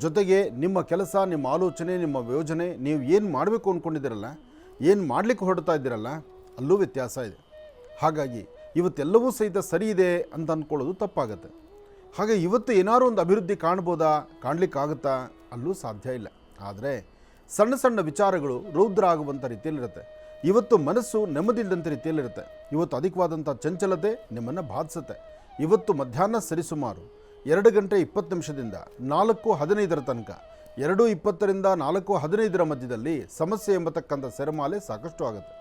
ಜೊತೆಗೆ ನಿಮ್ಮ ಕೆಲಸ, ನಿಮ್ಮ ಆಲೋಚನೆ, ನಿಮ್ಮ ಯೋಜನೆ, ನೀವು ಏನು ಮಾಡಬೇಕು ಅಂದ್ಕೊಂಡಿದ್ದೀರಲ್ಲ, ಏನು ಮಾಡಲಿಕ್ಕೆ ಹೊರಡ್ತಾ ಇದ್ದೀರಲ್ಲ, ಅಲ್ಲೂ ವ್ಯತ್ಯಾಸ ಇದೆ. ಹಾಗಾಗಿ ಇವತ್ತೆಲ್ಲವೂ ಸಹಿತ ಸರಿ ಇದೆ ಅಂತ ಅಂದ್ಕೊಳ್ಳೋದು ತಪ್ಪಾಗತ್ತೆ. ಹಾಗೆ ಇವತ್ತು ಏನಾದರೂ ಒಂದು ಅಭಿವೃದ್ಧಿ ಕಾಣ್ಬೋದಾ, ಕಾಣಲಿಕ್ಕಾಗುತ್ತಾ, ಅಲ್ಲೂ ಸಾಧ್ಯ ಇಲ್ಲ. ಆದರೆ ಸಣ್ಣ ಸಣ್ಣ ವಿಚಾರಗಳು ರೌದ್ರ ಆಗುವಂಥ ರೀತಿಯಲ್ಲಿರುತ್ತೆ. ಇವತ್ತು ಮನಸ್ಸು ನೆಮ್ಮದಿಲ್ಲದಂಥ ರೀತಿಯಲ್ಲಿರುತ್ತೆ. ಇವತ್ತು ಅಧಿಕವಾದಂಥ ಚಂಚಲತೆ ನಿಮ್ಮನ್ನು ಬಾಧಿಸುತ್ತೆ. ಇವತ್ತು ಮಧ್ಯಾಹ್ನ ಸರಿಸುಮಾರು 2:20 4:15 ತನಕ, 2:20 4:15 ಮಧ್ಯದಲ್ಲಿ ಸಮಸ್ಯೆ ಎಂಬತಕ್ಕಂಥ ಸೆರಮಾಲೆ ಸಾಕಷ್ಟು ಆಗುತ್ತೆ.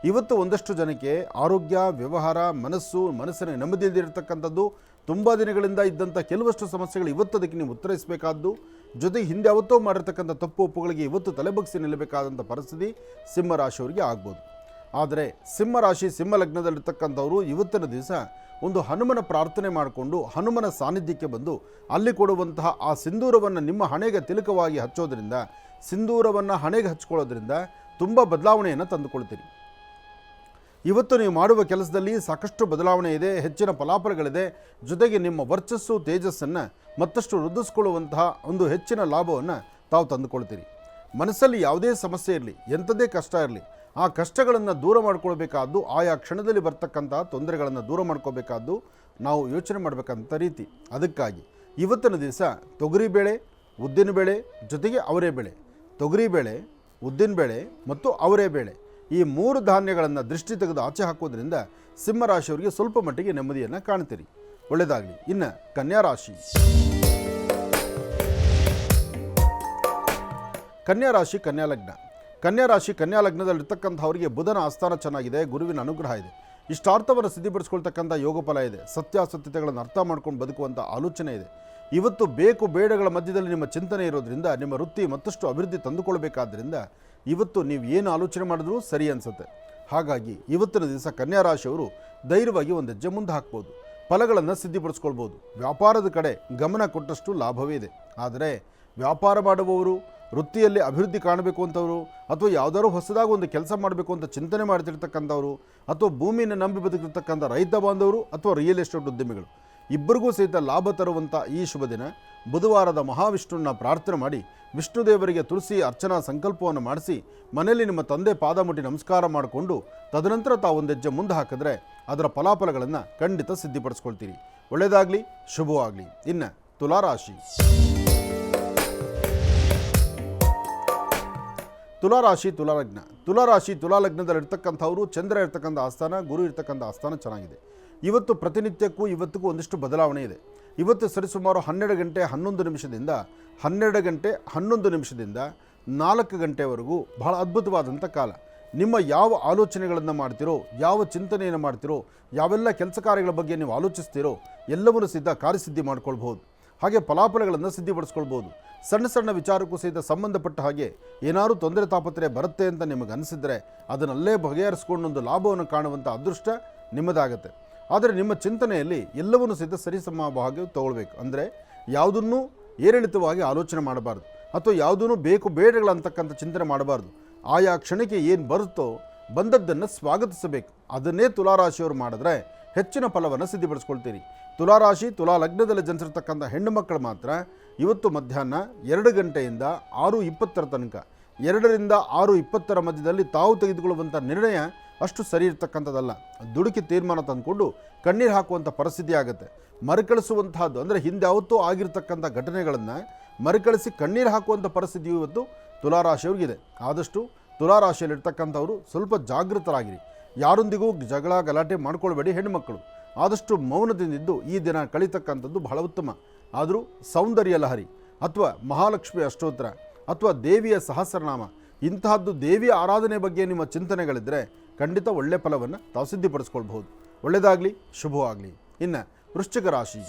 ಇವತ್ತು ಒಂದಷ್ಟು ಜನಕ್ಕೆ ಆರೋಗ್ಯ, ವ್ಯವಹಾರ, ಮನಸ್ಸಿನ ನೆಮ್ಮದಿಯಲ್ಲಿರ್ತಕ್ಕಂಥದ್ದು, ತುಂಬ ದಿನಗಳಿಂದ ಇದ್ದಂಥ ಕೆಲವಷ್ಟು ಸಮಸ್ಯೆಗಳು ಇವತ್ತು ಅದಕ್ಕೆ ನೀವು ಉತ್ತರಿಸಬೇಕಾದ್ದು, ಜೊತೆಗೆ ಹಿಂದೆ ಯಾವತ್ತೋ ಮಾಡಿರ್ತಕ್ಕಂಥ ತಪ್ಪು ಒಪ್ಪುಗಳಿಗೆ ಇವತ್ತು ತಲೆಬಗ್ಸಿ ನಿಲ್ಲಬೇಕಾದಂಥ ಪರಿಸ್ಥಿತಿ ಸಿಂಹರಾಶಿಯವರಿಗೆ ಆಗ್ಬೋದು. ಆದರೆ ಸಿಂಹರಾಶಿ, ಸಿಂಹಲಗ್ನದಲ್ಲಿರ್ತಕ್ಕಂಥವರು ಇವತ್ತಿನ ದಿವಸ ಒಂದು ಹನುಮನ ಪ್ರಾರ್ಥನೆ ಮಾಡಿಕೊಂಡು ಹನುಮನ ಸಾನ್ನಿಧ್ಯಕ್ಕೆ ಬಂದು ಅಲ್ಲಿ ಕೊಡುವಂತಹ ಆ ಸಿಂಧೂರವನ್ನು ನಿಮ್ಮ ಹಣೆಗೆ ತಿಲಕವಾಗಿ ಹಚ್ಚೋದ್ರಿಂದ, ಸಿಂಧೂರವನ್ನು ಹಣೆಗೆ ಹಚ್ಕೊಳ್ಳೋದ್ರಿಂದ ತುಂಬ ಬದಲಾವಣೆಯನ್ನು ತಂದುಕೊಳ್ತೀರಿ. ಇವತ್ತು ನೀವು ಮಾಡುವ ಕೆಲಸದಲ್ಲಿ ಸಾಕಷ್ಟು ಬದಲಾವಣೆ ಇದೆ, ಹೆಚ್ಚಿನ ಫಲಾಫಲಗಳಿದೆ. ಜೊತೆಗೆ ನಿಮ್ಮ ವರ್ಚಸ್ಸು, ತೇಜಸ್ಸನ್ನು ಮತ್ತಷ್ಟು ವೃದ್ಧಿಸ್ಕೊಳ್ಳುವಂತಹ ಒಂದು ಹೆಚ್ಚಿನ ಲಾಭವನ್ನು ತಾವು ತಂದುಕೊಳ್ತೀರಿ. ಮನಸ್ಸಲ್ಲಿ ಯಾವುದೇ ಸಮಸ್ಯೆ ಇರಲಿ, ಎಂಥದೇ ಕಷ್ಟ ಇರಲಿ, ಆ ಕಷ್ಟಗಳನ್ನು ದೂರ ಮಾಡ್ಕೊಳ್ಬೇಕಾದ್ದು, ಆಯಾ ಕ್ಷಣದಲ್ಲಿ ಬರ್ತಕ್ಕಂತಹ ತೊಂದರೆಗಳನ್ನು ದೂರ ಮಾಡ್ಕೋಬೇಕಾದ್ದು ನಾವು ಯೋಚನೆ ಮಾಡಬೇಕಂತ ರೀತಿ. ಅದಕ್ಕಾಗಿ ಇವತ್ತಿನ ದಿವಸ ತೊಗರಿಬೇಳೆ, ಉದ್ದಿನಬೇಳೆ ಜೊತೆಗೆ ಅವರೆಬೇಳೆ, ತೊಗರಿಬೇಳೆ, ಉದ್ದಿನಬೇಳೆ ಮತ್ತು ಅವರೆಬೇಳೆ ಈ 3 ಧಾನ್ಯಗಳನ್ನು ದೃಷ್ಟಿ ತೆಗೆದು ಆಚೆ ಹಾಕೋದ್ರಿಂದ ಸಿಂಹರಾಶಿಯವರಿಗೆ ಸ್ವಲ್ಪ ಮಟ್ಟಿಗೆ ನೆಮ್ಮದಿಯನ್ನು ಕಾಣ್ತೀರಿ. ಒಳ್ಳೆಯದಾಗಲಿ. ಇನ್ನು ಕನ್ಯಾರಾಶಿ. ಕನ್ಯಾರಾಶಿ, ಕನ್ಯಾಲಗ್ನ. ಕನ್ಯಾರಾಶಿ, ಕನ್ಯಾಲಗ್ನದಲ್ಲಿರ್ತಕ್ಕಂಥವರಿಗೆ ಬುಧನ ಆಸ್ಥಾನ ಚೆನ್ನಾಗಿದೆ, ಗುರುವಿನ ಅನುಗ್ರಹ ಇದೆ, ಇಷ್ಟಾರ್ಥವನ್ನು ಸಿದ್ಧಿಪಡಿಸ್ಕೊಳ್ತಕ್ಕಂಥ ಯೋಗ ಫಲ ಇದೆ, ಸತ್ಯಾಸತ್ಯತೆಗಳನ್ನು ಅರ್ಥ ಮಾಡ್ಕೊಂಡು ಬದುಕುವಂಥ ಆಲೋಚನೆ ಇದೆ. ಇವತ್ತು ಬೇಕು ಬೇಡಗಳ ಮಧ್ಯದಲ್ಲಿ ನಿಮ್ಮ ಚಿಂತನೆ ಇರೋದ್ರಿಂದ ನಿಮ್ಮ ವೃತ್ತಿ ಮತ್ತಷ್ಟು ಅಭಿವೃದ್ಧಿ ತಂದುಕೊಳ್ಬೇಕಾದ್ರಿಂದ ಇವತ್ತು ನೀವು ಏನು ಆಲೋಚನೆ ಮಾಡಿದ್ರೂ ಸರಿ ಅನಿಸುತ್ತೆ. ಹಾಗಾಗಿ ಇವತ್ತಿನ ದಿವಸ ಕನ್ಯಾರಾಶಿಯವರು ಧೈರ್ಯವಾಗಿ ಒಂದು ಹೆಜ್ಜೆ ಮುಂದೆ ಹಾಕ್ಬೋದು, ಫಲಗಳನ್ನು ಸಿದ್ಧಿಪಡಿಸ್ಕೊಳ್ಬೋದು. ವ್ಯಾಪಾರದ ಕಡೆ ಗಮನ ಕೊಟ್ಟಷ್ಟು ಲಾಭವೇ ಇದೆ. ಆದರೆ ವ್ಯಾಪಾರ ಮಾಡುವವರು ವೃತ್ತಿಯಲ್ಲಿ ಅಭಿವೃದ್ಧಿ ಕಾಣಬೇಕು ಅಂತವರು, ಅಥವಾ ಯಾವುದಾದ್ರು ಹೊಸದಾಗಿ ಒಂದು ಕೆಲಸ ಮಾಡಬೇಕು ಅಂತ ಚಿಂತನೆ ಮಾಡ್ತಿರ್ತಕ್ಕಂಥವ್ರು, ಅಥವಾ ಭೂಮಿಯನ್ನು ನಂಬಿ ಬದುಕಿರ್ತಕ್ಕಂಥ ರೈತ ಬಾಂಧವರು, ಅಥವಾ ರಿಯಲ್ ಎಸ್ಟೇಟ್ ಉದ್ಯಮಿಗಳು ಇಬ್ಬರಿಗೂ ಸಹಿತ ಲಾಭ ತರುವಂಥ ಈ ಶುಭ ದಿನ ಬುಧವಾರದ ಮಹಾವಿಷ್ಣುವನ್ನ ಪ್ರಾರ್ಥನೆ ಮಾಡಿ ವಿಷ್ಣು ದೇವರಿಗೆ ತುಳಸಿ ಅರ್ಚನಾ ಸಂಕಲ್ಪವನ್ನು ಮಾಡಿಸಿ ಮನೆಯಲ್ಲಿ ನಿಮ್ಮ ತಂದೆ ಪಾದ ಮುಟ್ಟಿ ನಮಸ್ಕಾರ ಮಾಡಿಕೊಂಡು ತದನಂತರ ತಾವು ಒಂದು ಹೆಜ್ಜೆ ಮುಂದೆ ಹಾಕಿದ್ರೆ ಅದರ ಫಲಾಫಲಗಳನ್ನು ಖಂಡಿತ ಸಿದ್ಧಿಪಡಿಸ್ಕೊಳ್ತೀರಿ. ಒಳ್ಳೆಯದಾಗಲಿ, ಶುಭವಾಗಲಿ. ಇನ್ನು ತುಲಾರಾಶಿ. ತುಲಾರಾಶಿ ತುಲಾಲಗ್ನ. ತುಲಾರಾಶಿ ತುಲಾಲಗ್ನದಲ್ಲಿರ್ತಕ್ಕಂಥವರು ಚಂದ್ರ ಇರ್ತಕ್ಕಂಥ ಆಸ್ಥಾನ, ಗುರು ಇರ್ತಕ್ಕಂಥ ಆಸ್ಥಾನ ಚೆನ್ನಾಗಿದೆ. ಇವತ್ತು ಪ್ರತಿನಿತ್ಯಕ್ಕೂ ಇವತ್ತಿಗೂ ಒಂದಿಷ್ಟು ಬದಲಾವಣೆ ಇದೆ. ಇವತ್ತು ಸರಿಸುಮಾರು 12 ಗಂಟೆ 11 ನಿಮಿಷದಿಂದ 4 ಗಂಟೆವರೆಗೂ ಬಹಳ ಅದ್ಭುತವಾದಂಥ ಕಾಲ. ನಿಮ್ಮ ಯಾವ ಆಲೋಚನೆಗಳನ್ನು ಮಾಡ್ತಿರೋ, ಯಾವ ಚಿಂತನೆಯನ್ನು ಮಾಡ್ತಿರೋ, ಯಾವೆಲ್ಲ ಕೆಲಸ ಕಾರ್ಯಗಳ ಬಗ್ಗೆ ನೀವು ಆಲೋಚಿಸ್ತೀರೋ ಎಲ್ಲವನ್ನೂ ಸಹಿತ ಕಾರ್ಯಸಿದ್ಧಿ ಮಾಡ್ಕೊಳ್ಬೋದು. ಹಾಗೆ ಫಲಾಫಲಗಳನ್ನು ಸಿದ್ಧಿಪಡಿಸ್ಕೊಳ್ಬೋದು. ಸಣ್ಣ ಸಣ್ಣ ವಿಚಾರಕ್ಕೂ ಸಹಿತ ಸಂಬಂಧಪಟ್ಟ ಹಾಗೆ ಏನಾದರೂ ತೊಂದರೆ ತಾಪತ್ರೆ ಬರುತ್ತೆ ಅಂತ ನಿಮಗೆ ಅನಿಸಿದರೆ ಅದನ್ನಲ್ಲೇ ಬಗೆಹರಿಸ್ಕೊಂಡೊಂದು ಲಾಭವನ್ನು ಕಾಣುವಂಥ ಅದೃಷ್ಟ ನಿಮ್ಮದಾಗತ್ತೆ. ಆದರೆ ನಿಮ್ಮ ಚಿಂತನೆಯಲ್ಲಿ ಎಲ್ಲವನ್ನೂ ಸಹಿತ ಸರಿಸಮವಾಗಿ ತಗೊಳ್ಬೇಕು. ಅಂದರೆ ಯಾವುದನ್ನೂ ಏರಿಳಿತವಾಗಿ ಆಲೋಚನೆ ಮಾಡಬಾರ್ದು, ಅಥವಾ ಯಾವುದೂ ಬೇಕು ಬೇಡಗಳಂತಕ್ಕಂಥ ಚಿಂತನೆ ಮಾಡಬಾರ್ದು. ಆಯಾ ಕ್ಷಣಕ್ಕೆ ಏನು ಬರುತ್ತೋ ಬಂದದ್ದನ್ನು ಸ್ವಾಗತಿಸಬೇಕು. ಅದನ್ನೇ ತುಲಾರಾಶಿಯವರು ಮಾಡಿದ್ರೆ ಹೆಚ್ಚಿನ ಫಲವನ್ನು ಸಿದ್ಧಿಪಡಿಸ್ಕೊಳ್ತೀರಿ. ತುಲಾರಾಶಿ ತುಲಾ ಲಗ್ನದಲ್ಲಿ ಜನಿಸಿರ್ತಕ್ಕಂಥ ಹೆಣ್ಣು ಮಕ್ಕಳು ಮಾತ್ರ ಇವತ್ತು ಮಧ್ಯಾಹ್ನ 2 ಗಂಟೆಯಿಂದ 6:20 ತನಕ, 2 ರಿಂದ 6:20 ಮಧ್ಯದಲ್ಲಿ ತಾವು ತೆಗೆದುಕೊಳ್ಳುವಂಥ ನಿರ್ಣಯ ಅಷ್ಟು ಸರಿ ಇರ್ತಕ್ಕಂಥದ್ದಲ್ಲ. ದುಡುಕಿ ತೀರ್ಮಾನ ತಂದುಕೊಂಡು ಕಣ್ಣೀರು ಹಾಕುವಂಥ ಪರಿಸ್ಥಿತಿ ಆಗುತ್ತೆ. ಮರುಕಳಿಸುವಂತಹದ್ದು ಅಂದರೆ ಹಿಂದೆ ಯಾವತ್ತೂ ಆಗಿರ್ತಕ್ಕಂಥ ಘಟನೆಗಳನ್ನು ಮರುಕಳಿಸಿ ಕಣ್ಣೀರು ಹಾಕುವಂಥ ಪರಿಸ್ಥಿತಿಯು ಇವತ್ತು ತುಲಾರಾಶಿಯವ್ರಿಗಿದೆ. ಆದಷ್ಟು ತುಲಾರಾಶಿಯಲ್ಲಿರ್ತಕ್ಕಂಥವರು ಸ್ವಲ್ಪ ಜಾಗೃತರಾಗಿರಿ. ಯಾರೊಂದಿಗೂ ಜಗಳ ಗಲಾಟೆ ಮಾಡ್ಕೊಳ್ಬೇಡಿ. ಹೆಣ್ಣುಮಕ್ಕಳು ಆದಷ್ಟು ಮೌನದಿಂದಿದ್ದು ಈ ದಿನ ಕಳೀತಕ್ಕಂಥದ್ದು ಬಹಳ ಉತ್ತಮ. ಆದರೂ ಸೌಂದರ್ಯ ಲಹರಿ ಅಥವಾ ಮಹಾಲಕ್ಷ್ಮಿ ಅಷ್ಟೋತ್ತರ ಅಥವಾ ದೇವಿಯ ಸಹಸ್ರನಾಮ ಇಂತಹದ್ದು ದೇವಿಯ ಆರಾಧನೆ ಬಗ್ಗೆ ನಿಮ್ಮ ಚಿಂತನೆಗಳಿದ್ದರೆ ಖಂಡಿತ ಒಳ್ಳೆ ಫಲವನ್ನು ತಾವು ಸಿದ್ಧಿಪಡಿಸ್ಕೊಳ್ಬಹುದು. ಒಳ್ಳೆಯದಾಗಲಿ, ಶುಭವಾಗಲಿ. ಇನ್ನು ವೃಶ್ಚಿಕ ರಾಶಿ.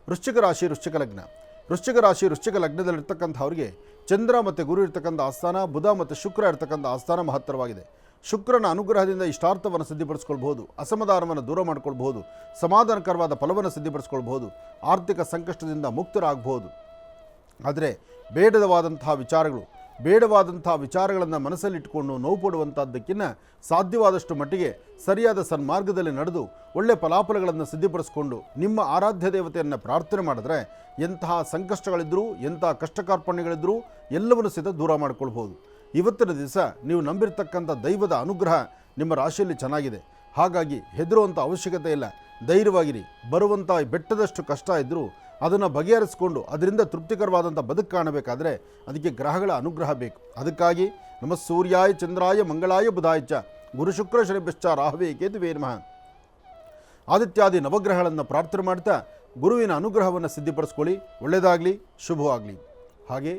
ವೃಶ್ಚಿಕ ರಾಶಿ ವೃಶ್ಚಿಕ ಲಗ್ನ. ವೃಶ್ಚಿಕ ರಾಶಿ ವೃಶ್ಚಿಕ ಲಗ್ನದಲ್ಲಿರ್ತಕ್ಕಂಥವ್ರಿಗೆ ಚಂದ್ರ ಮತ್ತು ಗುರು ಇರ್ತಕ್ಕಂಥ ಆಸ್ಥಾನ, ಬುಧ ಮತ್ತು ಶುಕ್ರ ಇರ್ತಕ್ಕಂಥ ಆಸ್ಥಾನ ಮಹತ್ತರವಾಗಿದೆ. ಶುಕ್ರನ ಅನುಗ್ರಹದಿಂದ ಇಷ್ಟಾರ್ಥವನ್ನು ಸಿದ್ಧಿಪಡಿಸ್ಕೊಳ್ಬಹುದು, ಅಸಮಾಧಾನವನ್ನು ದೂರ ಮಾಡ್ಕೊಳ್ಬಹುದು, ಸಮಾಧಾನಕರವಾದ ಫಲವನ್ನು ಸಿದ್ಧಿಪಡಿಸ್ಕೊಳ್ಬಹುದು, ಆರ್ಥಿಕ ಸಂಕಷ್ಟದಿಂದ ಮುಕ್ತರಾಗಬಹುದು. ಆದರೆ ಬೇಡವಾದಂತಹ ವಿಚಾರಗಳನ್ನು ಮನಸ್ಸಲ್ಲಿಟ್ಟುಕೊಂಡು ನೋವು ಪಡುವಂಥದ್ದಕ್ಕಿಂತ ಸಾಧ್ಯವಾದಷ್ಟು ಮಟ್ಟಿಗೆ ಸರಿಯಾದ ಸನ್ಮಾರ್ಗದಲ್ಲಿ ನಡೆದು ಒಳ್ಳೆಯ ಫಲಾಫಲಗಳನ್ನು ಸಿದ್ಧಿಪಡಿಸ್ಕೊಂಡು ನಿಮ್ಮ ಆರಾಧ್ಯ ದೇವತೆಯನ್ನು ಪ್ರಾರ್ಥನೆ ಮಾಡಿದ್ರೆ ಎಂತಹ ಸಂಕಷ್ಟಗಳಿದ್ದರೂ ಎಂತಹ ಕಷ್ಟ ಕಾರ್ಪಣ್ಯಗಳಿದ್ದರೂ ಎಲ್ಲವನ್ನು ಸಹಿತ ದೂರ ಮಾಡಿಕೊಳ್ಬೋದು. ಇವತ್ತಿನ ದಿವಸ ನೀವು ನಂಬಿರ್ತಕ್ಕಂಥ ದೈವದ ಅನುಗ್ರಹ ನಿಮ್ಮ ರಾಶಿಯಲ್ಲಿ ಚೆನ್ನಾಗಿದೆ. ಹಾಗಾಗಿ ಹೆದರುವಂಥ ಅವಶ್ಯಕತೆ ಇಲ್ಲ. ಧೈರ್ಯವಾಗಿರಿ. ಬರುವಂಥ ಬೆಟ್ಟದಷ್ಟು ಕಷ್ಟ ಇದ್ದರೂ ಅದನ್ನು ಬಗೆಹರಿಸಿಕೊಂಡು ಅದರಿಂದ ತೃಪ್ತಿಕರವಾದಂಥ ಬದುಕು ಕಾಣಬೇಕಾದರೆ ಅದಕ್ಕೆ ಗ್ರಹಗಳ ಅನುಗ್ರಹ ಬೇಕು. ಅದಕ್ಕಾಗಿ ನಮ್ಮ ಸೂರ್ಯಾಯ ಚಂದ್ರಾಯ ಮಂಗಳಾಯ ಬುಧಾಯ ಚ ಗುರು ಶುಕ್ರ ಶನಿಭ್ಯಶ್ಚ ರಾಹವೇ ಕೇತುವೇ ನಮಃ ಆದಿತ್ಯಾದಿ ನವಗ್ರಹಗಳನ್ನು ಪ್ರಾರ್ಥನೆ ಮಾಡ್ತಾ ಗುರುವಿನ ಅನುಗ್ರಹವನ್ನು ಸಿದ್ಧಿಪಡಿಸ್ಕೊಳ್ಳಿ. ಒಳ್ಳೆಯದಾಗಲಿ, ಶುಭವಾಗಲಿ. ಹಾಗೆ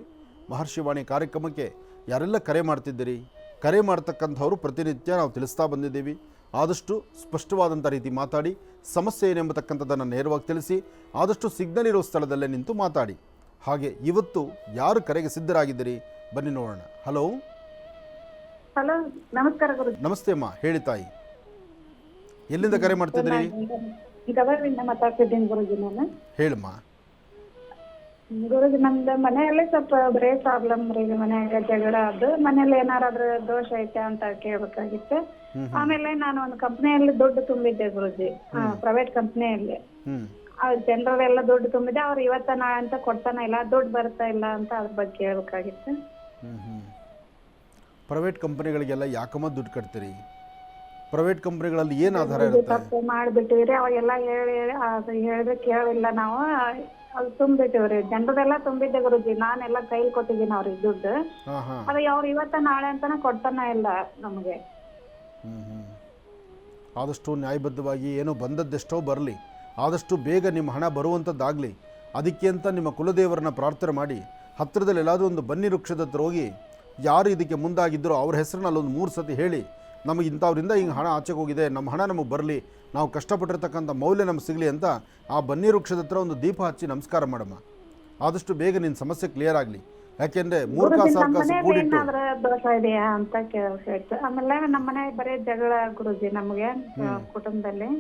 ಮಹರ್ಷಿವಾಣಿ ಕಾರ್ಯಕ್ರಮಕ್ಕೆ ಯಾರೆಲ್ಲ ಕರೆ ಮಾಡ್ತಿದ್ದೀರಿ, ಕರೆ ಮಾಡ್ತಕ್ಕಂಥವರು ಪ್ರತಿನಿತ್ಯ ನಾವು ತಿಳಿಸ್ತಾ ಬಂದಿದ್ದೀವಿ. ಆದಷ್ಟು ಸ್ಪಷ್ಟವಾದಂಥ ರೀತಿ ಮಾತಾಡಿ, ಸಮಸ್ಯೆ ಏನೆಂಬತಕ್ಕಂಥದ್ದನ್ನು ನೇರವಾಗಿ ತಿಳಿಸಿ, ಆದಷ್ಟು ಸಿಗ್ನಲ್ ಇರೋ ಸ್ಥಳದಲ್ಲೇ ನಿಂತು ಮಾತಾಡಿ. ಹಾಗೆ ಇವತ್ತು ಯಾರು ಕರೆಗೆ ಸಿದ್ಧರಾಗಿದ್ದೀರಿ ಬನ್ನಿ ನೋಡೋಣ. ಹಲೋ. ಹಲೋ, ನಮಸ್ಕಾರ ಗುರು. ನಮಸ್ತೆ ಅಮ್ಮ, ಹೇಳಿ ತಾಯಿ. ಎಲ್ಲಿಂದ ಕರೆ ಮಾಡ್ತಿದ್ದೀರಿ? ಗದಗದಿಂದ ಮಾತಾಡ್ತಿದ್ದೀನಿ ಗುರುಜಿ. ನಾನು ಹೇಳಮ್ಮ. ಗುರುಜಿ, ನಮ್ದು ಮನೆಯಲ್ಲಿ ಸ್ವಲ್ಪ ಬರೇ ಪ್ರಾಬ್ಲಮ್ ರೀ. ಮನ್ಯಾಗ ಜಗಳ ಅದು, ಮನೇಲಿ ಏನಾರಾದ್ರೂ ದೋಷ ಐತೆ ಅಂತ ಕೇಳ್ಬೇಕಾಗಿತ್ತು. ಆಮೇಲೆ ನಾನು ಒಂದು ಕಂಪ್ನಿಯಲ್ಲಿ ದುಡ್ಡು ತುಂಬಿದ್ದೆ ಗುರುಜಿ, ಪ್ರೈವೇಟ್ ಕಂಪ್ನಿಯಲ್ಲಿ. ಜನರೆಲ್ಲ ದುಡ್ಡು ತುಂಬಿದ್ದೆ. ಅವ್ರು ಇವತ್ತ ನಾಳೆ ಅಂತ ಕೊಡ್ತಾನ ಇಲ್ಲ, ದುಡ್ಡು ಬರ್ತಾ ಇಲ್ಲ ಅಂತ ಅದ್ರ ಬಗ್ಗೆ ಕೇಳ್ಬೇಕಾಗಿತ್ತು. ಪ್ರೈವೇಟ್ ಕಂಪನಿಗಳಿಗೆಲ್ಲ ಯಾಕಮ್ಮ ದುಡ್ಡು ಕಟ್ತೀರಿ? ಪ್ರೈವೇಟ್ ಕಂಪನಿಗಳಲ್ಲಿ ಏನು ಆಧಾರ ಇರುತ್ತೆ? ತಪ್ಪು ಮಾಡಿಬಿಟ್ಟಿವ್ರಿ. ಅವಾಗೆಲ್ಲ ಹೇಳಿದ್ರೆ ಕೇಳಿಲ್ಲ ನಾವು. ಅದು ತುಂಬಿಟ್ಟಿವ್ರಿ, ಜನರದೆಲ್ಲ ತುಂಬಿದ್ದೆ ಗುರುಜಿ. ನಾನೆಲ್ಲ ಕೈಲಿ ಕೊಟ್ಟಿದ್ದೀನಿ ಅವ್ರಿಗೆ ದುಡ್ಡು. ಅದು ಅವ್ರು ಇವತ್ತ ನಾಳೆ ಅಂತಾನೆ ಕೊಡ್ತಾನ ಇಲ್ಲ ನಮಗೆ. ಆದಷ್ಟು ನ್ಯಾಯಬದ್ಧವಾಗಿ ಏನೋ ಬಂದದ್ದೆಷ್ಟೋ ಬರಲಿ, ಆದಷ್ಟು ಬೇಗ ನಿಮ್ಮ ಹಣ ಬರುವಂಥದ್ದಾಗಲಿ. ಅದಕ್ಕೆ ಅಂತ ನಿಮ್ಮ ಕುಲದೇವರನ್ನ ಪ್ರಾರ್ಥನೆ ಮಾಡಿ ಹತ್ತಿರದಲ್ಲಿ ಎಲ್ಲಾದರೂ ಒಂದು ಬನ್ನಿ ವೃಕ್ಷದ ಹತ್ರ ಹೋಗಿ ಯಾರು ಇದಕ್ಕೆ ಮುಂದಾಗಿದ್ದರೋ ಅವ್ರ ಹೆಸರನ್ನ ಅಲ್ಲೊಂದು 3 ಸತಿ ಹೇಳಿ, ನಮಗೆ ಇಂಥವ್ರಿಂದ ಹಿಂಗೆ ಹಣ ಆಚೆಗೆ ಹೋಗಿದೆ, ನಮ್ಮ ಹಣ ನಮಗೆ ಬರಲಿ, ನಾವು ಕಷ್ಟಪಟ್ಟಿರ್ತಕ್ಕಂಥ ಮೌಲ್ಯ ನಮ್ಗೆ ಸಿಗಲಿ ಅಂತ ಆ ಬನ್ನಿ ವೃಕ್ಷದ ಹತ್ರ ಒಂದು ದೀಪ ಹಚ್ಚಿ ನಮಸ್ಕಾರ ಮಾಡಮ್ಮ. ಆದಷ್ಟು ಬೇಗ ನಿನ್ನ ಸಮಸ್ಯೆ ಕ್ಲಿಯರ್ ಆಗಲಿ. ಯಾಕೆಂದರೆ ಮೂರ್ಖ ಸರ್ಕಾಸ ಕೂಡಿಟ್ಟು ದೋಷ ಇದೆಯಾ ಅಂತ ಕೇಳ್ತು. ಆಮೇಲೆ ನಮ್ಮ ಮನೆ ಬರೀ ಜಗಳ ಗುರುಜಿ ನಮಗೆ ಕುಟುಂಬದಲ್ಲಿ.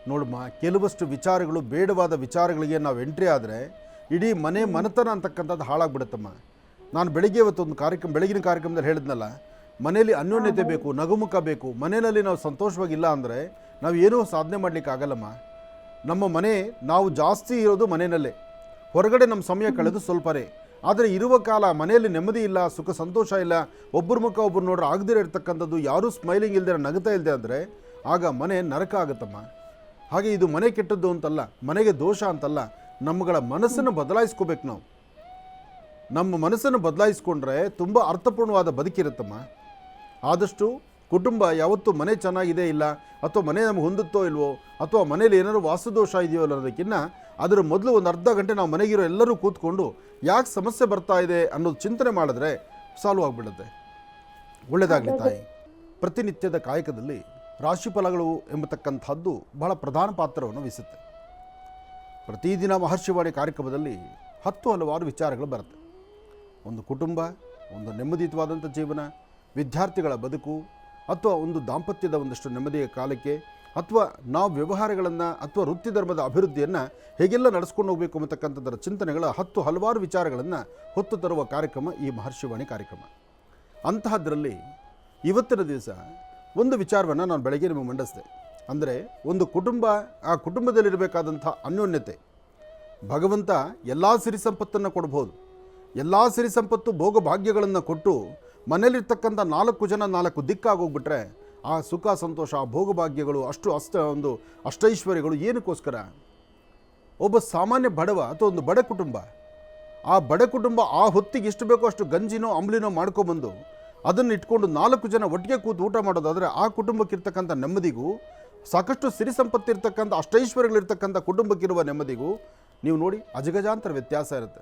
ನೋಡಮ್ಮ, ಕೆಲವಷ್ಟು ವಿಚಾರಗಳು ಬೇಡವಾದ ವಿಚಾರಗಳಿಗೆ ನಾವು ಎಂಟ್ರಿ ಆದರೆ ಇಡೀ ಮನೆ ಮನೆತನ ಅಂತಕ್ಕಂಥದ್ದು ಹಾಳಾಗ್ಬಿಡುತ್ತಮ್ಮ. ನಾನು ಬೆಳಗ್ಗೆ ಇವತ್ತೊಂದು ಬೆಳಗಿನ ಕಾರ್ಯಕ್ರಮದಲ್ಲಿ ಹೇಳಿದ್ನಲ್ಲ, ಮನೆಯಲ್ಲಿ ಅನ್ಯೋನ್ಯತೆ ಬೇಕು, ನಗುಮುಖ ಬೇಕು. ಮನೆಯಲ್ಲಿ ನಾವು ಸಂತೋಷವಾಗಿಲ್ಲ ಅಂದರೆ ನಾವು ಏನೂ ಸಾಧನೆ ಮಾಡಲಿಕ್ಕೆ ಆಗಲ್ಲಮ್ಮ. ನಮ್ಮ ಮನೆ, ನಾವು ಜಾಸ್ತಿ ಇರೋದು ಮನೆಯಲ್ಲೇ, ಹೊರಗಡೆ ನಮ್ಮ ಸಮಯ ಕಳೆದು ಸ್ವಲ್ಪನೇ. ಆದರೆ ಇರುವ ಕಾಲ ಮನೆಯಲ್ಲಿ ನೆಮ್ಮದಿ ಇಲ್ಲ, ಸುಖ ಸಂತೋಷ ಇಲ್ಲ, ಒಬ್ಬರ ಮುಖ ಒಬ್ಬರು ನೋಡ್ರೆ ಆಗದಿರ ಇರ್ತಕ್ಕಂಥದ್ದು, ಯಾರೂ ಸ್ಮೈಲಿಂಗ್ ಇಲ್ಲದೆ ನಗುತ್ತಾ ಇಲ್ಲದೆ ಅಂದರೆ ಆಗ ಮನೆ ನರಕ ಆಗುತ್ತಮ್ಮ. ಹಾಗೆ ಇದು ಮನೆ ಕೆಟ್ಟದ್ದು ಅಂತಲ್ಲ, ಮನೆಗೆ ದೋಷ ಅಂತಲ್ಲ, ನಮ್ಮಗಳ ಮನಸ್ಸನ್ನು ಬದಲಾಯಿಸ್ಕೋಬೇಕು ನಾವು. ನಮ್ಮ ಮನಸ್ಸನ್ನು ಬದಲಾಯಿಸ್ಕೊಂಡ್ರೆ ತುಂಬ ಅರ್ಥಪೂರ್ಣವಾದ ಬದುಕಿರುತ್ತಮ್ಮ. ಆದಷ್ಟು ಕುಟುಂಬ ಯಾವತ್ತೂ ಮನೆ ಚೆನ್ನಾಗಿದೆ ಇಲ್ಲ, ಅಥವಾ ಮನೆ ನಮ್ಗೆ ಹೊಂದುತ್ತೋ ಇಲ್ವೋ, ಅಥವಾ ಮನೇಲಿ ಏನಾದ್ರು ವಾಸ್ತುದೋಷ ಇದೆಯೋ ಅನ್ನೋದಕ್ಕಿಂತ ಅದರ ಮೊದಲು ಒಂದು ಅರ್ಧ ಗಂಟೆ ನಾವು ಮನೆಗಿರೋ ಎಲ್ಲರೂ ಕೂತ್ಕೊಂಡು ಯಾಕೆ ಸಮಸ್ಯೆ ಬರ್ತಾ ಇದೆ ಅನ್ನೋದು ಚಿಂತನೆ ಮಾಡಿದ್ರೆ ಸಾಲ್ವ್ ಆಗಿಬಿಡುತ್ತೆ. ಒಳ್ಳೆಯದಾಗಲಿ ತಾಯಿ. ಪ್ರತಿನಿತ್ಯದ ಕಾಯಕದಲ್ಲಿ ರಾಶಿಫಲಗಳು ಎಂಬತಕ್ಕಂಥದ್ದು ಬಹಳ ಪ್ರಧಾನ ಪಾತ್ರವನ್ನು ವಹಿಸುತ್ತೆ. ಪ್ರತಿದಿನ ಮಹರ್ಷಿವಾಣಿ ಕಾರ್ಯಕ್ರಮದಲ್ಲಿ ಹಲವಾರು ವಿಚಾರಗಳು ಬರುತ್ತೆ. ಒಂದು ಕುಟುಂಬ, ಒಂದು ನೆಮ್ಮದಿಯುತವಾದಂಥ ಜೀವನ, ವಿದ್ಯಾರ್ಥಿಗಳ ಬದುಕು, ಅಥವಾ ಒಂದು ದಾಂಪತ್ಯದ ಒಂದಷ್ಟು ನೆಮ್ಮದಿಯ ಕಾಲಕ್ಕೆ, ಅಥವಾ ನಾವು ವ್ಯವಹಾರಗಳನ್ನು ಅಥವಾ ವೃತ್ತಿ ಧರ್ಮದ ಅಭಿವೃದ್ಧಿಯನ್ನು ಹೇಗೆಲ್ಲ ನಡೆಸ್ಕೊಂಡು ಹೋಗಬೇಕು ಅನ್ನತಕ್ಕಂಥದ್ದರ ಚಿಂತನೆಗಳ ಹಲವಾರು ವಿಚಾರಗಳನ್ನು ಹೊತ್ತು ತರುವ ಕಾರ್ಯಕ್ರಮ ಈ ಮಹರ್ಷಿವಾಣಿ ಕಾರ್ಯಕ್ರಮ. ಅಂತಹದ್ರಲ್ಲಿ ಇವತ್ತಿನ ದಿವಸ ಒಂದು ವಿಚಾರವನ್ನು ನಾನು ಬೆಳಗ್ಗೆ ನಿಮಗೆ ಮಂಡಿಸಿದೆ. ಅಂದರೆ ಒಂದು ಕುಟುಂಬ, ಆ ಕುಟುಂಬದಲ್ಲಿರಬೇಕಾದಂಥ ಅನ್ಯೋನ್ಯತೆ. ಭಗವಂತ ಎಲ್ಲ ಸಿರಿ ಸಂಪತ್ತನ್ನು ಕೊಡ್ಬೋದು, ಎಲ್ಲ ಸಿರಿ ಸಂಪತ್ತು ಭೋಗ ಭಾಗ್ಯಗಳನ್ನು ಕೊಟ್ಟು ಮನೇಲಿರ್ತಕ್ಕಂಥ 4 ಜನ 4 ದಿಕ್ಕಾಗೋಗ್ಬಿಟ್ರೆ ಆ ಸುಖ ಸಂತೋಷ, ಆ ಭೋಗಭಾಗ್ಯಗಳು, ಅಷ್ಟೈಶ್ವರ್ಯಗಳು ಏನಕ್ಕೋಸ್ಕರ? ಒಬ್ಬ ಸಾಮಾನ್ಯ ಬಡವ ಅಥವಾ ಒಂದು ಬಡ ಕುಟುಂಬ, ಆ ಬಡ ಕುಟುಂಬ ಆ ಹೊತ್ತಿಗೆ ಎಷ್ಟು ಬೇಕೋ ಅಷ್ಟು ಗಂಜಿನೋ ಅಂಬ್ಲಿನೋ ಮಾಡ್ಕೊಬಂದು ಅದನ್ನು ಇಟ್ಕೊಂಡು 4 ಜನ ಒಟ್ಟಿಗೆ ಕೂತು ಊಟ ಮಾಡೋದಾದರೆ ಆ ಕುಟುಂಬಕ್ಕಿರ್ತಕ್ಕಂಥ ನೆಮ್ಮದಿಗೂ, ಸಾಕಷ್ಟು ಸಿರಿ ಸಂಪತ್ತಿರ್ತಕ್ಕಂಥ ಅಷ್ಟೈಶ್ವರ್ಯಗಳಿರ್ತಕ್ಕಂಥ ಕುಟುಂಬಕ್ಕಿರುವ ನೆಮ್ಮದಿಗೂ ನೀವು ನೋಡಿ ಅಜಗಜಾಂತರ ವ್ಯತ್ಯಾಸ ಇರುತ್ತೆ.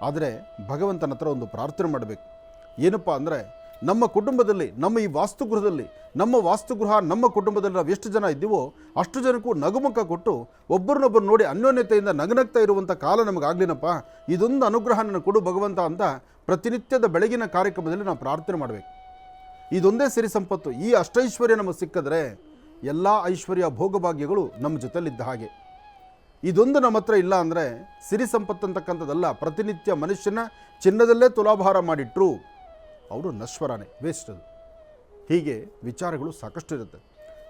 ಆದರೆ ಭಗವಂತನ ಹತ್ರ ಒಂದು ಪ್ರಾರ್ಥನೆ ಮಾಡಬೇಕು. ಏನಪ್ಪ ಅಂದರೆ, ನಮ್ಮ ಕುಟುಂಬದಲ್ಲಿ, ನಮ್ಮ ಈ ವಾಸ್ತುಗೃಹದಲ್ಲಿ, ನಮ್ಮ ಕುಟುಂಬದಲ್ಲಿ ನಾವು ಎಷ್ಟು ಜನ ಇದ್ದೀವೋ ಅಷ್ಟು ಜನಕ್ಕೂ ನಗುಮುಖ ಕೊಟ್ಟು ಒಬ್ಬರನ್ನೊಬ್ಬರು ನೋಡಿ ಅನ್ಯೋನ್ಯತೆಯಿಂದ ನಗನಗ್ತಾ ಇರುವಂಥ ಕಾಲ ನಮಗಾಗ್ಲಿನಪ್ಪ, ಇದೊಂದು ಅನುಗ್ರಹ ನನ್ನ ಕೊಡು ಭಗವಂತ ಅಂತ ಪ್ರತಿನಿತ್ಯದ ಬೆಳಗಿನ ಕಾರ್ಯಕ್ರಮದಲ್ಲಿ ನಾವು ಪ್ರಾರ್ಥನೆ ಮಾಡಬೇಕು. ಇದೊಂದೇ ಸಿರಿ ಸಂಪತ್ತು. ಈ ಅಷ್ಟೈಶ್ವರ್ಯ ನಮಗೆ ಸಿಕ್ಕಿದ್ರೆ ಎಲ್ಲ ಐಶ್ವರ್ಯ ಭೋಗಭಾಗ್ಯಗಳು ನಮ್ಮ ಜೊತೆಲಿದ್ದ ಹಾಗೆ. ಇದೊಂದು ನಮ್ಮ ಹತ್ರ ಇಲ್ಲ ಅಂದರೆ ಸಿರಿ ಸಂಪತ್ತು ಅಂತಕ್ಕಂಥದ್ದಲ್ಲ. ಪ್ರತಿನಿತ್ಯ ಮನುಷ್ಯನ ಚಿನ್ನದಲ್ಲೇ ತುಲಾಭಾರ ಮಾಡಿಟ್ರು ಅವರು ನಶ್ವರನೇ, ವೇಸ್ಟ್ ಅದು. ಹೀಗೆ ವಿಚಾರಗಳು ಸಾಕಷ್ಟು ಇರುತ್ತೆ,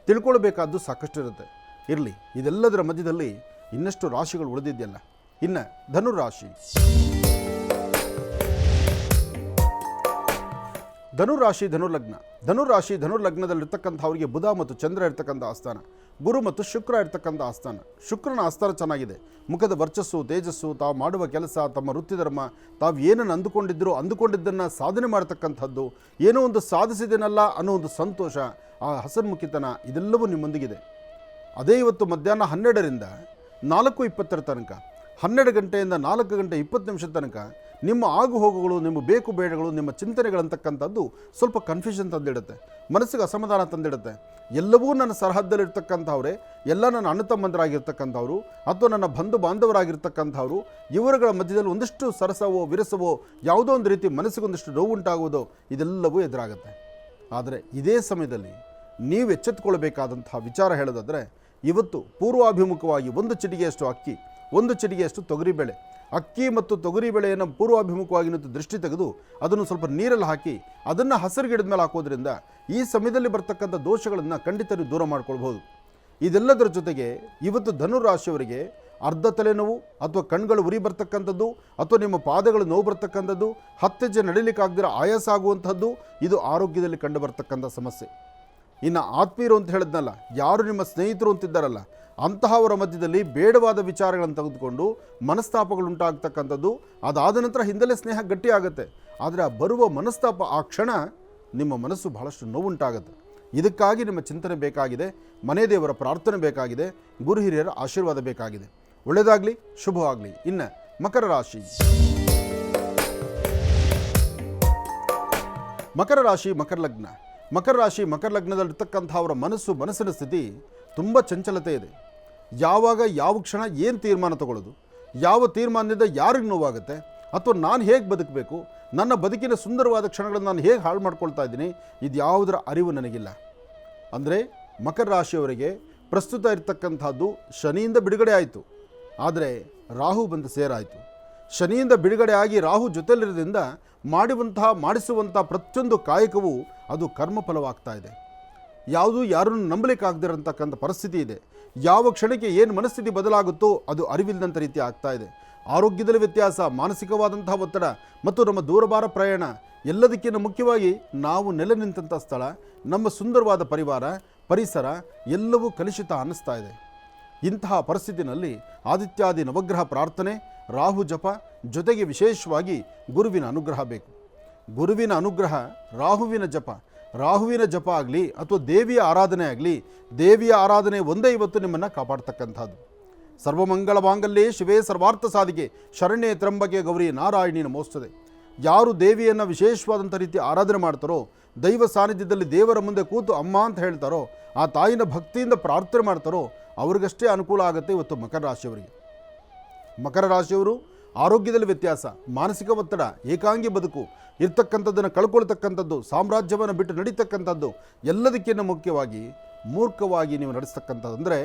ತಿಳ್ಕೊಳ್ಬೇಕಾದ್ದು ಸಾಕಷ್ಟು ಇರುತ್ತೆ. ಇರಲಿ, ಇದೆಲ್ಲದರ ಮಧ್ಯದಲ್ಲಿ ಇನ್ನಷ್ಟು ರಾಶಿಗಳು ಉಳಿದಿದೆಯಲ್ಲ. ಇನ್ನು ಧನುರಾಶಿ. ಧನುರ್ಲಗ್ನದಲ್ಲಿರ್ತಕ್ಕಂಥವ್ರಿಗೆ ಬುಧ ಮತ್ತು ಚಂದ್ರ ಇರ್ತಕ್ಕಂಥ ಆಸ್ಥಾನ, ಗುರು ಮತ್ತು ಶುಕ್ರ ಇರ್ತಕ್ಕಂಥ ಆಸ್ಥಾನ. ಶುಕ್ರನ ಆಸ್ಥಾನ ಚೆನ್ನಾಗಿದೆ. ಮುಖದ ವರ್ಚಸ್ಸು, ತೇಜಸ್ಸು, ತಾವು ಮಾಡುವ ಕೆಲಸ, ತಮ್ಮ ವೃತ್ತಿ ಧರ್ಮ, ತಾವು ಏನನ್ನು ಅಂದುಕೊಂಡಿದ್ದನ್ನು ಸಾಧನೆ ಮಾಡತಕ್ಕಂಥದ್ದು, ಏನೋ ಒಂದು ಸಾಧಿಸಿದೇನಲ್ಲ ಅನ್ನೋ ಒಂದು ಸಂತೋಷ, ಆ ಹಸನ್ಮುಖಿತನ, ಇದೆಲ್ಲವೂ ನಿಮ್ಮೊಂದಿಗಿದೆ. ಅದೇ ಇವತ್ತು ಮಧ್ಯಾಹ್ನ 12ರಿಂದ 4:20 ತನಕ, 12 ಗಂಟೆಯಿಂದ 4 ಗಂಟೆ 20 ನಿಮಿಷದ ತನಕ ನಿಮ್ಮ ಆಗು ಹೋಗುಗಳು, ನಿಮ್ಮ ಬೇಕು ಬೇಡಗಳು, ನಿಮ್ಮ ಚಿಂತನೆಗಳಂತಕ್ಕಂಥದ್ದು ಸ್ವಲ್ಪ ಕನ್ಫ್ಯೂಷನ್ ತಂದಿಡುತ್ತೆ, ಮನಸ್ಸಿಗೆ ಅಸಮಾಧಾನ ತಂದಿಡುತ್ತೆ. ಎಲ್ಲವೂ ನನ್ನ ಸರಹದ್ದಲ್ಲಿರ್ತಕ್ಕಂಥವ್ರೆ, ಎಲ್ಲ ನನ್ನ ಅಣ್ಣ ತಮ್ಮಂದರಾಗಿರ್ತಕ್ಕಂಥವ್ರು ಅಥವಾ ನನ್ನ ಬಂಧು ಬಾಂಧವರಾಗಿರ್ತಕ್ಕಂಥವ್ರು, ಇವರುಗಳ ಮಧ್ಯದಲ್ಲಿ ಒಂದಿಷ್ಟು ಸರಸವೋ ವಿರಸವೋ ಯಾವುದೋ ಒಂದು ರೀತಿ ಮನಸ್ಸಿಗೊಂದಿಷ್ಟು ನೋವುಂಟಾಗುವುದೋ ಇದೆಲ್ಲವೂ ಎದುರಾಗುತ್ತೆ. ಆದರೆ ಇದೇ ಸಮಯದಲ್ಲಿ ನೀವು ಎಚ್ಚೆತ್ತುಕೊಳ್ಬೇಕಾದಂತಹ ವಿಚಾರ ಹೇಳೋದಾದರೆ, ಇವತ್ತು ಪೂರ್ವಾಭಿಮುಖವಾಗಿ 1 ಚಿಟಿಗೆಯಷ್ಟು ಅಕ್ಕಿ, 1 ಚಿಟಿಗೆಯಷ್ಟು ತೊಗರಿಬೇಳೆ, ಅಕ್ಕಿ ಮತ್ತು ತೊಗರಿಬೇಳೆಯನ್ನು ಪೂರ್ವಾಭಿಮುಖವಾಗಿ ದೃಷ್ಟಿ ತೆಗೆದು ಅದನ್ನು ಸ್ವಲ್ಪ ನೀರಲ್ಲಿ ಹಾಕಿ ಅದನ್ನು ಹಸಿರು ಗಿಡದ ಮೇಲೆ ಹಾಕೋದ್ರಿಂದ ಈ ಸಮಯದಲ್ಲಿ ಬರ್ತಕ್ಕಂಥ ದೋಷಗಳನ್ನು ಖಂಡಿತ ನೀವು ದೂರ ಮಾಡ್ಕೊಳ್ಬೋದು. ಇದೆಲ್ಲದರ ಜೊತೆಗೆ ಇವತ್ತು ಧನುರಾಶಿಯವರಿಗೆ ಅರ್ಧ ತಲೆನೋವು ಅಥವಾ ಕಣ್ಗಳು ಉರಿ ಬರ್ತಕ್ಕಂಥದ್ದು ಅಥವಾ ನಿಮ್ಮ ಪಾದಗಳು ನೋವು ಬರ್ತಕ್ಕಂಥದ್ದು, 10 ಹೆಜ್ಜೆ ನಡಿಲಿಕ್ಕಾಗದಿರ ಆಯಾಸ ಆಗುವಂಥದ್ದು, ಇದು ಆರೋಗ್ಯದಲ್ಲಿ ಕಂಡು ಬರ್ತಕ್ಕಂಥ ಸಮಸ್ಯೆ. ಇನ್ನು ಆತ್ಮೀಯರು ಅಂತ ಹೇಳಿದ್ನಲ್ಲ, ಯಾರು ನಿಮ್ಮ ಸ್ನೇಹಿತರು ಅಂತಿದ್ದಾರಲ್ಲ, ಅಂತಹವರ ಮಧ್ಯದಲ್ಲಿ ಬೇಡವಾದ ವಿಚಾರಗಳನ್ನು ತೆಗೆದುಕೊಂಡು ಮನಸ್ತಾಪಗಳುಂಟಾಗ್ತಕ್ಕಂಥದ್ದು, ಅದಾದ ನಂತರ ಹಿಂದಲೇ ಸ್ನೇಹ ಗಟ್ಟಿಯಾಗುತ್ತೆ. ಆದರೆ ಆ ಬರುವ ಮನಸ್ತಾಪ, ಆ ಕ್ಷಣ ನಿಮ್ಮ ಮನಸ್ಸು ಬಹಳಷ್ಟು ನೋವುಂಟಾಗುತ್ತೆ. ಇದಕ್ಕಾಗಿ ನಿಮ್ಮ ಚಿಂತನೆ ಬೇಕಾಗಿದೆ, ಮನೆ ದೇವರ ಪ್ರಾರ್ಥನೆ ಬೇಕಾಗಿದೆ, ಗುರು ಹಿರಿಯರ ಆಶೀರ್ವಾದ ಬೇಕಾಗಿದೆ. ಒಳ್ಳೆಯದಾಗಲಿ, ಶುಭವಾಗಲಿ. ಇನ್ನು ಮಕರ ರಾಶಿ. ಮಕರ ರಾಶಿ ಮಕರ ಲಗ್ನದಲ್ಲಿರ್ತಕ್ಕಂಥ ಅವರ ಮನಸ್ಸಿನ ಸ್ಥಿತಿ ತುಂಬ ಚಂಚಲತೆ ಇದೆ. ಯಾವಾಗ ಯಾವ ಕ್ಷಣ ಏನು ತೀರ್ಮಾನ ತಗೊಳ್ಳೋದು, ಯಾವ ತೀರ್ಮಾನದಿಂದ ಯಾರಿಗೆ ನೋವಾಗುತ್ತೆ, ಅಥವಾ ನಾನು ಹೇಗೆ ಬದುಕಬೇಕು, ನನ್ನ ಬದುಕಿನ ಸುಂದರವಾದ ಕ್ಷಣಗಳನ್ನು ನಾನು ಹೇಗೆ ಹಾಳು ಮಾಡ್ಕೊಳ್ತಾ ಇದ್ದೀನಿ, ಇದು ಯಾವುದರ ಅರಿವು ನನಗಿಲ್ಲ. ಅಂದರೆ ಮಕರ ರಾಶಿಯವರಿಗೆ ಪ್ರಸ್ತುತ ಇರತಕ್ಕಂಥದ್ದು ಶನಿಯಿಂದ ಬಿಡುಗಡೆ ಆಯಿತು, ಆದರೆ ರಾಹು ಬಂದು ಸೇರಾಯಿತು. ಶನಿಯಿಂದ ಬಿಡುಗಡೆ ಆಗಿ ರಾಹು ಜೊತೆಲಿರೋದ್ರಿಂದ ಮಾಡಿಸುವಂಥ ಪ್ರತಿಯೊಂದು ಕಾಯಕವೂ ಅದು ಕರ್ಮಫಲವಾಗ್ತಾ ಇದೆ. ಯಾವುದು ಯಾರನ್ನು ನಂಬಲಿಕ್ಕಾಗದಿರತಕ್ಕಂಥ ಪರಿಸ್ಥಿತಿ ಇದೆ. ಯಾವ ಕ್ಷಣಕ್ಕೆ ಏನು ಮನಸ್ಥಿತಿ ಬದಲಾಗುತ್ತೋ ಅದು ಅರಿವಿಲ್ಲದಂಥ ರೀತಿ ಆಗ್ತಾ ಇದೆ. ಆರೋಗ್ಯದಲ್ಲಿ ವ್ಯತ್ಯಾಸ, ಮಾನಸಿಕವಾದಂತಹ ಒತ್ತಡ ಮತ್ತು ನಮ್ಮ ದೂರಭಾರ ಪ್ರಯಾಣ, ಎಲ್ಲದಕ್ಕಿಂತ ಮುಖ್ಯವಾಗಿ ನಾವು ನೆಲೆ ನಿಂತಹ ಸ್ಥಳ, ನಮ್ಮ ಸುಂದರವಾದ ಪರಿಸರ ಎಲ್ಲವೂ ಕಲುಷಿತ ಅನ್ನಿಸ್ತಾ ಇದೆ. ಇಂತಹ ಪರಿಸ್ಥಿತಿನಲ್ಲಿ ಆದಿತ್ಯಾದಿ ನವಗ್ರಹ ಪ್ರಾರ್ಥನೆ, ರಾಹು ಜಪ, ಜೊತೆಗೆ ವಿಶೇಷವಾಗಿ ಗುರುವಿನ ಅನುಗ್ರಹ ಬೇಕು. ಗುರುವಿನ ಅನುಗ್ರಹ, ರಾಹುವಿನ ಜಪ ಆಗಲಿ ಅಥವಾ ದೇವಿಯ ಆರಾಧನೆ ಆಗಲಿ, ದೇವಿಯ ಆರಾಧನೆ ಒಂದೇ ಇವತ್ತು ನಿಮ್ಮನ್ನು ಕಾಪಾಡ್ತಕ್ಕಂಥದ್ದು. ಸರ್ವಮಂಗಳ ಮಾಂಗಲ್ಯೇ ಶಿವೇ ಸರ್ವಾರ್ಥ ಸಾಧಿಕೆ ಶರಣ್ಯೇ ತ್ರಂಬಕೆ ಗೌರಿ ನಾರಾಯಣಿ ನಮೋಸ್ತುತೆ. ಯಾರು ದೇವಿಯನ್ನು ವಿಶೇಷವಾದಂಥ ರೀತಿ ಆರಾಧನೆ ಮಾಡ್ತಾರೋ, ದೈವ ಸಾನ್ನಿಧ್ಯದಲ್ಲಿ ದೇವರ ಮುಂದೆ ಕೂತು ಅಮ್ಮ ಅಂತ ಹೇಳ್ತಾರೋ, ಆ ತಾಯಿನ ಭಕ್ತಿಯಿಂದ ಪ್ರಾರ್ಥನೆ ಮಾಡ್ತಾರೋ ಅವ್ರಿಗಷ್ಟೇ ಅನುಕೂಲ ಆಗುತ್ತೆ. ಇವತ್ತು ಮಕರ ರಾಶಿಯವರು ಆರೋಗ್ಯದಲ್ಲಿ ವ್ಯತ್ಯಾಸ, ಮಾನಸಿಕ ಒತ್ತಡ, ಏಕಾಂಗಿ ಬದುಕು ಇರ್ತಕ್ಕಂಥದ್ದನ್ನು ಕಳ್ಕೊಳ್ತಕ್ಕಂಥದ್ದು, ಸಾಮ್ರಾಜ್ಯವನ್ನು ಬಿಟ್ಟು ನಡೀತಕ್ಕಂಥದ್ದು, ಎಲ್ಲದಕ್ಕಿಂತ ಮುಖ್ಯವಾಗಿ ಮೂರ್ಖವಾಗಿ ನೀವು ನಡೆಸ್ತಕ್ಕಂಥದ್ದು, ಅಂದರೆ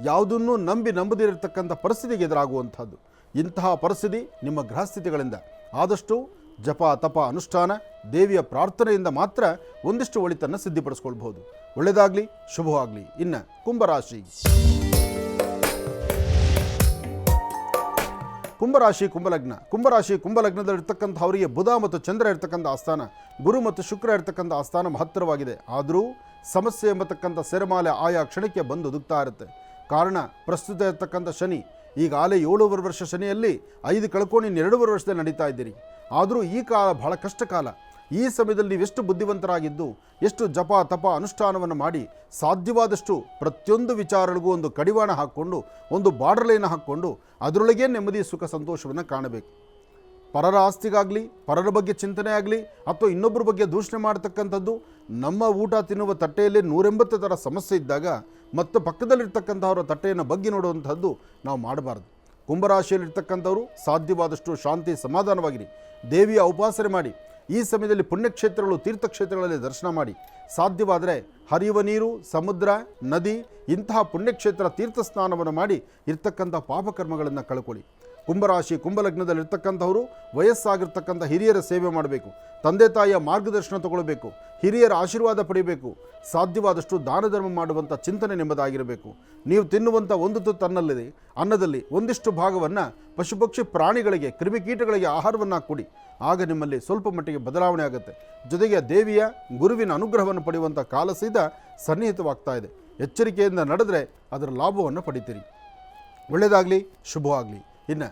ಯಾವುದನ್ನೂ ನಂಬದಿರತಕ್ಕಂಥ ಪರಿಸ್ಥಿತಿಗೆ ಎದುರಾಗುವಂಥದ್ದು. ಇಂತಹ ಪರಿಸ್ಥಿತಿ ನಿಮ್ಮ ಗ್ರಹಸ್ಥಿತಿಗಳಿಂದ ಆದಷ್ಟು ಜಪ ತಪ ಅನುಷ್ಠಾನ, ದೇವಿಯ ಪ್ರಾರ್ಥನೆಯಿಂದ ಮಾತ್ರ ಒಂದಿಷ್ಟು ಒಳಿತನ್ನು ಸಿದ್ಧಿಪಡಿಸ್ಕೊಳ್ಬಹುದು. ಒಳ್ಳೆಯದಾಗಲಿ, ಶುಭವಾಗಲಿ. ಇನ್ನು ಕುಂಭರಾಶಿ ಕುಂಭಲಗ್ನದಲ್ಲಿರ್ತಕ್ಕಂಥ ಅವರಿಗೆ ಬುಧ ಮತ್ತು ಚಂದ್ರ ಇರ್ತಕ್ಕಂಥ ಆಸ್ಥಾನ, ಗುರು ಮತ್ತು ಶುಕ್ರ ಇರ್ತಕ್ಕಂಥ ಆಸ್ಥಾನ ಮಹತ್ತರವಾಗಿದೆ. ಆದರೂ ಸಮಸ್ಯೆ ಎಂಬತಕ್ಕಂಥ ಸೆರೆಮಾಲೆ ಆಯಾ ಕ್ಷಣಕ್ಕೆ ಬಂದು ಒದಗ್ತಾ ಇರುತ್ತೆ. ಕಾರಣ ಪ್ರಸ್ತುತ ಇರ್ತಕ್ಕಂಥ ಶನಿ ಈಗಾಗಲೇ 7 ವರ್ಷ ಶನಿಯಲ್ಲಿ 5 ಕಳ್ಕೊಂಡು 2 ವರ್ಷದಲ್ಲಿ ನಡೀತಾ ಇದ್ದೀರಿ. ಆದರೂ ಈ ಕಾಲ ಬಹಳ ಕಷ್ಟ ಕಾಲ. ಈ ಸಮಯದಲ್ಲಿ ನೀವೆಷ್ಟು ಬುದ್ಧಿವಂತರಾಗಿದ್ದು, ಎಷ್ಟು ಜಪ ತಪ ಅನುಷ್ಠಾನವನ್ನು ಮಾಡಿ ಸಾಧ್ಯವಾದಷ್ಟು ಪ್ರತಿಯೊಂದು ವಿಚಾರಗಳಿಗೂ ಒಂದು ಕಡಿವಾಣ ಹಾಕ್ಕೊಂಡು, ಒಂದು ಬಾರ್ಡರ್ ಲೈನ್ ಹಾಕ್ಕೊಂಡು ಅದರೊಳಗೆ ನೆಮ್ಮದಿ ಸುಖ ಸಂತೋಷವನ್ನು ಕಾಣಬೇಕು. ಪರರ ಆಸ್ತಿಗಾಗಲಿ, ಪರರ ಬಗ್ಗೆ ಚಿಂತನೆ ಆಗಲಿ, ಅಥವಾ ಇನ್ನೊಬ್ಬರ ಬಗ್ಗೆ ದೂಷಣೆ ಮಾಡ್ತಕ್ಕಂಥದ್ದು, ನಮ್ಮ ಊಟ ತಿನ್ನುವ ತಟ್ಟೆಯಲ್ಲಿ 180 ಥರ ಸಮಸ್ಯೆ ಇದ್ದಾಗ ಮತ್ತು ಪಕ್ಕದಲ್ಲಿರ್ತಕ್ಕಂಥವರ ತಟ್ಟೆಯನ್ನು ಬಗ್ಗೆ ನೋಡುವಂಥದ್ದು ನಾವು ಮಾಡಬಾರ್ದು. ಕುಂಭರಾಶಿಯಲ್ಲಿರ್ತಕ್ಕಂಥವರು ಸಾಧ್ಯವಾದಷ್ಟು ಶಾಂತಿ ಸಮಾಧಾನವಾಗಿರಿ, ದೇವಿಯ ಉಪಾಸನೆ ಮಾಡಿ. ಈ ಸಮಯದಲ್ಲಿ ಪುಣ್ಯಕ್ಷೇತ್ರಗಳು, ತೀರ್ಥಕ್ಷೇತ್ರಗಳಲ್ಲಿ ದರ್ಶನ ಮಾಡಿ. ಸಾಧ್ಯವಾದರೆ ಹರಿಯುವ ನೀರು, ಸಮುದ್ರ, ನದಿ ಇಂತಹ ಪುಣ್ಯಕ್ಷೇತ್ರ ತೀರ್ಥ ಸ್ನಾನವನ್ನು ಮಾಡಿ ಇರ್ತಕ್ಕಂಥ ಪಾಪಕರ್ಮಗಳನ್ನು ಕಳ್ಕೊಳ್ಳಿ. ಕುಂಭಲಗ್ನದಲ್ಲಿರ್ತಕ್ಕಂಥವರು ವಯಸ್ಸಾಗಿರ್ತಕ್ಕಂಥ ಹಿರಿಯರ ಸೇವೆ ಮಾಡಬೇಕು, ತಂದೆ ತಾಯಿಯ ಮಾರ್ಗದರ್ಶನ ತಗೊಳ್ಬೇಕು, ಹಿರಿಯರ ಆಶೀರ್ವಾದ ಪಡಿಬೇಕು. ಸಾಧ್ಯವಾದಷ್ಟು ದಾನ ಧರ್ಮ ಮಾಡುವಂಥ ಚಿಂತನೆ ನಿಮ್ಮದಾಗಿರಬೇಕು. ನೀವು ತಿನ್ನುವಂಥ ಒಂದು ತುತ್ತು ಅನ್ನದಲ್ಲಿ ಒಂದಿಷ್ಟು ಭಾಗವನ್ನು ಪಶುಪಕ್ಷಿ ಪ್ರಾಣಿಗಳಿಗೆ, ಕ್ರಿಮಿಕೀಟಗಳಿಗೆ ಆಹಾರವನ್ನು ಕೊಡಿ. ಆಗ ನಿಮ್ಮಲ್ಲಿ ಸ್ವಲ್ಪ ಮಟ್ಟಿಗೆ ಬದಲಾವಣೆ ಆಗುತ್ತೆ. ಜೊತೆಗೆ ದೇವಿಯ ಗುರುವಿನ ಅನುಗ್ರಹವನ್ನು ಪಡೆಯುವಂಥ ಕಾಲ ಸಹಿತ ಸನ್ನಿಹಿತವಾಗ್ತಾ ಇದೆ. ಎಚ್ಚರಿಕೆಯಿಂದ ನಡೆದರೆ ಅದರ ಲಾಭವನ್ನು ಪಡಿತೀರಿ. ಒಳ್ಳೆಯದಾಗಲಿ, ಶುಭವಾಗಲಿ. ಇನ್ನು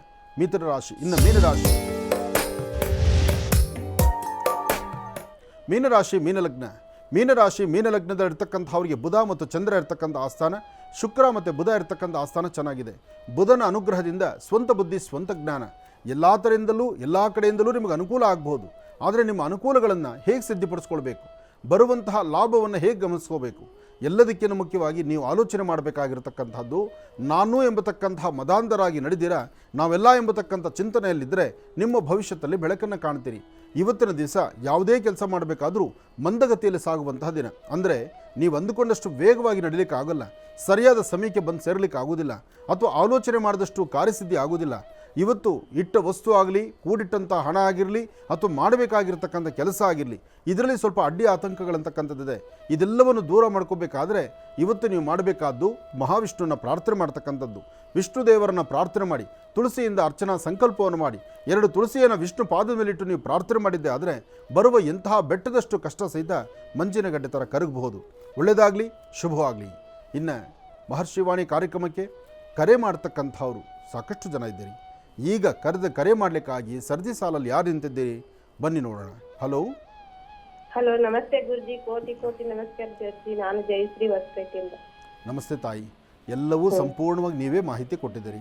ಮೀನಲಗ್ನದಲ್ಲಿರ್ತಕ್ಕಂಥವ್ರಿಗೆ ಬುಧ ಮತ್ತು ಚಂದ್ರ ಇರ್ತಕ್ಕಂಥ ಆಸ್ಥಾನ, ಶುಕ್ರ ಮತ್ತು ಬುಧ ಇರ್ತಕ್ಕಂಥ ಆಸ್ಥಾನ ಚೆನ್ನಾಗಿದೆ. ಬುಧನ ಅನುಗ್ರಹದಿಂದ ಸ್ವಂತ ಬುದ್ಧಿ, ಸ್ವಂತ ಜ್ಞಾನ ಎಲ್ಲ ಥರದಿಂದಲೂ ಎಲ್ಲ ಕಡೆಯಿಂದಲೂ ನಿಮಗೆ ಅನುಕೂಲ ಆಗ್ಬೋದು. ಆದರೆ ನಿಮ್ಮ ಅನುಕೂಲಗಳನ್ನು ಹೇಗೆ ಸಿದ್ಧಪಡಿಸ್ಕೊಳ್ಬೇಕು, ಬರುವಂತಹ ಲಾಭವನ್ನು ಹೇಗೆ ಗಮನಿಸ್ಕೋಬೇಕು, ಎಲ್ಲದಕ್ಕಿಂತ ಮುಖ್ಯವಾಗಿ ನೀವು ಆಲೋಚನೆ ಮಾಡಬೇಕಾಗಿರತಕ್ಕಂಥದ್ದು, ನಾನು ಎಂಬತಕ್ಕಂತಹ ಮದಾಂಧರಾಗಿ ನಡೆದಿರ, ನಾವೆಲ್ಲ ಎಂಬತಕ್ಕಂಥ ಚಿಂತನೆಯಲ್ಲಿದ್ದರೆ ನಿಮ್ಮ ಭವಿಷ್ಯದಲ್ಲಿ ಬೆಳಕನ್ನು ಕಾಣ್ತೀರಿ. ಇವತ್ತಿನ ದಿವಸ ಯಾವುದೇ ಕೆಲಸ ಮಾಡಬೇಕಾದರೂ ಮಂದಗತಿಯಲ್ಲಿ ಸಾಗುವಂತಹ ದಿನ. ಅಂದರೆ ನೀವು ಅಂದುಕೊಂಡಷ್ಟು ವೇಗವಾಗಿ ನಡೀಲಿಕ್ಕೆ ಆಗೋಲ್ಲ, ಸರಿಯಾದ ಸಮಯಕ್ಕೆ ಬಂದು ಸೇರಲಿಕ್ಕೆ ಆಗೋದಿಲ್ಲ, ಅಥವಾ ಆಲೋಚನೆ ಮಾಡಿದಷ್ಟು ಕಾರ್ಯಸಿದ್ಧಿ ಆಗೋದಿಲ್ಲ. ಇವತ್ತು ಇಟ್ಟ ವಸ್ತು ಆಗಲಿ, ಕೂಡಿಟ್ಟಂಥ ಹಣ ಆಗಿರಲಿ, ಅಥವಾ ಮಾಡಬೇಕಾಗಿರ್ತಕ್ಕಂಥ ಕೆಲಸ ಆಗಿರಲಿ, ಇದರಲ್ಲಿ ಸ್ವಲ್ಪ ಅಡ್ಡಿ ಆತಂಕಗಳಂತಕ್ಕಂಥದ್ದಿದೆ. ಇದೆಲ್ಲವನ್ನು ದೂರ ಮಾಡ್ಕೋಬೇಕಾದ್ರೆ ಇವತ್ತು ನೀವು ಮಾಡಬೇಕಾದ್ದು ಮಹಾವಿಷ್ಣುವನ್ನ ಪ್ರಾರ್ಥನೆ ಮಾಡ್ತಕ್ಕಂಥದ್ದು. ವಿಷ್ಣು ದೇವರನ್ನು ಪ್ರಾರ್ಥನೆ ಮಾಡಿ, ತುಳಸಿಯಿಂದ ಅರ್ಚನಾ ಸಂಕಲ್ಪವನ್ನು ಮಾಡಿ, 2 ತುಳಸಿಯನ್ನು ವಿಷ್ಣು ಪಾದದ ಮೇಲಿಟ್ಟು ನೀವು ಪ್ರಾರ್ಥನೆ ಮಾಡಿದ್ದೆ ಆದರೆ ಬರುವ ಎಂತಹ ಬೆಟ್ಟದಷ್ಟು ಕಷ್ಟ ಸಹಿತ ಮಂಜಿನ ಗಡ್ಡೆ ಥರ ಕರಗಬಹುದು. ಒಳ್ಳೆಯದಾಗಲಿ, ಶುಭವಾಗಲಿ. ಇನ್ನು ಮಹರ್ಷಿವಾಣಿ ಕಾರ್ಯಕ್ರಮಕ್ಕೆ ಕರೆ ಮಾಡ್ತಕ್ಕಂಥವ್ರು ಸಾಕಷ್ಟು ಜನ ಇದ್ದೀರಿ. ಈಗ ಕರೆ ಮಾಡಲಿಕ್ಕಾಗಿ ಸರದಿ ಸಾಲಲ್ಲಿ ಯಾರು ನಿಂತಿದ್ದೀರಿ? ಬನ್ನಿ ನೋಡೋಣ. ಹಲೋ, ನಮಸ್ತೆ ಗುರುಜಿ. ಕೋಟಿ ನಮಸ್ಕಾರ ಗುರುಜಿ. ನಾನು ಜಯಶ್ರೀ ಹೊಸಪೇಟೆಯಿಂದ. ನಮಸ್ತೆ ತಾಯಿ. ಎಲ್ಲವೂ ಸಂಪೂರ್ಣವಾಗಿ ನೀವೇ ಮಾಹಿತಿ ಕೊಟ್ಟಿದ್ದೀರಿ.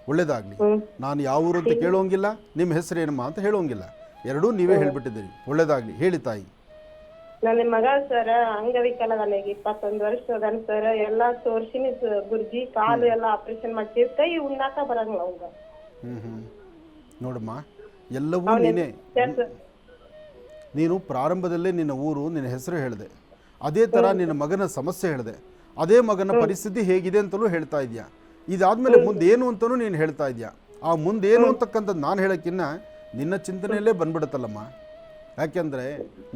ಒಳ್ಳೆಯದಾಗಲಿ. ನಾನು ಯಾವ ಊರು ಅಂತ ಕೇಳೋಂಗಿಲ್ಲ, ನಿಮ್ಮ ಹೆಸರೇನಮ್ಮ ಅಂತ ಹೇಳೋಂಗಿಲ್ಲ, ಎರಡೂ ನೀವೇ ಹೇಳಿಬಿಟ್ಟಿದ್ದೀರಿ. ಒಳ್ಳೆಯದಾಗಲಿ, ಹೇಳಿ ತಾಯಿ. ನನ್ನ ಮಗ ಸರ್ ಅಂಗವಿಕಲನಿಗೆ 21 ವರ್ಷ ಅದಾನ ಸರ್. ಎಲ್ಲಾ ತೋರ್ಸಿನಿ ಗುರುಜಿ. ಕಾಲು ಎಲ್ಲ ಆಪರೇಷನ್ ಮಾಡ್ತೀವಿ, ಕೈ ಉಣ್ಣಾಕ ಬರಂಗಿಲ್ಲ ಅವಂಗ. ನೋಡಮ್ಮ, ಎಲ್ಲವೂ ನೀನೇ. ನೀನು ಪ್ರಾರಂಭದಲ್ಲೇ ನಿನ್ನ ಊರು, ನಿನ್ನ ಹೆಸರು ಹೇಳಿದೆ, ಅದೇ ಥರ ನಿನ್ನ ಮಗನ ಸಮಸ್ಯೆ ಹೇಳಿದೆ. ಅದೇ ಮಗನ ಪರಿಸ್ಥಿತಿ ಹೇಗಿದೆ ಅಂತಲೂ ಹೇಳ್ತಾ ಇದೆಯಾ. ಇದಾದಮೇಲೆ ಮುಂದೇನು ಅಂತಲೂ ನೀನು ಹೇಳ್ತಾ ಇದೆಯಾ. ಆ ಮುಂದೇನು ಅಂತಕ್ಕಂಥದ್ದು ನಾನು ಹೇಳೋಕ್ಕಿನ್ನ ನಿನ್ನ ಚಿಂತನೆಯಲ್ಲೇ ಬಂದ್ಬಿಡುತ್ತಲ್ಲಮ್ಮ. ಯಾಕೆಂದರೆ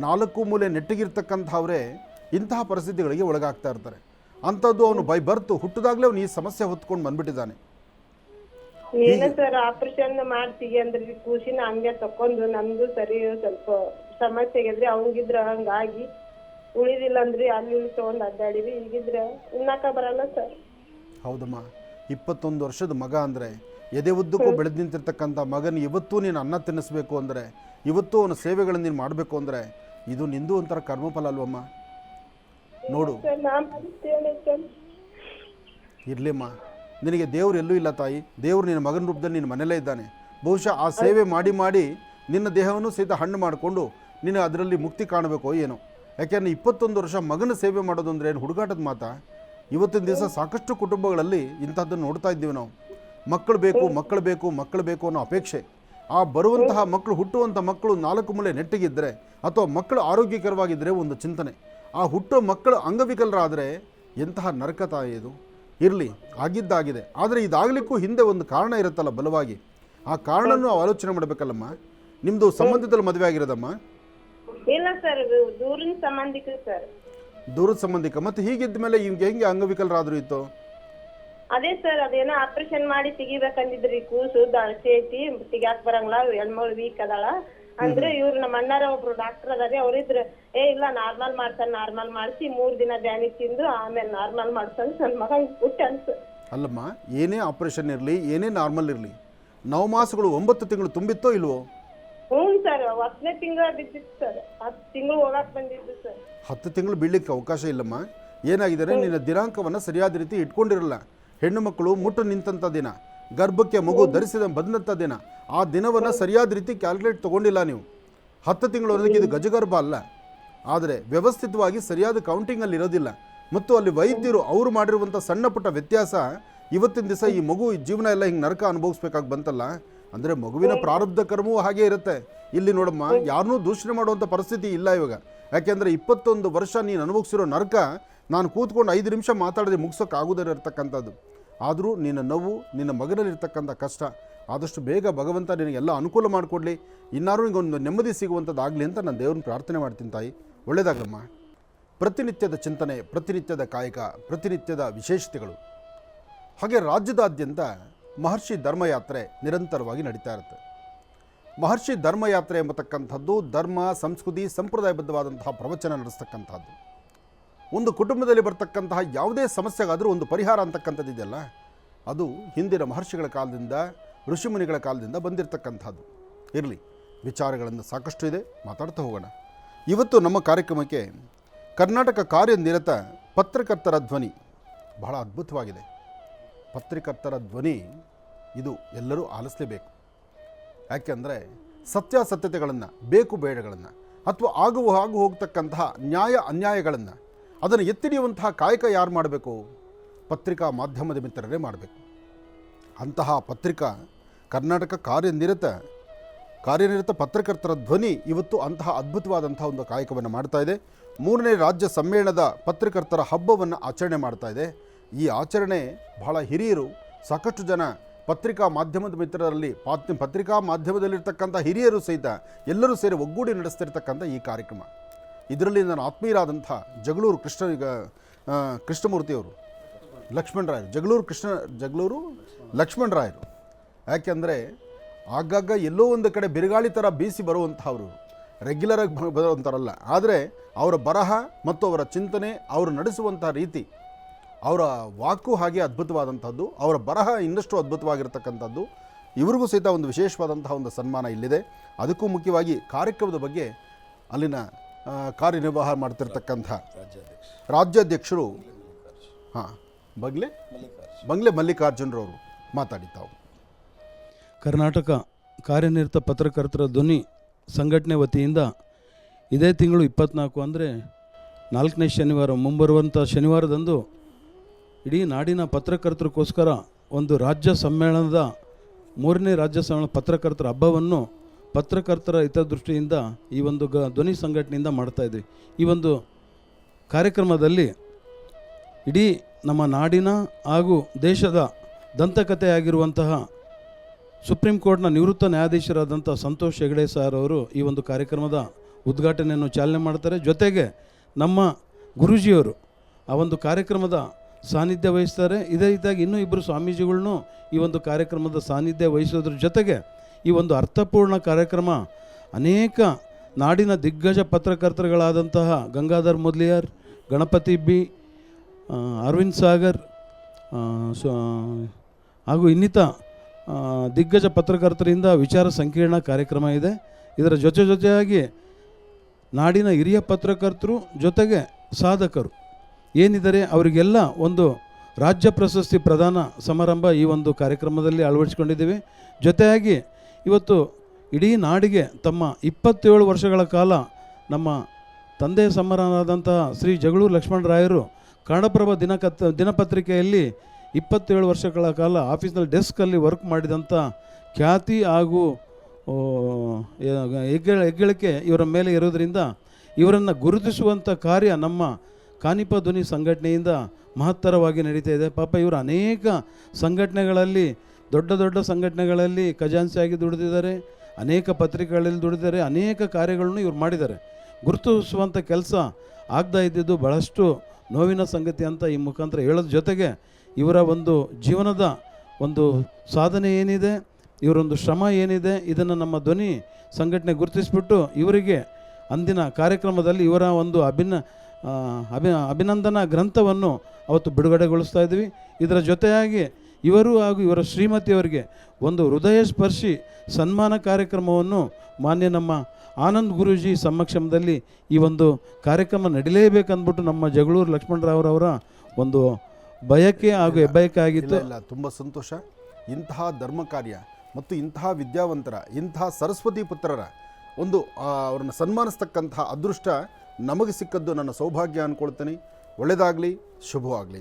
4 ಮೂಲೆ ನೆಟ್ಟಿಗಿರ್ತಕ್ಕಂಥವ್ರೇ ಇಂತಹ ಪರಿಸ್ಥಿತಿಗಳಿಗೆ ಒಳಗಾಗ್ತಾ ಇರ್ತಾರೆ. ಅಂಥದ್ದು ಅವನು ಬೈ ಬರ್ತು ಹುಟ್ಟಿದಾಗಲೇ ಅವನು ಈ ಸಮಸ್ಯೆ ಹೊತ್ಕೊಂಡು ಬಂದ್ಬಿಟ್ಟಿದ್ದಾನೆ. ಏನ ಸರ್ ಆಪರೇಷನ್ ಮಾಡ್ತೀವಿ ಅಂದ್ರೆ ಕೂಸಿನ ಹಂಗೆ ತಕೊಂಡು ನಮ್ದು ಸರಿ ಸ್ವಲ್ಪ ಸಮಸ್ಯೆ ಆಗಿದ್ರಿ ಅವಂಗಿದ್ರ ಹಂಗಾಗಿ ಉಳಿದಿಲ್ಲ ಅಂದ್ರಿ ಅಲ್ಲಿ ತಗೊಂಡ್ ಅಡ್ಡಾಡಿವಿ. ಈಗಿದ್ರ ಉಣ್ಣಾಕ ಬರಲ್ಲ ಸರ್. ಹೌದಮ್ಮ, 21 ವರ್ಷದ ಮಗ ಅಂದರೆ ಎದೆ ಉದ್ದಕ್ಕೂ ಬೆಳೆದು ನಿಂತಿರ್ತಕ್ಕಂಥ ಮಗನ ಇವತ್ತು ನೀನು ಅನ್ನ ತಿನ್ನಿಸ್ಬೇಕು ಅಂದರೆ, ಇವತ್ತು ಅವನ ಸೇವೆಗಳನ್ನು ನೀನು ಮಾಡಬೇಕು ಅಂದರೆ ಇದು ನಿಂದು ಒಂಥರ ಕರ್ಮಫಲ ಅಲ್ವಮ್ಮ. ನೋಡು ಇರಲಿಮ್ಮ, ನಿನಗೆ ದೇವ್ರು ಎಲ್ಲೂ ಇಲ್ಲ ತಾಯಿ. ದೇವ್ರು ನಿನ್ನ ಮಗನ ರೂಪದಲ್ಲಿ ನಿನ್ನ ಮನೆಯಲ್ಲೇ ಇದ್ದಾನೆ. ಬಹುಶಃ ಆ ಸೇವೆ ಮಾಡಿ ಮಾಡಿ ನಿನ್ನ ದೇಹವನ್ನು ಸಹಿತ ಹಣ್ಣು ಮಾಡಿಕೊಂಡು ನೀನು ಅದರಲ್ಲಿ ಮುಕ್ತಿ ಕಾಣಬೇಕೋ ಏನೋ. ಯಾಕೆಂದರೆ 21 ವರ್ಷ ಮಗನ ಸೇವೆ ಮಾಡೋದು ಅಂದರೆ ಏನು ಹುಡುಗಾಟದ ಮಾತಾ? ಇವತ್ತಿನ ದಿವಸ ಸಾಕಷ್ಟು ಕುಟುಂಬಗಳಲ್ಲಿ ಇಂಥದ್ದನ್ನು ನೋಡ್ತಾ ಇದ್ದೀವಿ ನಾವು. ಮಕ್ಕಳು ಬೇಕು ಮಕ್ಕಳು ಬೇಕು ಮಕ್ಕಳು ಬೇಕು ಅನ್ನೋ ಅಪೇಕ್ಷೆ. ಆ ಬರುವಂತಹ ಮಕ್ಕಳು, ಹುಟ್ಟುವಂಥ ಮಕ್ಕಳು 4 ಮೂಲೆ ನೆಟ್ಟಿಗಿದ್ದರೆ ಅಥವಾ ಮಕ್ಕಳು ಆರೋಗ್ಯಕರವಾಗಿದ್ದರೆ ಒಂದು ಚಿಂತನೆ. ಆ ಹುಟ್ಟೋ ಮಕ್ಕಳು ಅಂಗವಿಕಲರಾದರೆ ಎಂತಹ ನರಕ ತಾಯಿ ಇದು. ಇರಲಿ, ಆಗಿದ್ದಾಗಿದೆ. ಆದರೆ ಇದಾಗಲಿಕ್ಕೂ ಹಿಂದೆ ಒಂದು ಕಾರಣ ಇರುತ್ತಲ್ಲ ಬಲವಾಗಿ. ಆ ಕಾರಣನೂ ನಾವು ಆಲೋಚನೆ ಮಾಡಬೇಕಲ್ಲಮ್ಮ. ನಿಮ್ಮದು ಸಂಬಂಧದಲ್ಲಿ ಮದುವೆ ಆಗಿರೋದಮ್ಮ? ಇಲ್ಲ ಸರ್, ದೂರಿನ ಸಂಬಂಧಿಕ ಸರ್. ದೂರದ ಸಂಬಂಧಿಕ. ಮತ್ತು ಹೀಗಿದ್ದ ಮೇಲೆ ಇವ್ಗೆ ಹೆಂಗೆ ಅಂಗವಿಕಲರಾದರೂ ಇತ್ತು? ಅದೇ ಸರ್, ಅದೇನೋ ಆಪರೇಷನ್ ಮಾಡಿ ತೆಗಿಬೇಕಂದಿದ್ರಿ. ಕೂಸು ದಳಸಿ ಐತಿ, ತೆಗಿಯಾಕ್ ಬರಂಗಿಲ್ಲ, ಹೆಣ್ಮಗಳು ವೀಕ್ ಅದಾಳ ಅಂದ್ರೆ ಇವ್ರು ನಮ್ಮ ಅಣ್ಣಾರ ಒಬ್ರು ಡಾಕ್ಟರ್ ಅದಾರೆ, ಅವ್ರಿದ್ರು ಇಲ್ಲ ನಾರ್ಮಲ್ ಮಾಡ್ತಾನೆ, ನಾರ್ಮಲ್ ಮಾಡಿಸಿ 3 ದಿನ ಬ್ಯಾನಿ ತಿಂದು ಆಮೇಲೆ ನಾರ್ಮಲ್ ಮಾಡ್ತಾನೆ. ನನ್ನ ಮಗ ಹುಟ್ಟ ಅನ್ಸ. ಅಲ್ಲಮ್ಮ, ಏನೇ ಆಪರೇಷನ್ ಇರಲಿ, ಏನೇ ನಾರ್ಮಲ್ ಇರಲಿ, 9 ಮಾಸಗಳು 9 ತಿಂಗಳು ತುಂಬಿತ್ತೋ ಇಲ್ವೋ? ಹ್ಞೂ ಸರ್, 10ನೇ ತಿಂಗಳ ಬಿದ್ದಿತ್ತು ಸರ್. 10 ತಿಂಗಳು ಹೋಗಾಕ್ ಬಂದಿದ್ದು ಸರ್. 10 ತಿಂಗಳು ಬೀಳಲಿಕ್ಕೆ ಅವಕಾಶ ಇಲ್ಲಮ್ಮ. ಏನಾಗಿದ್ದಾರೆ, ನಿನ್ನ ದಿನಾಂಕವನ್ನು ಸರಿಯಾದ ರೀತಿ ಇಟ್ಕೊಂಡಿರಲ್ಲ. ಹೆಣ್ಣು ಮಕ್ಕಳು ಮುಟ್ಟು ನಿಂತಂಥ ದಿನ, ಗರ್ಭಕ್ಕೆ ಮಗು ಧರಿಸಿದ ಬಂದಂಥ ದಿನ, ಆ ದಿನವನ್ನು ಸರಿಯಾದ ರೀತಿ ಕ್ಯಾಲ್ಕುಲೇಟ್ ತೊಗೊಂಡಿಲ್ಲ ನೀವು. 10 ತಿಂಗಳವರೆಗೆ ಇದು ಗಜಗರ್ಭ ಅಲ್ಲ. ಆದರೆ ವ್ಯವಸ್ಥಿತವಾಗಿ ಸರಿಯಾದ ಕೌಂಟಿಂಗಲ್ಲಿ ಇರೋದಿಲ್ಲ. ಮತ್ತು ಅಲ್ಲಿ ವೈದ್ಯರು ಅವರು ಮಾಡಿರುವಂಥ ಸಣ್ಣ ಪುಟ್ಟ ವ್ಯತ್ಯಾಸ ಇವತ್ತಿನ ದಿವಸ ಈ ಮಗು ಜೀವನ ಎಲ್ಲ ಹಿಂಗೆ ನರಕ ಅನುಭವಿಸ್ಬೇಕಾಗಿ ಬಂತಲ್ಲ. ಅಂದರೆ ಮಗುವಿನ ಪ್ರಾರಬ್ಧ ಕರ್ಮವೂ ಹಾಗೇ ಇರುತ್ತೆ. ಇಲ್ಲಿ ನೋಡಮ್ಮ, ಯಾರನ್ನೂ ದೂಷಣೆ ಮಾಡುವಂಥ ಪರಿಸ್ಥಿತಿ ಇಲ್ಲ ಇವಾಗ. ಯಾಕೆಂದರೆ 21 ವರ್ಷ ನೀನು ಅನುಭವಿಸಿರೋ ನರಕ ನಾನು ಕೂತ್ಕೊಂಡು 5 ನಿಮಿಷ ಮಾತಾಡದೆ ಮುಗಿಸೋಕ್ಕಾಗೋದೇ ಇರತಕ್ಕಂಥದ್ದು. ಆದರೂ ನಿನ್ನ ನೋವು, ನಿನ್ನ ಮಗನಲ್ಲಿರ್ತಕ್ಕಂಥ ಕಷ್ಟ ಆದಷ್ಟು ಬೇಗ ಭಗವಂತ ನಿನಗೆಲ್ಲ ಅನುಕೂಲ ಮಾಡಿಕೊಡ್ಲಿ. ಇನ್ನಾರು ನಿಗೊಂದು ನೆಮ್ಮದಿ ಸಿಗುವಂಥದ್ದಾಗಲಿ ಅಂತ ನಾನು ದೇವ್ರನ್ನ ಪ್ರಾರ್ಥನೆ ಮಾಡ್ತೀನಿ ತಾಯಿ. ಒಳ್ಳೆಯದಾಗಮ್ಮ. ಪ್ರತಿನಿತ್ಯದ ಚಿಂತನೆ, ಪ್ರತಿನಿತ್ಯದ ಕಾಯಕ, ಪ್ರತಿನಿತ್ಯದ ವಿಶೇಷತೆಗಳು. ಹಾಗೆ ರಾಜ್ಯದಾದ್ಯಂತ ಮಹರ್ಷಿ ಧರ್ಮಯಾತ್ರೆ ನಿರಂತರವಾಗಿ ನಡೀತಾ ಇರುತ್ತೆ. ಮಹರ್ಷಿ ಧರ್ಮಯಾತ್ರೆ ಎಂಬತಕ್ಕಂಥದ್ದು ಧರ್ಮ, ಸಂಸ್ಕೃತಿ, ಸಂಪ್ರದಾಯಬದ್ಧವಾದಂತಹ ಪ್ರವಚನ ನಡೆಸ್ತಕ್ಕಂಥದ್ದು. ಒಂದು ಕುಟುಂಬದಲ್ಲಿ ಬರ್ತಕ್ಕಂತಹ ಯಾವುದೇ ಸಮಸ್ಯೆಗಾದರೂ ಒಂದು ಪರಿಹಾರ ಅಂತಕ್ಕಂಥದ್ದು ಇದೆಯಲ್ಲ, ಅದು ಹಿಂದಿನ ಮಹರ್ಷಿಗಳ ಕಾಲದಿಂದ, ಋಷಿಮುನಿಗಳ ಕಾಲದಿಂದ ಬಂದಿರತಕ್ಕಂಥದ್ದು. ಇರಲಿ, ವಿಚಾರಗಳನ್ನು ಸಾಕಷ್ಟು ಇದೆ, ಮಾತಾಡ್ತಾ ಹೋಗೋಣ. ಇವತ್ತು ನಮ್ಮ ಕಾರ್ಯಕ್ರಮಕ್ಕೆ ಕರ್ನಾಟಕ ಕಾರ್ಯನಿರತ ಪತ್ರಕರ್ತರ ಧ್ವನಿ ಬಹಳ ಅದ್ಭುತವಾಗಿದೆ. ಪತ್ರಕರ್ತರ ಧ್ವನಿ ಇದು ಎಲ್ಲರೂ ಆಲಿಸಲೇಬೇಕು. ಯಾಕೆಂದರೆ ಸತ್ಯಾಸತ್ಯತೆಗಳನ್ನು, ಬೇಕು ಬೇಡಗಳನ್ನು, ಅಥವಾ ಆಗು ಹೋಗ್ತಕ್ಕಂತಹ ನ್ಯಾಯ ಅನ್ಯಾಯಗಳನ್ನು ಅದನ್ನು ಎತ್ತಿಡಿಯುವಂತಹ ಕಾಯಕ ಯಾರು ಮಾಡಬೇಕು? ಪತ್ರಿಕಾ ಮಾಧ್ಯಮದ ಮಿತ್ರರೇ ಮಾಡಬೇಕು. ಅಂತಹ ಪತ್ರಿಕಾ ಕರ್ನಾಟಕ ಕಾರ್ಯನಿರತ ಪತ್ರಕರ್ತರ ಧ್ವನಿ ಇವತ್ತು ಅಂತಹ ಅದ್ಭುತವಾದಂಥ ಒಂದು ಕಾಯಕವನ್ನು ಮಾಡ್ತಾ ಇದೆ. 3ನೇ ರಾಜ್ಯ ಸಮ್ಮೇಳನದ ಪತ್ರಕರ್ತರ ಹಬ್ಬವನ್ನು ಆಚರಣೆ ಮಾಡ್ತಾ ಇದೆ. ಈ ಆಚರಣೆ ಬಹಳ ಹಿರಿಯರು, ಸಾಕಷ್ಟು ಜನ ಪತ್ರಿಕಾ ಮಾಧ್ಯಮದ ಮಿತ್ರರಲ್ಲಿ, ಪತ್ರಿಕಾ ಮಾಧ್ಯಮದಲ್ಲಿರ್ತಕ್ಕಂಥ ಹಿರಿಯರು ಸಹಿತ ಎಲ್ಲರೂ ಸೇರಿ ಒಗ್ಗೂಡಿ ನಡೆಸ್ತಿರ್ತಕ್ಕಂಥ ಈ ಕಾರ್ಯಕ್ರಮ. ಇದರಲ್ಲಿ ನನ್ನ ಆತ್ಮೀಯರಾದಂಥ ಜಗಳೂರು ಕೃಷ್ಣಮೂರ್ತಿಯವರು, ಜಗಳೂರು ಲಕ್ಷ್ಮಣರಾಯರು. ಯಾಕೆಂದರೆ ಆಗಾಗ ಎಲ್ಲೋ ಒಂದು ಕಡೆ ಬಿರುಗಾಳಿ ಥರ ಬೀಸಿ ಬರುವಂಥವರು, ರೆಗ್ಯುಲರಾಗಿ ಬರುವಂಥವರಲ್ಲ. ಆದರೆ ಅವರ ಬರಹ ಮತ್ತು ಅವರ ಚಿಂತನೆ, ಅವರು ನಡೆಸುವಂಥ ರೀತಿ, ಅವರ ವಾಕು ಹಾಗೆ ಅದ್ಭುತವಾದಂಥದ್ದು, ಅವರ ಬರಹ ಇನ್ನಷ್ಟು ಅದ್ಭುತವಾಗಿರ್ತಕ್ಕಂಥದ್ದು. ಇವ್ರಿಗೂ ಸಹಿತ ಒಂದು ವಿಶೇಷವಾದಂತಹ ಒಂದು ಸನ್ಮಾನ ಇಲ್ಲಿದೆ. ಅದಕ್ಕೂ ಮುಖ್ಯವಾಗಿ ಕಾರ್ಯಕ್ರಮದ ಬಗ್ಗೆ ಅಲ್ಲಿನ ಕಾರ್ಯನಿರ್ವಾಹ ಮಾಡ್ತಿರ್ತಕ್ಕಂಥ ರಾಜ್ಯಾಧ್ಯಕ್ಷರು ಬಂಗ್ಲೆ ಮಲ್ಲಿಕಾರ್ಜುನರವರು ಮಾತಾಡಿ ತಾವು. ಕರ್ನಾಟಕ ಕಾರ್ಯನಿರತ ಪತ್ರಕರ್ತರ ಧ್ವನಿ ಸಂಘಟನೆ ವತಿಯಿಂದ ಇದೇ ತಿಂಗಳು 24 ಅಂದರೆ 4ನೇ ಶನಿವಾರ, ಮುಂಬರುವಂಥ ಶನಿವಾರದಂದು ಇಡೀ ನಾಡಿನ ಪತ್ರಕರ್ತರಿಗೋಸ್ಕರ ಒಂದು ರಾಜ್ಯ ಸಮ್ಮೇಳನದ 3ನೇ ರಾಜ್ಯ ಸಮ್ಮೇಳನ ಪತ್ರಕರ್ತರ ಹಬ್ಬವನ್ನು ಪತ್ರಕರ್ತರ ಹಿತದೃಷ್ಟಿಯಿಂದ ಈ ಒಂದು ಧ್ವನಿ ಸಂಘಟನೆಯಿಂದ ಮಾಡ್ತಾಯಿದ್ವಿ. ಈ ಒಂದು ಕಾರ್ಯಕ್ರಮದಲ್ಲಿ ಇಡೀ ನಮ್ಮ ನಾಡಿನ ಹಾಗೂ ದೇಶದ ದಂತಕಥೆಯಾಗಿರುವಂತಹ ಸುಪ್ರೀಂ ಕೋರ್ಟ್ನ ನಿವೃತ್ತ ನ್ಯಾಯಾಧೀಶರಾದಂಥ ಸಂತೋಷ್ ಹೆಗಡೆ ಸರ್ ಅವರು ಈ ಒಂದು ಕಾರ್ಯಕ್ರಮದ ಉದ್ಘಾಟನೆಯನ್ನು ಚಾಲನೆ ಮಾಡ್ತಾರೆ. ಜೊತೆಗೆ ನಮ್ಮ ಗುರೂಜಿಯವರು ಆ ಒಂದು ಕಾರ್ಯಕ್ರಮದ ಸಾನ್ನಿಧ್ಯ ವಹಿಸ್ತಾರೆ. ಇದೇ ರೀತಿಯಾಗಿ ಇನ್ನೂ ಇಬ್ಬರು ಸ್ವಾಮೀಜಿಗಳ್ನೂ ಈ ಒಂದು ಕಾರ್ಯಕ್ರಮದ ಸಾನ್ನಿಧ್ಯ ವಹಿಸೋದ್ರ ಜೊತೆಗೆ ಈ ಒಂದು ಅರ್ಥಪೂರ್ಣ ಕಾರ್ಯಕ್ರಮ ಅನೇಕ ನಾಡಿನ ದಿಗ್ಗಜ ಪತ್ರಕರ್ತರುಗಳಾದಂತಹ ಗಂಗಾಧರ್ ಮೊದಲಿಯಾರ್, ಗಣಪತಿ ಬಿ, ಅರವಿಂದ್ ಸಾಗರ್ ಹಾಗೂ ಇನ್ನಿತ ದಿಗ್ಗಜ ಪತ್ರಕರ್ತರಿಂದ ವಿಚಾರ ಸಂಕಿರಣ ಕಾರ್ಯಕ್ರಮ ಇದೆ. ಇದರ ಜೊತೆಯಾಗಿ ನಾಡಿನ ಹಿರಿಯ ಪತ್ರಕರ್ತರು ಜೊತೆಗೆ ಸಾಧಕರು ಏನಿದ್ದಾರೆ ಅವರಿಗೆಲ್ಲ ಒಂದು ರಾಜ್ಯ ಪ್ರಶಸ್ತಿ ಪ್ರದಾನ ಸಮಾರಂಭ ಈ ಒಂದು ಕಾರ್ಯಕ್ರಮದಲ್ಲಿ ಅಳವಡಿಸಿಕೊಂಡಿದ್ದೀವಿ. ಜೊತೆಯಾಗಿ ಇವತ್ತು ಇಡೀ ನಾಡಿಗೆ ತಮ್ಮ 27 ವರ್ಷಗಳ ಕಾಲ ನಮ್ಮ ತಂದೆ ಸಮಾನರಾದಂತಹ ಶ್ರೀ ಜಗಳೂರು ಲಕ್ಷ್ಮಣರಾಯರು ಕನ್ನಡಪ್ರಭ ದಿನಪತ್ರಿಕೆಯಲ್ಲಿ 27 ವರ್ಷಗಳ ಕಾಲ ಆಫೀಸ್ನಲ್ಲಿ ಡೆಸ್ಕಲ್ಲಿ ವರ್ಕ್ ಮಾಡಿದಂಥ ಖ್ಯಾತಿ ಹಾಗೂ ಹೆಗ್ಗಳಿಕೆ ಇವರ ಮೇಲೆ ಇರೋದರಿಂದ ಇವರನ್ನು ಗುರುತಿಸುವಂಥ ಕಾರ್ಯ ನಮ್ಮ ಕಾನಿಪ ಧ್ವನಿ ಸಂಘಟನೆಯಿಂದ ಮಹತ್ತರವಾಗಿ ನಡೀತಾ ಇದೆ. ಪಾಪ ಇವರು ಅನೇಕ ಸಂಘಟನೆಗಳಲ್ಲಿ ದೊಡ್ಡ ಸಂಘಟನೆಗಳಲ್ಲಿ ಖಜಾನ್ಸಿಯಾಗಿ ದುಡಿದಿದ್ದಾರೆ, ಅನೇಕ ಪತ್ರಿಕೆಗಳಲ್ಲಿ ದುಡಿದಿದ್ದಾರೆ, ಅನೇಕ ಕಾರ್ಯಗಳನ್ನು ಇವರು ಮಾಡಿದ್ದಾರೆ. ಗುರುತಿಸುವಂಥ ಕೆಲಸ ಆಗ್ತಾ ಇದ್ದಿದ್ದು ಬಹಳಷ್ಟು ನೋವಿನ ಸಂಗತಿ ಅಂತ ಈ ಮುಖಾಂತರ ಹೇಳೋದ್ರ ಜೊತೆಗೆ ಇವರ ಒಂದು ಜೀವನದ ಒಂದು ಸಾಧನೆ ಏನಿದೆ, ಇವರೊಂದು ಶ್ರಮ ಏನಿದೆ, ಇದನ್ನು ನಮ್ಮ ಧ್ವನಿ ಸಂಘಟನೆ ಗುರುತಿಸಿಬಿಟ್ಟು ಇವರಿಗೆ ಅಂದಿನ ಕಾರ್ಯಕ್ರಮದಲ್ಲಿ ಇವರ ಒಂದು ಅಭಿನಂದನಾ ಗ್ರಂಥವನ್ನು ಅವತ್ತು ಬಿಡುಗಡೆಗೊಳಿಸ್ತಾ ಇದ್ವಿ. ಇದರ ಜೊತೆಯಾಗಿ ಇವರು ಹಾಗೂ ಇವರ ಶ್ರೀಮತಿಯವರಿಗೆ ಒಂದು ಹೃದಯ ಸ್ಪರ್ಶಿ ಸನ್ಮಾನ ಕಾರ್ಯಕ್ರಮವನ್ನು ಮಾನ್ಯ ನಮ್ಮ ಆನಂದ್ ಗುರೂಜಿ ಸಮಕ್ಷಮದಲ್ಲಿ ಈ ಒಂದು ಕಾರ್ಯಕ್ರಮ ನಡೀಲೇಬೇಕಂದ್ಬಿಟ್ಟು ನಮ್ಮ ಜಗಳೂರು ಲಕ್ಷ್ಮಣರಾವ್ರವರ ಒಂದು ಬಯಕೆ ಹಾಗೂ ಹೆಬ್ಬಯಕೆ ಆಗಿತ್ತು. ಇಲ್ಲ, ತುಂಬ ಸಂತೋಷ. ಇಂತಹ ಧರ್ಮ ಕಾರ್ಯ ಮತ್ತು ಇಂತಹ ವಿದ್ಯಾವಂತರ, ಇಂತಹ ಸರಸ್ವತಿ ಪುತ್ರರ ಒಂದು ಅವ್ರನ್ನ ಸನ್ಮಾನಿಸ್ತಕ್ಕಂತಹ ಅದೃಷ್ಟ ನಮಗೆ ಸಿಕ್ಕದ್ದು ನನ್ನ ಸೌಭಾಗ್ಯ ಅಂದ್ಕೊಳ್ತೀನಿ. ಒಳ್ಳೆಯದಾಗಲಿ, ಶುಭವಾಗಲಿ.